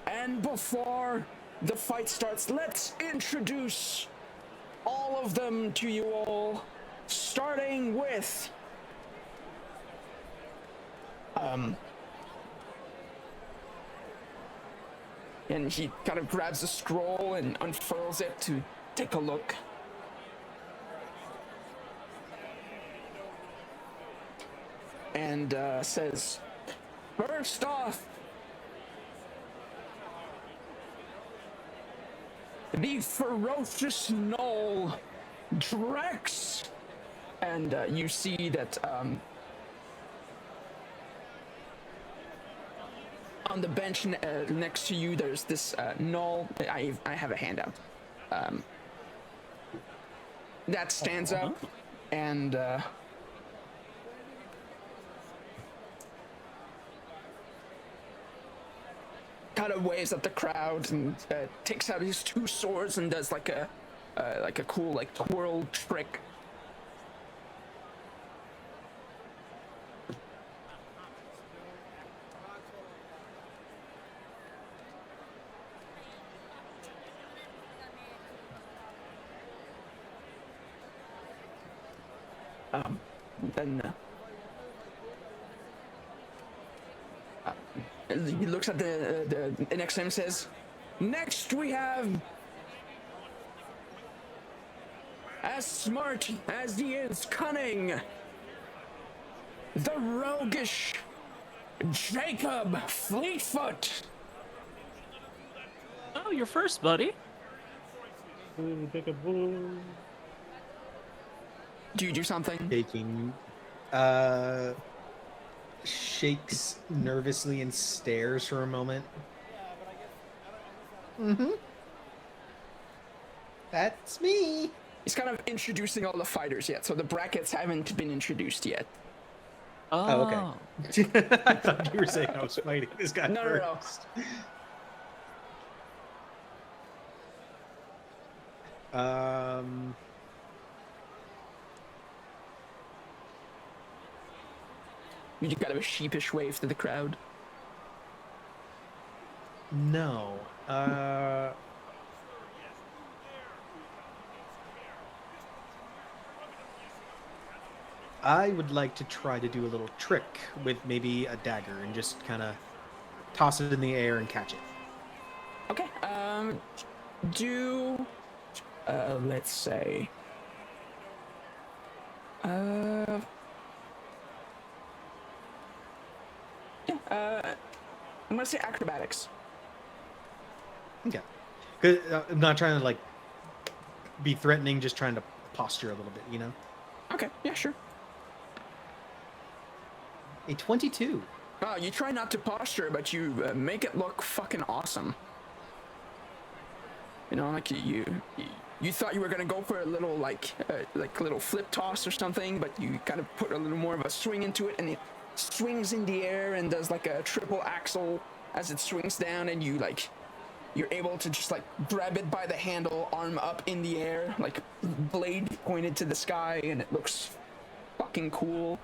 S1: And before the fight starts, let's introduce all of them to you all, starting with and he kind of grabs a scroll and unfurls it to take a look. And says, first off, the ferocious gnoll, Raks. And you see that on the bench next to you, there's this gnoll. I have a handout. That stands up and kind of waves at the crowd and takes out his 2 swords and does like a cool like twirl trick. Then he looks at the next to him and says, next we have, as smart as he is cunning, the roguish Jacob Fleetfoot.
S3: Oh, you're first, buddy.
S1: Do you do something?
S4: Shaking, shakes nervously and stares for a moment. That's me.
S1: He's kind of introducing all the fighters yet, so the brackets haven't been introduced yet.
S4: Oh, okay. I thought you were saying I was fighting this guy
S1: No.
S4: first.
S1: You just kind of a sheepish wave to the crowd.
S4: No. I would like to try to do a little trick with maybe a dagger and just kind of toss it in the air and catch it.
S1: Okay. Do let's say I'm gonna say acrobatics.
S4: Okay. 'Cause, I'm not trying to like be threatening, just trying to posture a little bit, you know?
S1: Okay, yeah, sure.
S4: A 22.
S1: Oh, you try not to posture, but you make it look fucking awesome. You know, like you thought you were gonna go for a little like little flip toss or something, but you kind of put a little more of a swing into it, and it swings in the air and does like a triple axle as it swings down, and you're able to just like grab it by the handle, arm up in the air, like blade pointed to the sky, and it looks fucking cool.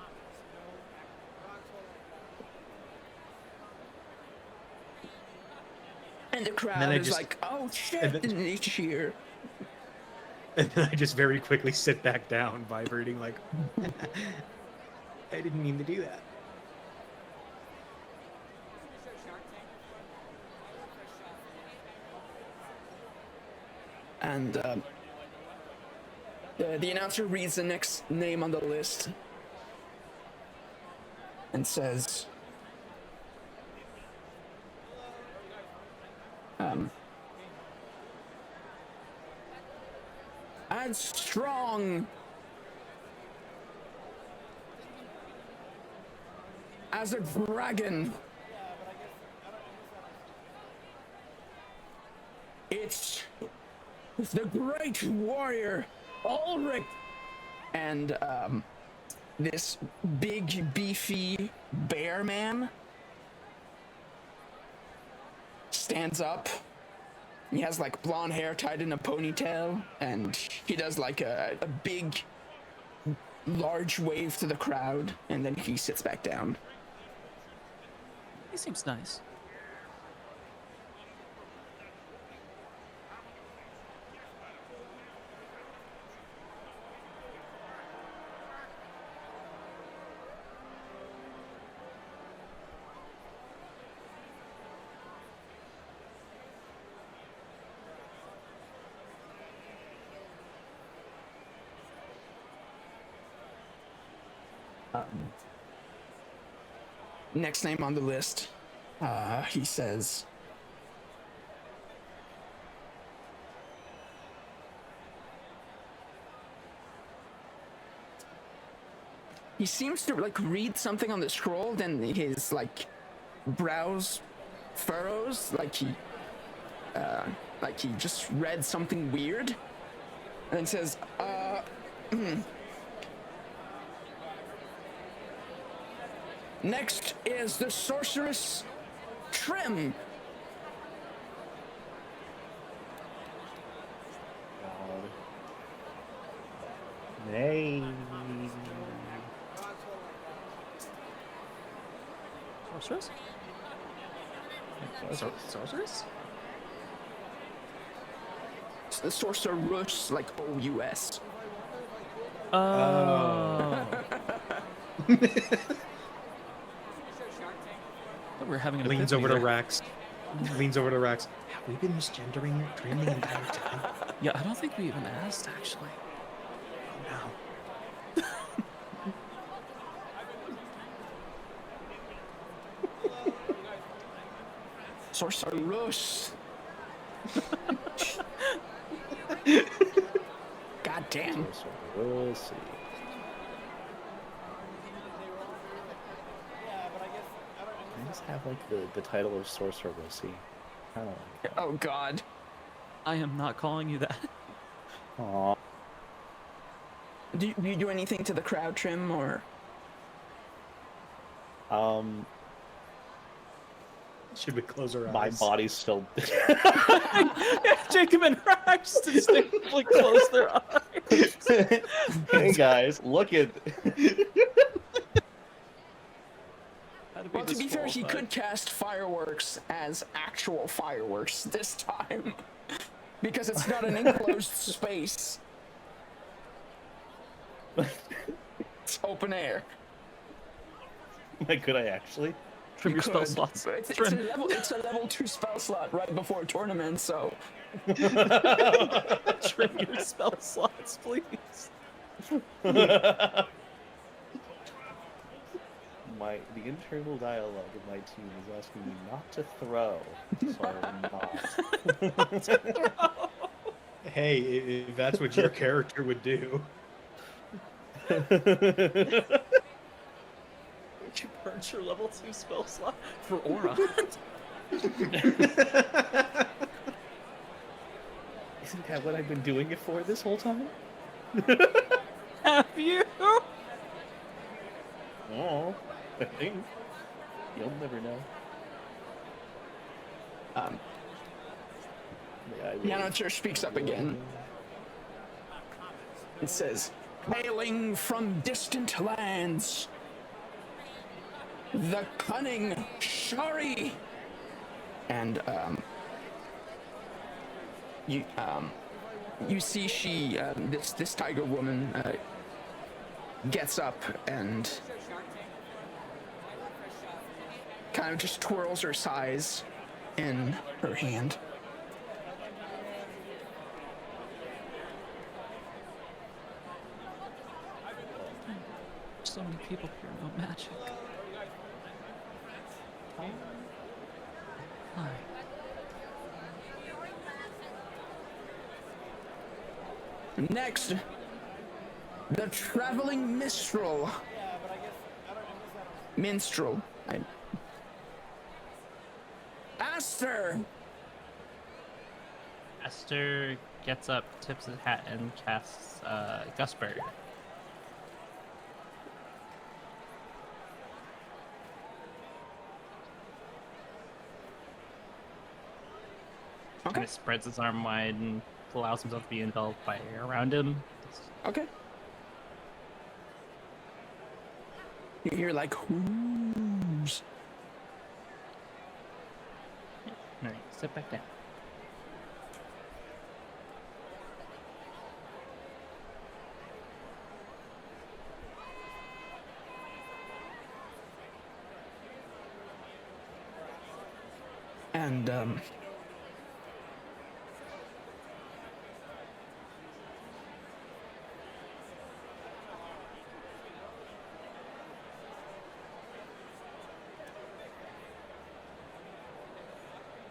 S1: And the crowd is like, oh shit, and they cheer.
S4: And then I just very quickly sit back down, vibrating like, I didn't mean to do that.
S1: And the announcer reads the next name on the list and says, as strong as a dragon. It's the great warrior Ulrich. And this big beefy bear man stands up. He has like blonde hair tied in a ponytail, and he does like a big large wave to the crowd, and then he sits back down.
S3: He seems nice.
S1: Next name on the list, he says, he seems to like read something on the scroll, then his like brows furrows, like he just read something weird, and says, next is the sorceress Trim.
S6: Nay.
S3: Sorceress? Sorceress?
S1: It's the sorceress, like O-U-S.
S3: Oh. We're having an
S4: Leans
S3: epiphany
S4: over to
S3: there.
S4: Raks. Leans over to Raks. Have we been misgendering Trim the entire time?
S3: Yeah, I don't think we even asked, actually.
S4: Oh no.
S1: Sorceress. God damn.
S6: So we'll see. I just have like the title of Sorcerer. We'll see. I don't like it.
S1: Oh God.
S3: I am not calling you that.
S6: Aw.
S1: Do you do anything to the crowd, Trim, or?
S4: Should we close our
S6: My
S4: eyes?
S6: body's still.
S3: Jacob and Rax distinctly close their eyes.
S6: Hey guys, look at.
S1: Well, to be fair, he could cast fireworks as actual fireworks this time, because it's not an enclosed space. It's open air.
S6: Like, could I actually?
S3: Trim your spell
S1: Could,
S3: slots.
S1: but It's
S3: Trim.
S1: a level 2 spell slot right before a tournament, so
S3: Trim your spell slots, please.
S6: The internal dialogue of my team is asking me not to throw, so I'm not.
S4: Hey, if that's what your character would do.
S3: You burned your level 2 spell slot for aura.
S6: Isn't that what I've been doing it for this whole time?
S3: Have you?
S6: Oh, I think. You'll never know. Yeah, I
S1: the
S6: really-
S1: announcer speaks up again. It says, hailing from distant lands, the cunning Shari. And you see she, this tiger woman, gets up and kind of just twirls her size in her hand.
S3: So many people here, no magic. Hi.
S1: Next, the traveling minstrel. Minstrel. Aster.
S5: Aster gets up, tips his hat, and casts Gusberg.
S1: Okay.
S5: Kind of spreads his arm wide and allows himself to be enveloped by air around him.
S1: Okay. You hear like whoosh.
S5: Alright, sit back down.
S1: And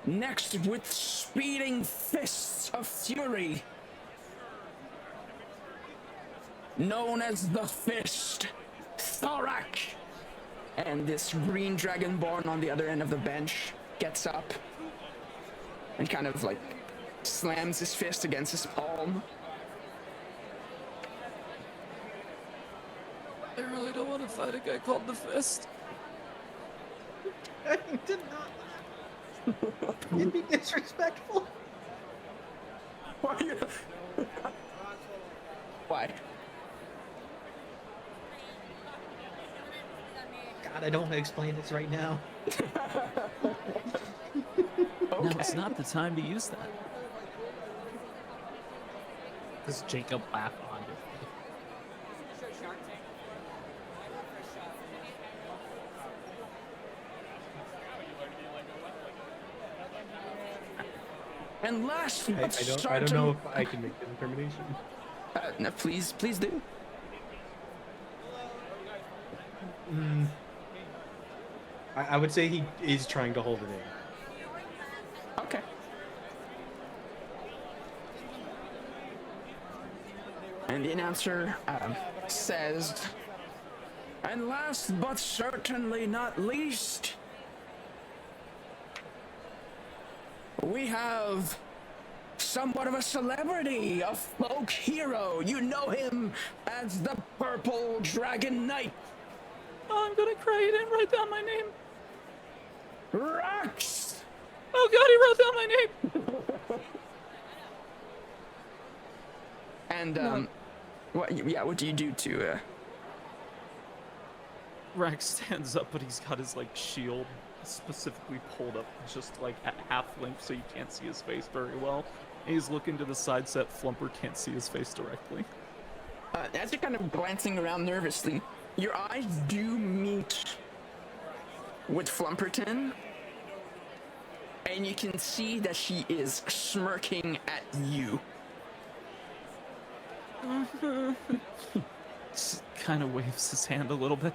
S1: next, with speeding fists of fury, known as the Fist, Thorak. And this green dragonborn on the other end of the bench gets up and kind of like slams his fist against his palm.
S3: I really don't want to fight a guy called the Fist.
S4: I did not. It'd be disrespectful.
S1: Why? Why?
S4: God, I don't want to explain this right now.
S3: Now it's not the time to use that.
S5: Does Jacob laugh on it?
S1: And last but
S4: I don't know if I can make the determination.
S1: No, please do.
S4: I would say he is trying to hold it in.
S1: Okay. And the announcer says, and last but certainly not least, we have somewhat of a celebrity, a folk hero. You know him as the Purple Dragon Knight,
S3: Oh, I'm gonna cry. He didn't write down my name.
S1: Raks.
S3: Oh God, he wrote down my name.
S1: And
S3: No.
S1: what do you do to
S3: Raks stands up, but he's got his like shield specifically pulled up just like at half length so you can't see his face very well. And he's looking to the side so that Flumper can't see his face directly.
S1: as you're kind of glancing around nervously, your eyes do meet with Flumperton, and you can see that she is smirking at you.
S3: Just kind of waves his hand a little bit.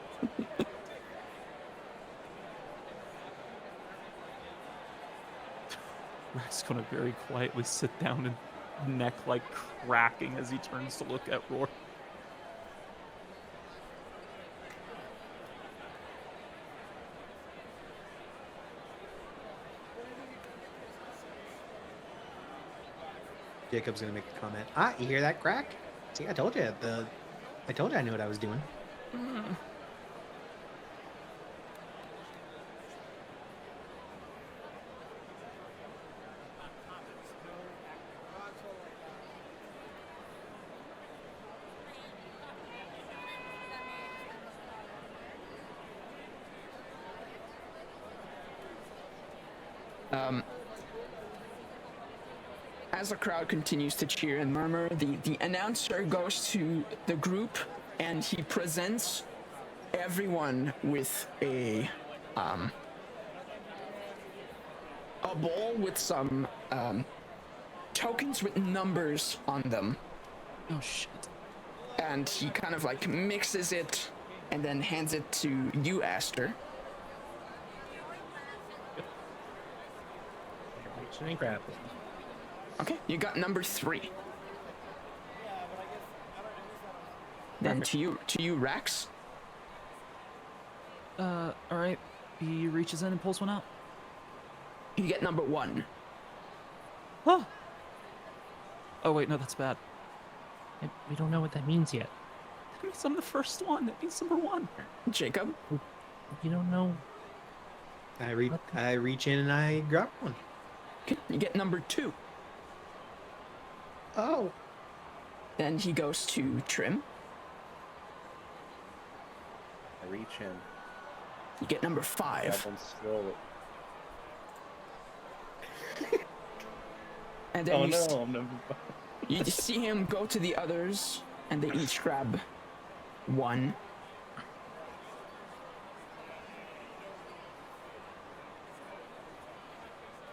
S3: Rak's gonna very quietly sit down and neck like cracking as he turns to look at Roar.
S4: Jacob's gonna make a comment. Ah, you hear that crack? See, I told you. I told you I knew what I was doing.
S1: as the crowd continues to cheer and murmur, the announcer goes to the group and he presents everyone with a bowl with some tokens with numbers on them.
S3: Oh shit.
S1: And he kind of like mixes it and then hands it to you, Aster.
S5: Reach in and grab it.
S1: Okay, you got number 3. Then to you, Raks.
S3: All right. He reaches in and pulls one out.
S1: You get number 1.
S3: Oh. Oh wait, no, that's bad.
S5: We don't know what that means yet.
S3: That means I'm the first one. That means number 1.
S1: Jacob.
S5: You don't know.
S4: I reach in and I grab one.
S1: Okay, you get number 2.
S4: Oh.
S1: Then he goes to Trim.
S6: I reach in.
S1: You get number
S6: Grab
S1: 5.
S6: one slowly.
S1: And then
S2: Oh
S1: you,
S2: no, I'm number 5.
S1: you see him go to the others, and they each grab 1.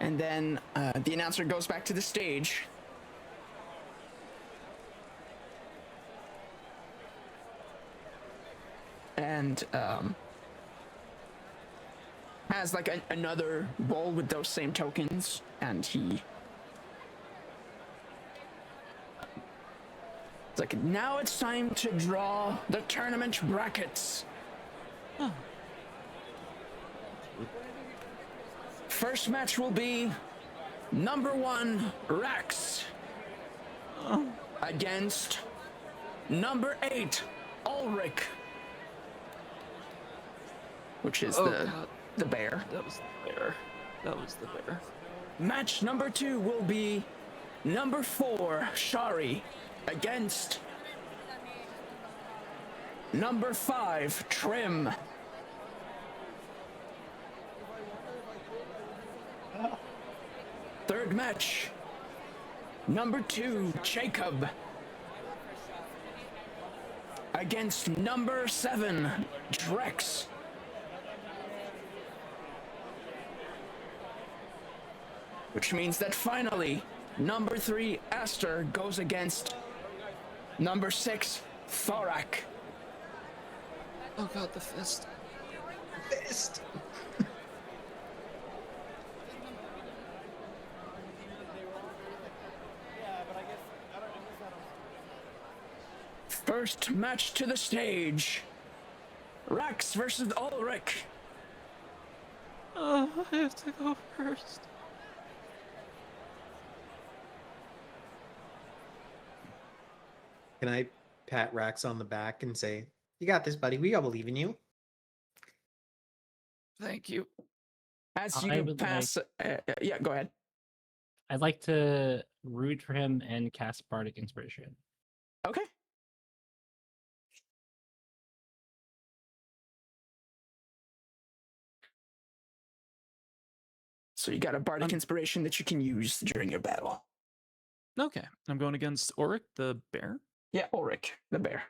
S1: And then the announcer goes back to the stage. And has like another bowl with those same tokens, and he it's like, now it's time to draw the tournament brackets.
S3: Oh.
S1: First match will be number 1 Raks against number 8 Ulrich, which is
S3: God.
S1: the bear.
S3: That was the bear. That was the bear.
S1: Match number 2 will be number 4 Shari against number 5 Trim. Third match, number 2 Jacob against number 7 Drex. Which means that finally, number 3 Aster goes against number 6 Thorak.
S3: Oh god, the fist.
S4: Fist.
S1: First match to the stage. Raks versus Ulrich.
S3: Oh, I have to go first.
S4: Can I pat Rax on the back and say, "You got this, buddy. We all believe in you."
S3: Thank you.
S1: As
S5: I
S1: you
S5: would
S1: pass, yeah, go ahead.
S5: I'd like to root for him and cast Bardic Inspiration.
S1: Okay. So you got a bardic inspiration that you can use during your battle.
S3: Okay, I'm going against Auric, the bear.
S1: Yeah, Ulrich, the bear.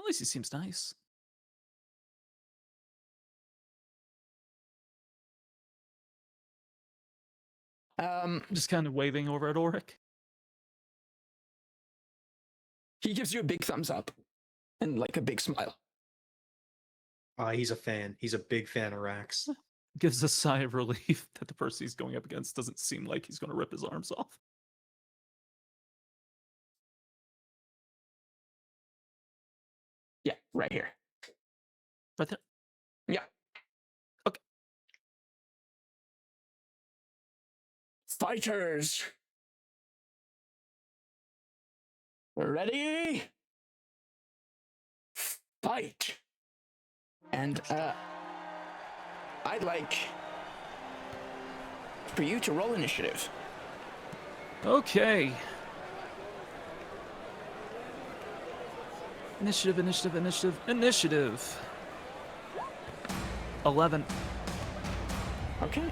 S3: At least he seems nice. Just kind of waving over at Auric.
S1: He gives you a big thumbs up and like a big smile.
S4: He's a fan. He's a big fan of Rax.
S3: Gives a sigh of relief that the person he's going up against doesn't seem like he's going to rip his arms off.
S1: Yeah, right here.
S3: Right there.
S1: Yeah.
S3: Okay.
S1: Fighters. Ready? Fight. And I'd like for you to roll initiative.
S3: Okay. Initiative. 11.
S1: Okay.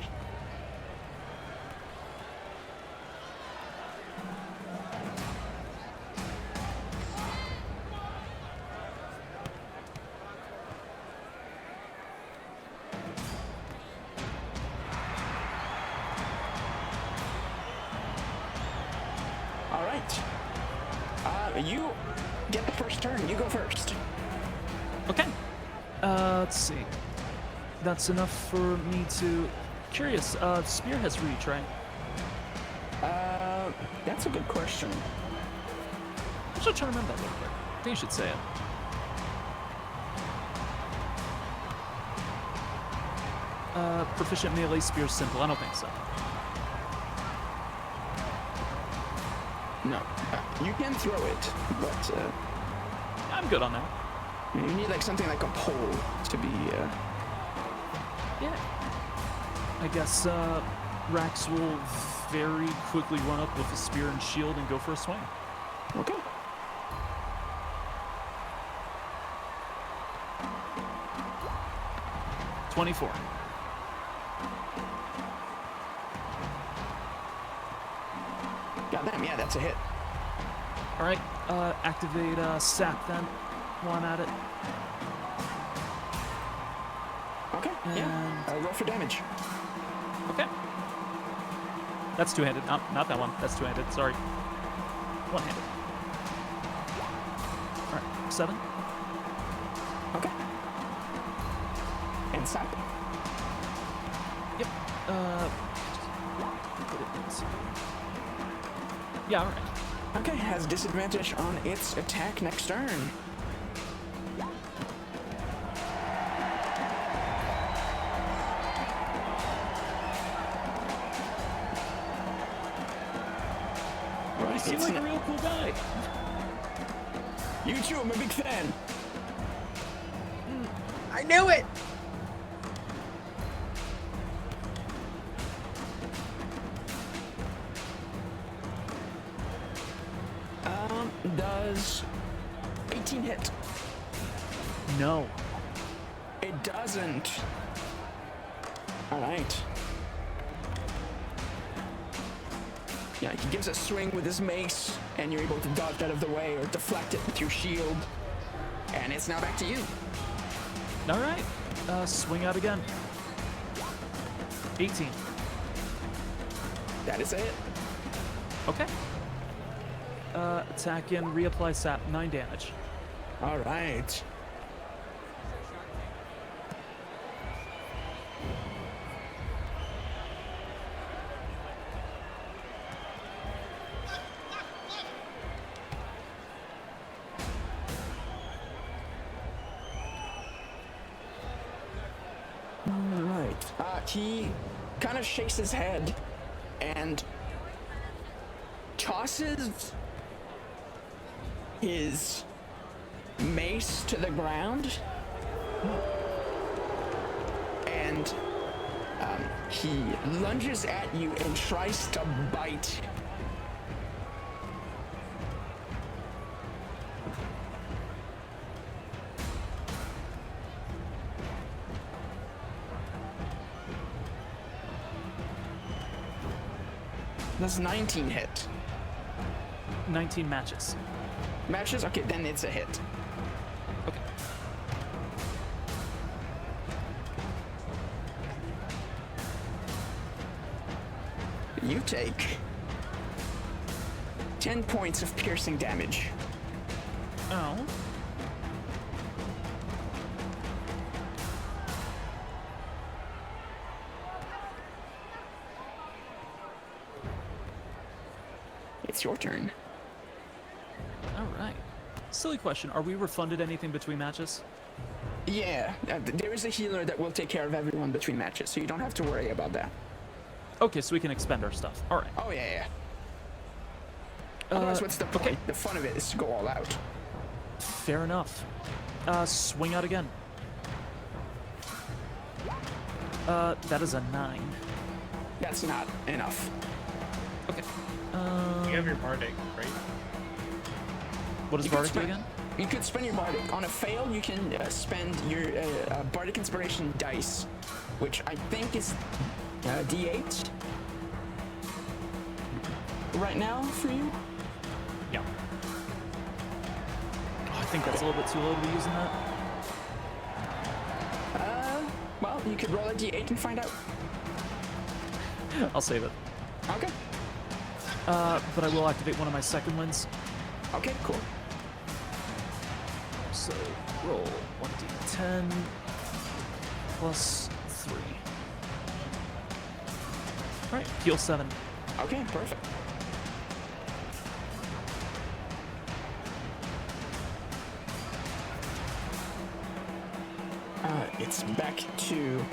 S1: right. You get the first turn. You go first.
S3: Okay. Let's see. That's enough for me to. Curious. Spear has reach, right?
S1: That's a good question.
S3: I'm just trying to remember that real quick. I think you should say it. Proficient melee spear simple. I don't think so.
S1: No. You can throw it, but
S3: I'm good on that.
S1: you need like something like a pole to be.
S3: Yeah. I guess Raks will very quickly run up with a spear and shield and go for a swing.
S1: Okay.
S3: $24.
S1: Goddamn, yeah, that's a hit.
S3: All right. Activate sap then. While I'm at it.
S1: Okay. Yeah. Roll for damage.
S3: Okay. That's two-handed. Not that one. That's two-handed. Sorry. One-handed. All right. 7.
S1: Okay. And sap.
S3: Yep. Put it in. Yeah. All right.
S1: Okay, has disadvantage on its attack next turn.
S3: You seem like a real cool guy.
S1: You too, I'm a big fan.
S4: I knew it.
S1: Does 18 hit?
S3: No.
S1: It doesn't. All right. Yeah, he gives a swing with his mace, and you're able to dodge out of the way or deflect it with your shield. And it's now back to you.
S3: All right. Swing out again. 18.
S1: That is it.
S3: Okay. Attack in, reapply sap, 9 damage.
S1: All right. All right. He kind of shakes his head and tosses his mace to the ground, and he lunges at you and tries to bite. Does 19 hit?
S3: 19 matches.
S1: Matches? Okay, then it's a hit.
S3: Okay.
S1: You take 10 points of piercing damage.
S3: Oh.
S1: It's your turn.
S3: All right. Silly question. Are we refunded anything between matches?
S1: Yeah, there is a healer that will take care of everyone between matches, so you don't have to worry about that.
S3: Okay, so we can expend our stuff. All right.
S1: Oh, yeah. Otherwise, what's the point?
S3: okay.
S1: The fun of it is to go all out.
S3: Fair enough. Swing out again. That is a 9.
S1: That's not enough.
S3: Okay.
S5: You have your bardic, right?
S3: What does
S1: You could
S3: Bardic do
S1: spend-
S3: again?
S1: You could spend your bardic. On a fail, you can spend your bardic inspiration dice, which I think is D8 right now for you.
S5: Yeah.
S3: Oh, I think that's a little bit too low to be using that.
S1: Well, you could roll a D8 and find out.
S3: I'll save it.
S1: Okay.
S3: But I will activate one of my second winds.
S1: Okay, cool.
S3: So roll 1d10 plus 3. All right, heal 7.
S1: Okay, perfect. It's back to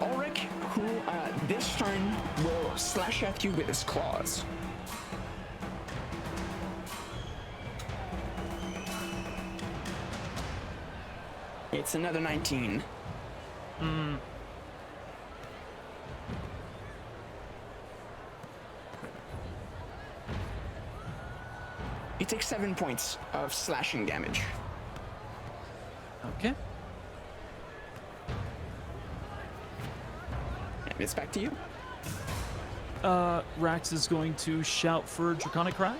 S1: Ulrich, who this turn will slash at you with his claws. It's another 19. You take 7 points of slashing damage.
S3: Okay.
S1: And it's back to you.
S3: Raks is going to shout for Draconic Cry.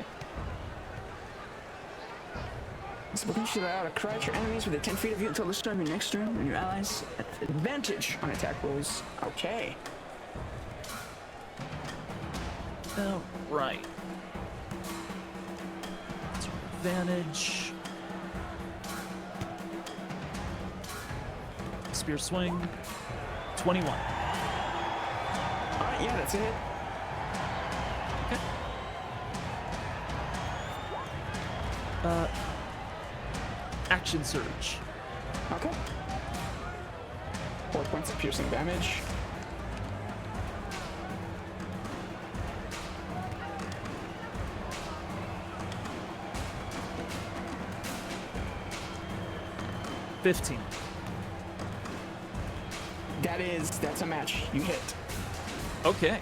S1: Spoken should allow to cry at your enemies within 10 feet of you until the start of your next turn, and your allies have advantage on attack rolls. Okay.
S3: All right. That's your advantage. Spear swing. 21.
S1: Alright, yeah, that's it.
S3: Okay. Action surge.
S1: Okay. 4 points of piercing damage.
S3: $15.
S1: That's a match. You hit.
S3: Okay.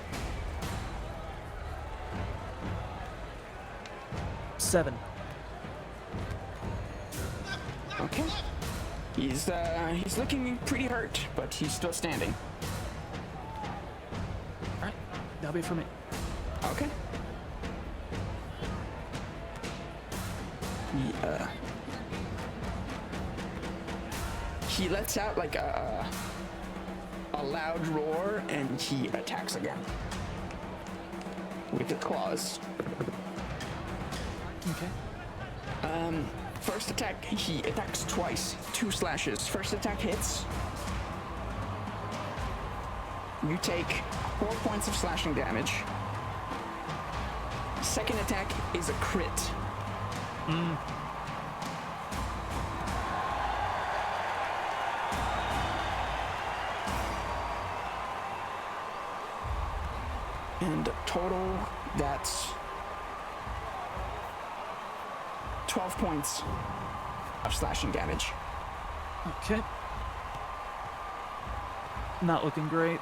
S3: 7.
S1: Okay. He's looking pretty hurt, but he's still standing.
S3: All right, that'll be it for me.
S1: Okay. He lets out like a loud roar, and he attacks again with his claws.
S3: Okay.
S1: First attack, he attacks twice, 2 slashes. First attack hits. You take 4 points of slashing damage. Second attack is a crit. And total, that's 12 points of slashing damage.
S3: Okay. Not looking great.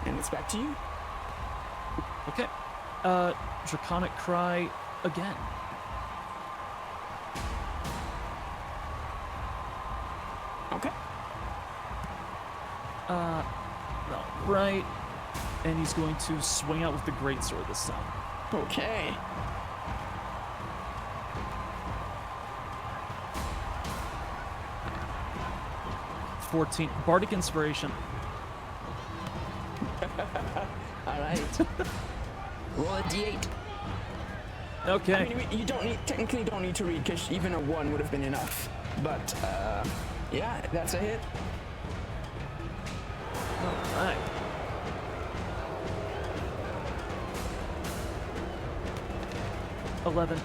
S1: And it's back to you.
S3: Okay. Draconic Cry again.
S1: Okay.
S3: Right. And he's going to swing out with the greatsword this time.
S1: Okay.
S3: $14. Bardic Inspiration.
S1: All right. Roll a d8.
S3: Okay.
S1: I mean, you technically don't need to read, because even a 1 would have been enough. But, yeah, that's a hit.
S3: All right. $11.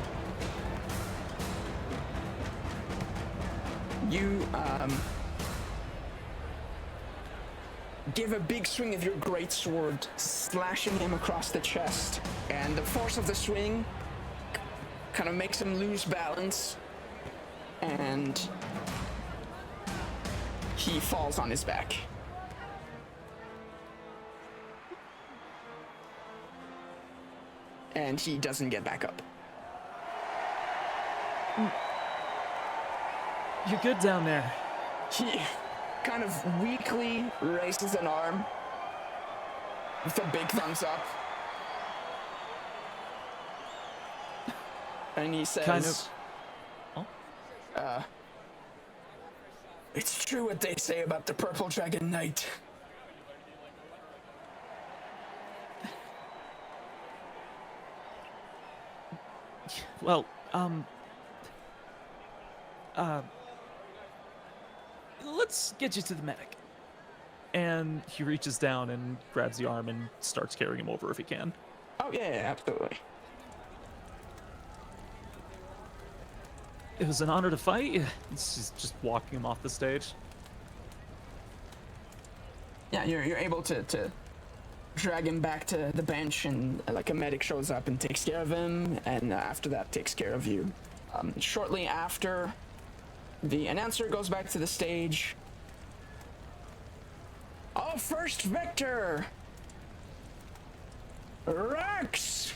S1: You, give a big swing of your greatsword, slashing him across the chest, and the force of the swing kind of makes him lose balance, and he falls on his back. And he doesn't get back up.
S3: You're good down there.
S1: He kind of weakly raises an arm with a big thumbs up. And he says,
S3: Kind of.
S1: It's true what they say about the Purple Dragon Knight.
S3: Well, let's get you to the medic. And he reaches down and grabs the arm and starts carrying him over if he can.
S1: Oh, yeah, absolutely.
S3: It was an honor to fight. He's just walking him off the stage.
S1: Yeah, you're able to drag him back to the bench, and like a medic shows up and takes care of him, and after that takes care of you. Shortly after, the announcer goes back to the stage. Our first victor, Raks.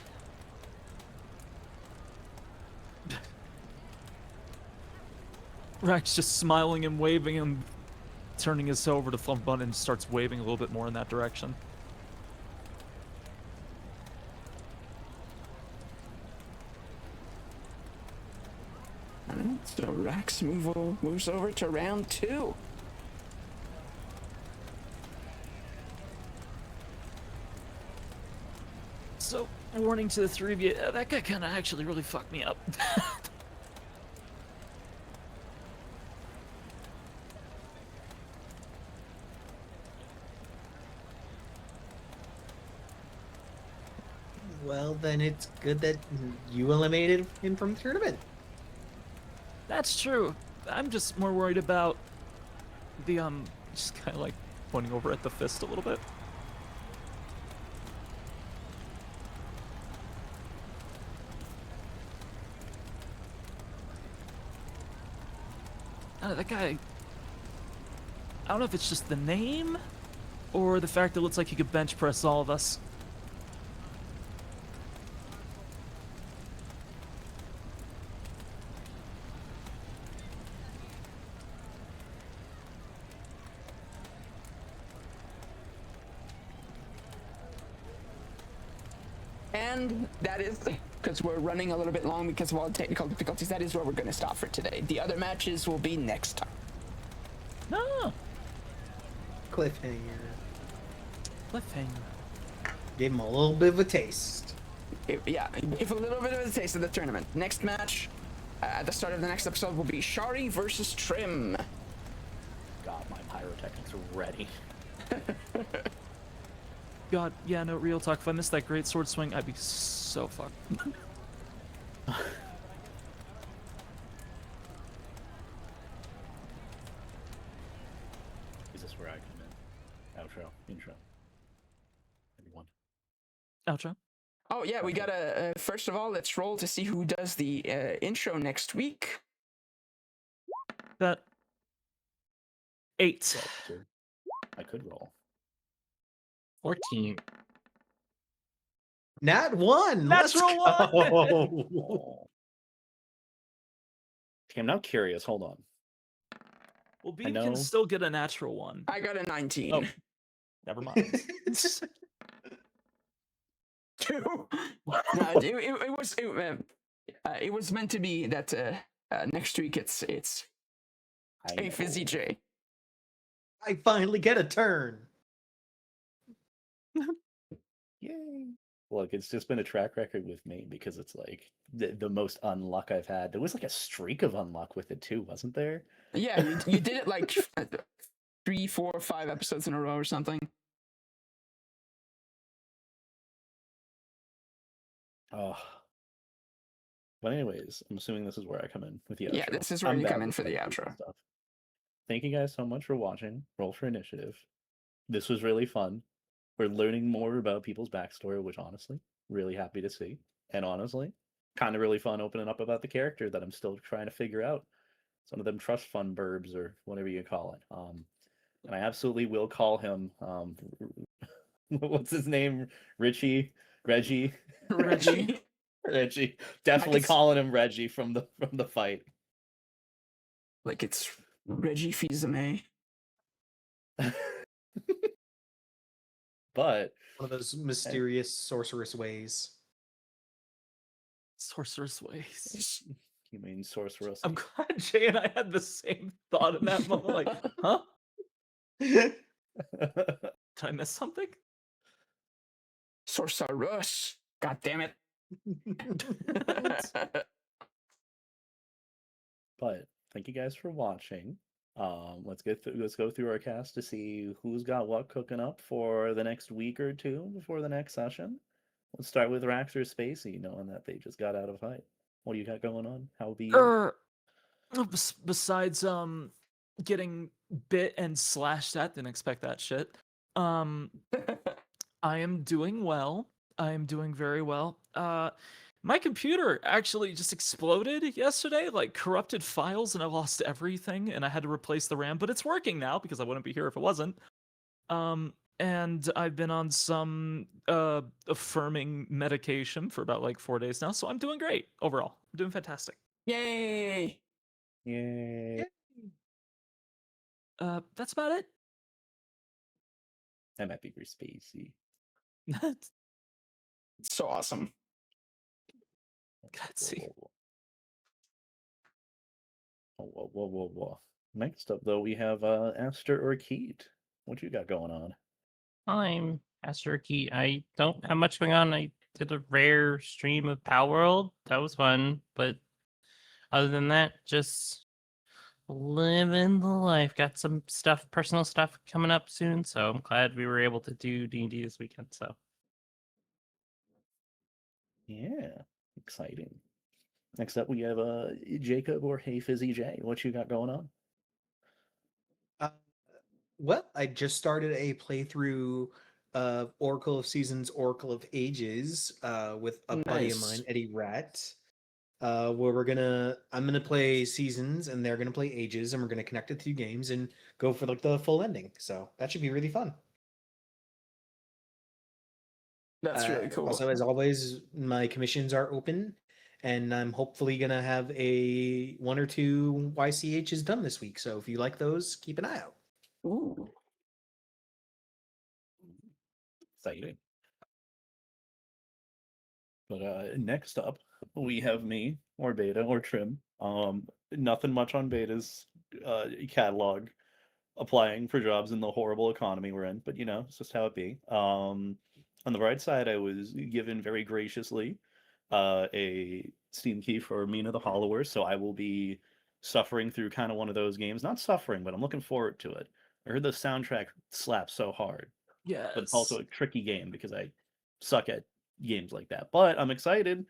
S3: Raks just smiling and waving him, turning his head over to Flump Bun and starts waving a little bit more in that direction.
S1: Alright, so Raks moves over to round 2.
S3: So, warning to the three of you, that guy kind of actually really fucked me up.
S4: Well, then it's good that you eliminated him from the tournament.
S3: That's true. I'm just more worried about the, just kind of like pointing over at the fist a little bit. That guy, I don't know if it's just the name or the fact that it looks like he could bench press all of us.
S1: And that is, because we're running a little bit long because of all the technical difficulties, that is where we're going to stop for today. The other matches will be next time.
S3: No.
S4: Cliffhanger.
S3: Cliffhanger.
S4: Gave him a little bit of a taste.
S1: Yeah, give a little bit of a taste of the tournament. Next match, at the start of the next episode, will be Shari versus Trim.
S6: God, my pyrotechnics are ready.
S3: God, yeah, no, real talk. If I missed that great sword swing, I'd be so fucked.
S6: Is this where I come in? Outro, intro. Everyone.
S3: Outro.
S1: Oh yeah, we gotta, first of all, let's roll to see who does the intro next week.
S3: That 8.
S6: Well, I could roll.
S5: 14.
S4: Nat 1.
S3: Natural
S4: Let's
S3: one!
S4: go.
S6: Oh. Okay, I'm now curious. Hold on.
S3: Well, Bean
S6: know.
S3: can still get a natural one.
S1: I got a 19.
S6: Oh. Never mind.
S1: Two. No, it was meant to be that next week it's
S6: I
S1: a Fizzy
S6: know.
S1: J.
S4: I finally get a turn.
S6: Yay. Look, it's just been a track record with me because it's like the most unluck I've had. There was like a streak of unluck with it too, wasn't there?
S1: Yeah, you did it like 3, 4, 5 episodes in a row or something.
S6: Oh. But anyways, I'm assuming this is where I come in with the outro.
S1: Yeah, this is where you
S6: bad
S1: come in
S6: with
S1: for the
S6: like
S1: outro.
S6: stuff. Thank you guys so much for watching Roll for Initiative. This was really fun. We're learning more about people's backstory, which honestly, really happy to see. And honestly, kind of really fun opening up about the character that I'm still trying to figure out. Some of them trust fund burbs or whatever you call it. And I absolutely will call him what's his name? Reggie.
S1: Reggie.
S6: Reggie. Definitely
S1: guess-
S6: calling him Reggie from the fight.
S1: Like it's Reggie Fils-Aimé.
S6: But
S4: One of those mysterious sorceress ways.
S3: Sorcerer's ways.
S6: You mean sorceress?
S3: I'm glad Jay and I had the same thought in that moment. Like, huh? Did I miss something?
S1: Sorceress. God damn it.
S6: But thank you guys for watching. Let's go through our cast to see who's got what cooking up for the next week or two before the next session. Let's start with Raks or Spacey, knowing that they just got out of fight. What do you got going on? How be you?
S3: Besides getting bit and slashed at, didn't expect that shit. I am doing well. I am doing very well. My computer actually just exploded yesterday, like corrupted files, and I lost everything, and I had to replace the RAM, but it's working now because I wouldn't be here if it wasn't. And I've been on some affirming medication for about like 4 days now, so I'm doing great overall. I'm doing fantastic.
S1: Yay.
S6: Yay.
S3: That's about it.
S6: That might be for Spacey.
S1: So awesome.
S3: Let's see.
S6: Whoa. Next up, though, we have Aster or Keat. What you got going on?
S5: I'm Aster Key. I don't have much going on. I did a rare stream of Power World. That was fun, but other than that, just living the life. Got some stuff, personal stuff coming up soon, so I'm glad we were able to do D&D this weekend. So
S6: Yeah, exciting. Next up, we have Jacob or Hey Fizzy J. What you got going on?
S4: Well, I just started a playthrough of Oracle of Seasons, Oracle of Ages with a buddy of
S1: Nice.
S4: mine, Eddie Rat, where I'm gonna play Seasons and they're gonna play Ages, and we're gonna connect the two games and go for like the full ending. So that should be really fun.
S1: That's really cool.
S4: Also, as always, my commissions are open, and I'm hopefully gonna have a 1 or 2 YCHs done this week. So if you like those, keep an eye out.
S1: Ooh.
S6: Exciting. But next up, we have me, or Beta, or Trim. Nothing much on Beta's catalog, applying for jobs in the horrible economy we're in, but you know, it's just how it be. On the bright side, I was given very graciously a Steam key for Mina the Hollower, so I will be suffering through kind of one of those games. Not suffering, but I'm looking forward to it. I heard the soundtrack slaps so hard,
S3: Yes.
S6: but it's also a tricky game because I suck at games like that. But I'm excited,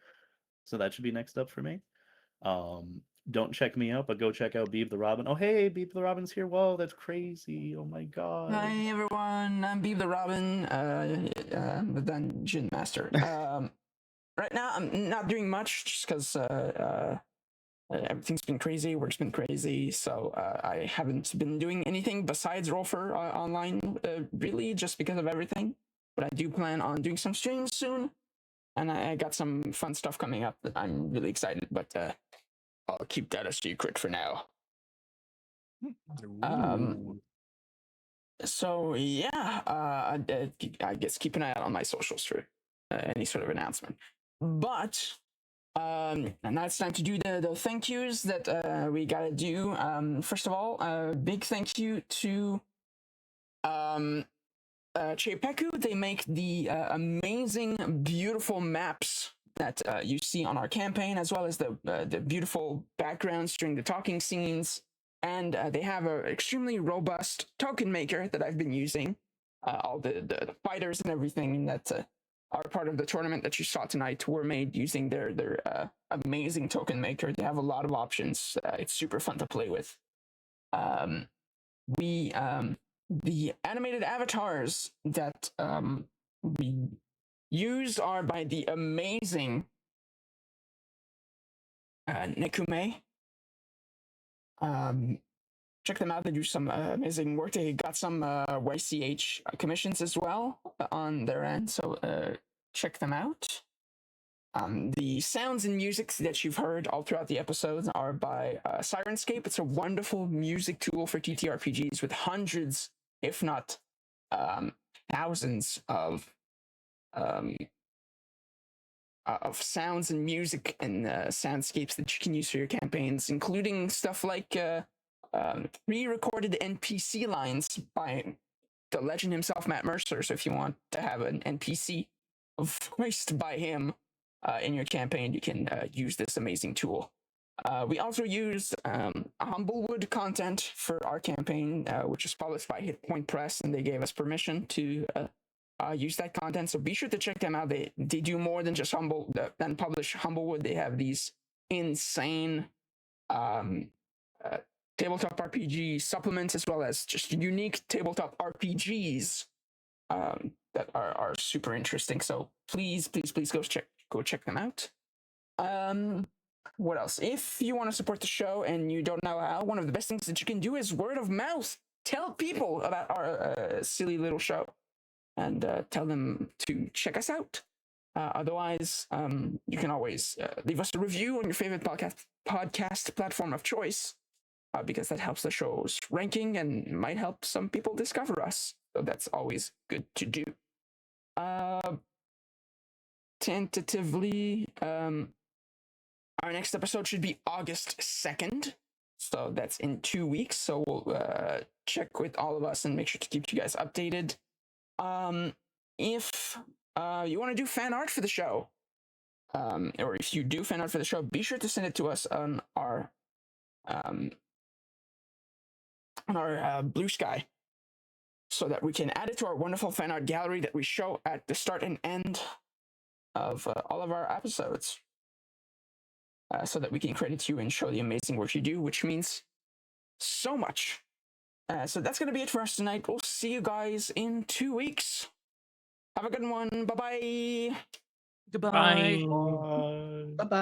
S6: so that should be next up for me. Don't check me out, but go check out Beeb the Robin. Oh, hey, Beeb the Robin's here. Whoa, that's crazy. Oh my god.
S1: Hi everyone, I'm Beeb the Robin, I'm the Dungeon Master. Right now I'm not doing much just because everything's been crazy, work's been crazy, so I haven't been doing anything besides roll for online, really, just because of everything. But I do plan on doing some streams soon, and I got some fun stuff coming up that I'm really excited, but I'll keep that a secret for now. So yeah, I guess keep an eye out on my socials for any sort of announcement. But and now it's time to do the thank yous that we gotta do. First of all, big thank you to Chepeku. They make the amazing, beautiful maps that you see on our campaign, as well as the beautiful backgrounds during the talking scenes. And they have an extremely robust token maker that I've been using. All the fighters and everything that are part of the tournament that you saw tonight were made using their amazing token maker. They have a lot of options. It's super fun to play with. The animated avatars that we used are by the amazing Nekume. Check them out. They do some amazing work. They got some YCH commissions as well on their end, so check them out. The sounds and music that you've heard all throughout the episodes are by Sirenscape. It's a wonderful music tool for TTRPGs with hundreds, if not thousands of of sounds and music and soundscapes that you can use for your campaigns, including stuff like pre-recorded NPC lines by the legend himself, Matt Mercer. So if you want to have an NPC voiced by him in your campaign, you can use this amazing tool. We also use Humblewood content for our campaign, which is published by Hit Point Press, and they gave us permission to use that content. So be sure to check them out. They do more than just than publish Humblewood. They have these insane tabletop RPG supplements, as well as just unique tabletop RPGs that are super interesting. So please go check them out. What else? If you want to support the show and you don't know how, one of the best things that you can do is word of mouth. Tell people about our silly little show and tell them to check us out. Otherwise, you can always leave us a review on your favorite podcast platform of choice, because that helps the show's ranking and might help some people discover us. So that's always good to do. Tentatively, our next episode should be August 2nd. So that's in 2 weeks. So we'll check with all of us and make sure to keep you guys updated. If you want to do fan art for the show, or if you do fan art for the show, be sure to send it to us on our Blue Sky, so that we can add it to our wonderful fan art gallery that we show at the start and end of all of our episodes, so that we can credit you and show the amazing work you do, which means so much. So that's going to be it for us tonight. We'll see you guys in 2 weeks. Have a good one. Bye-bye.
S3: Goodbye.
S5: Bye.
S4: Bye-bye.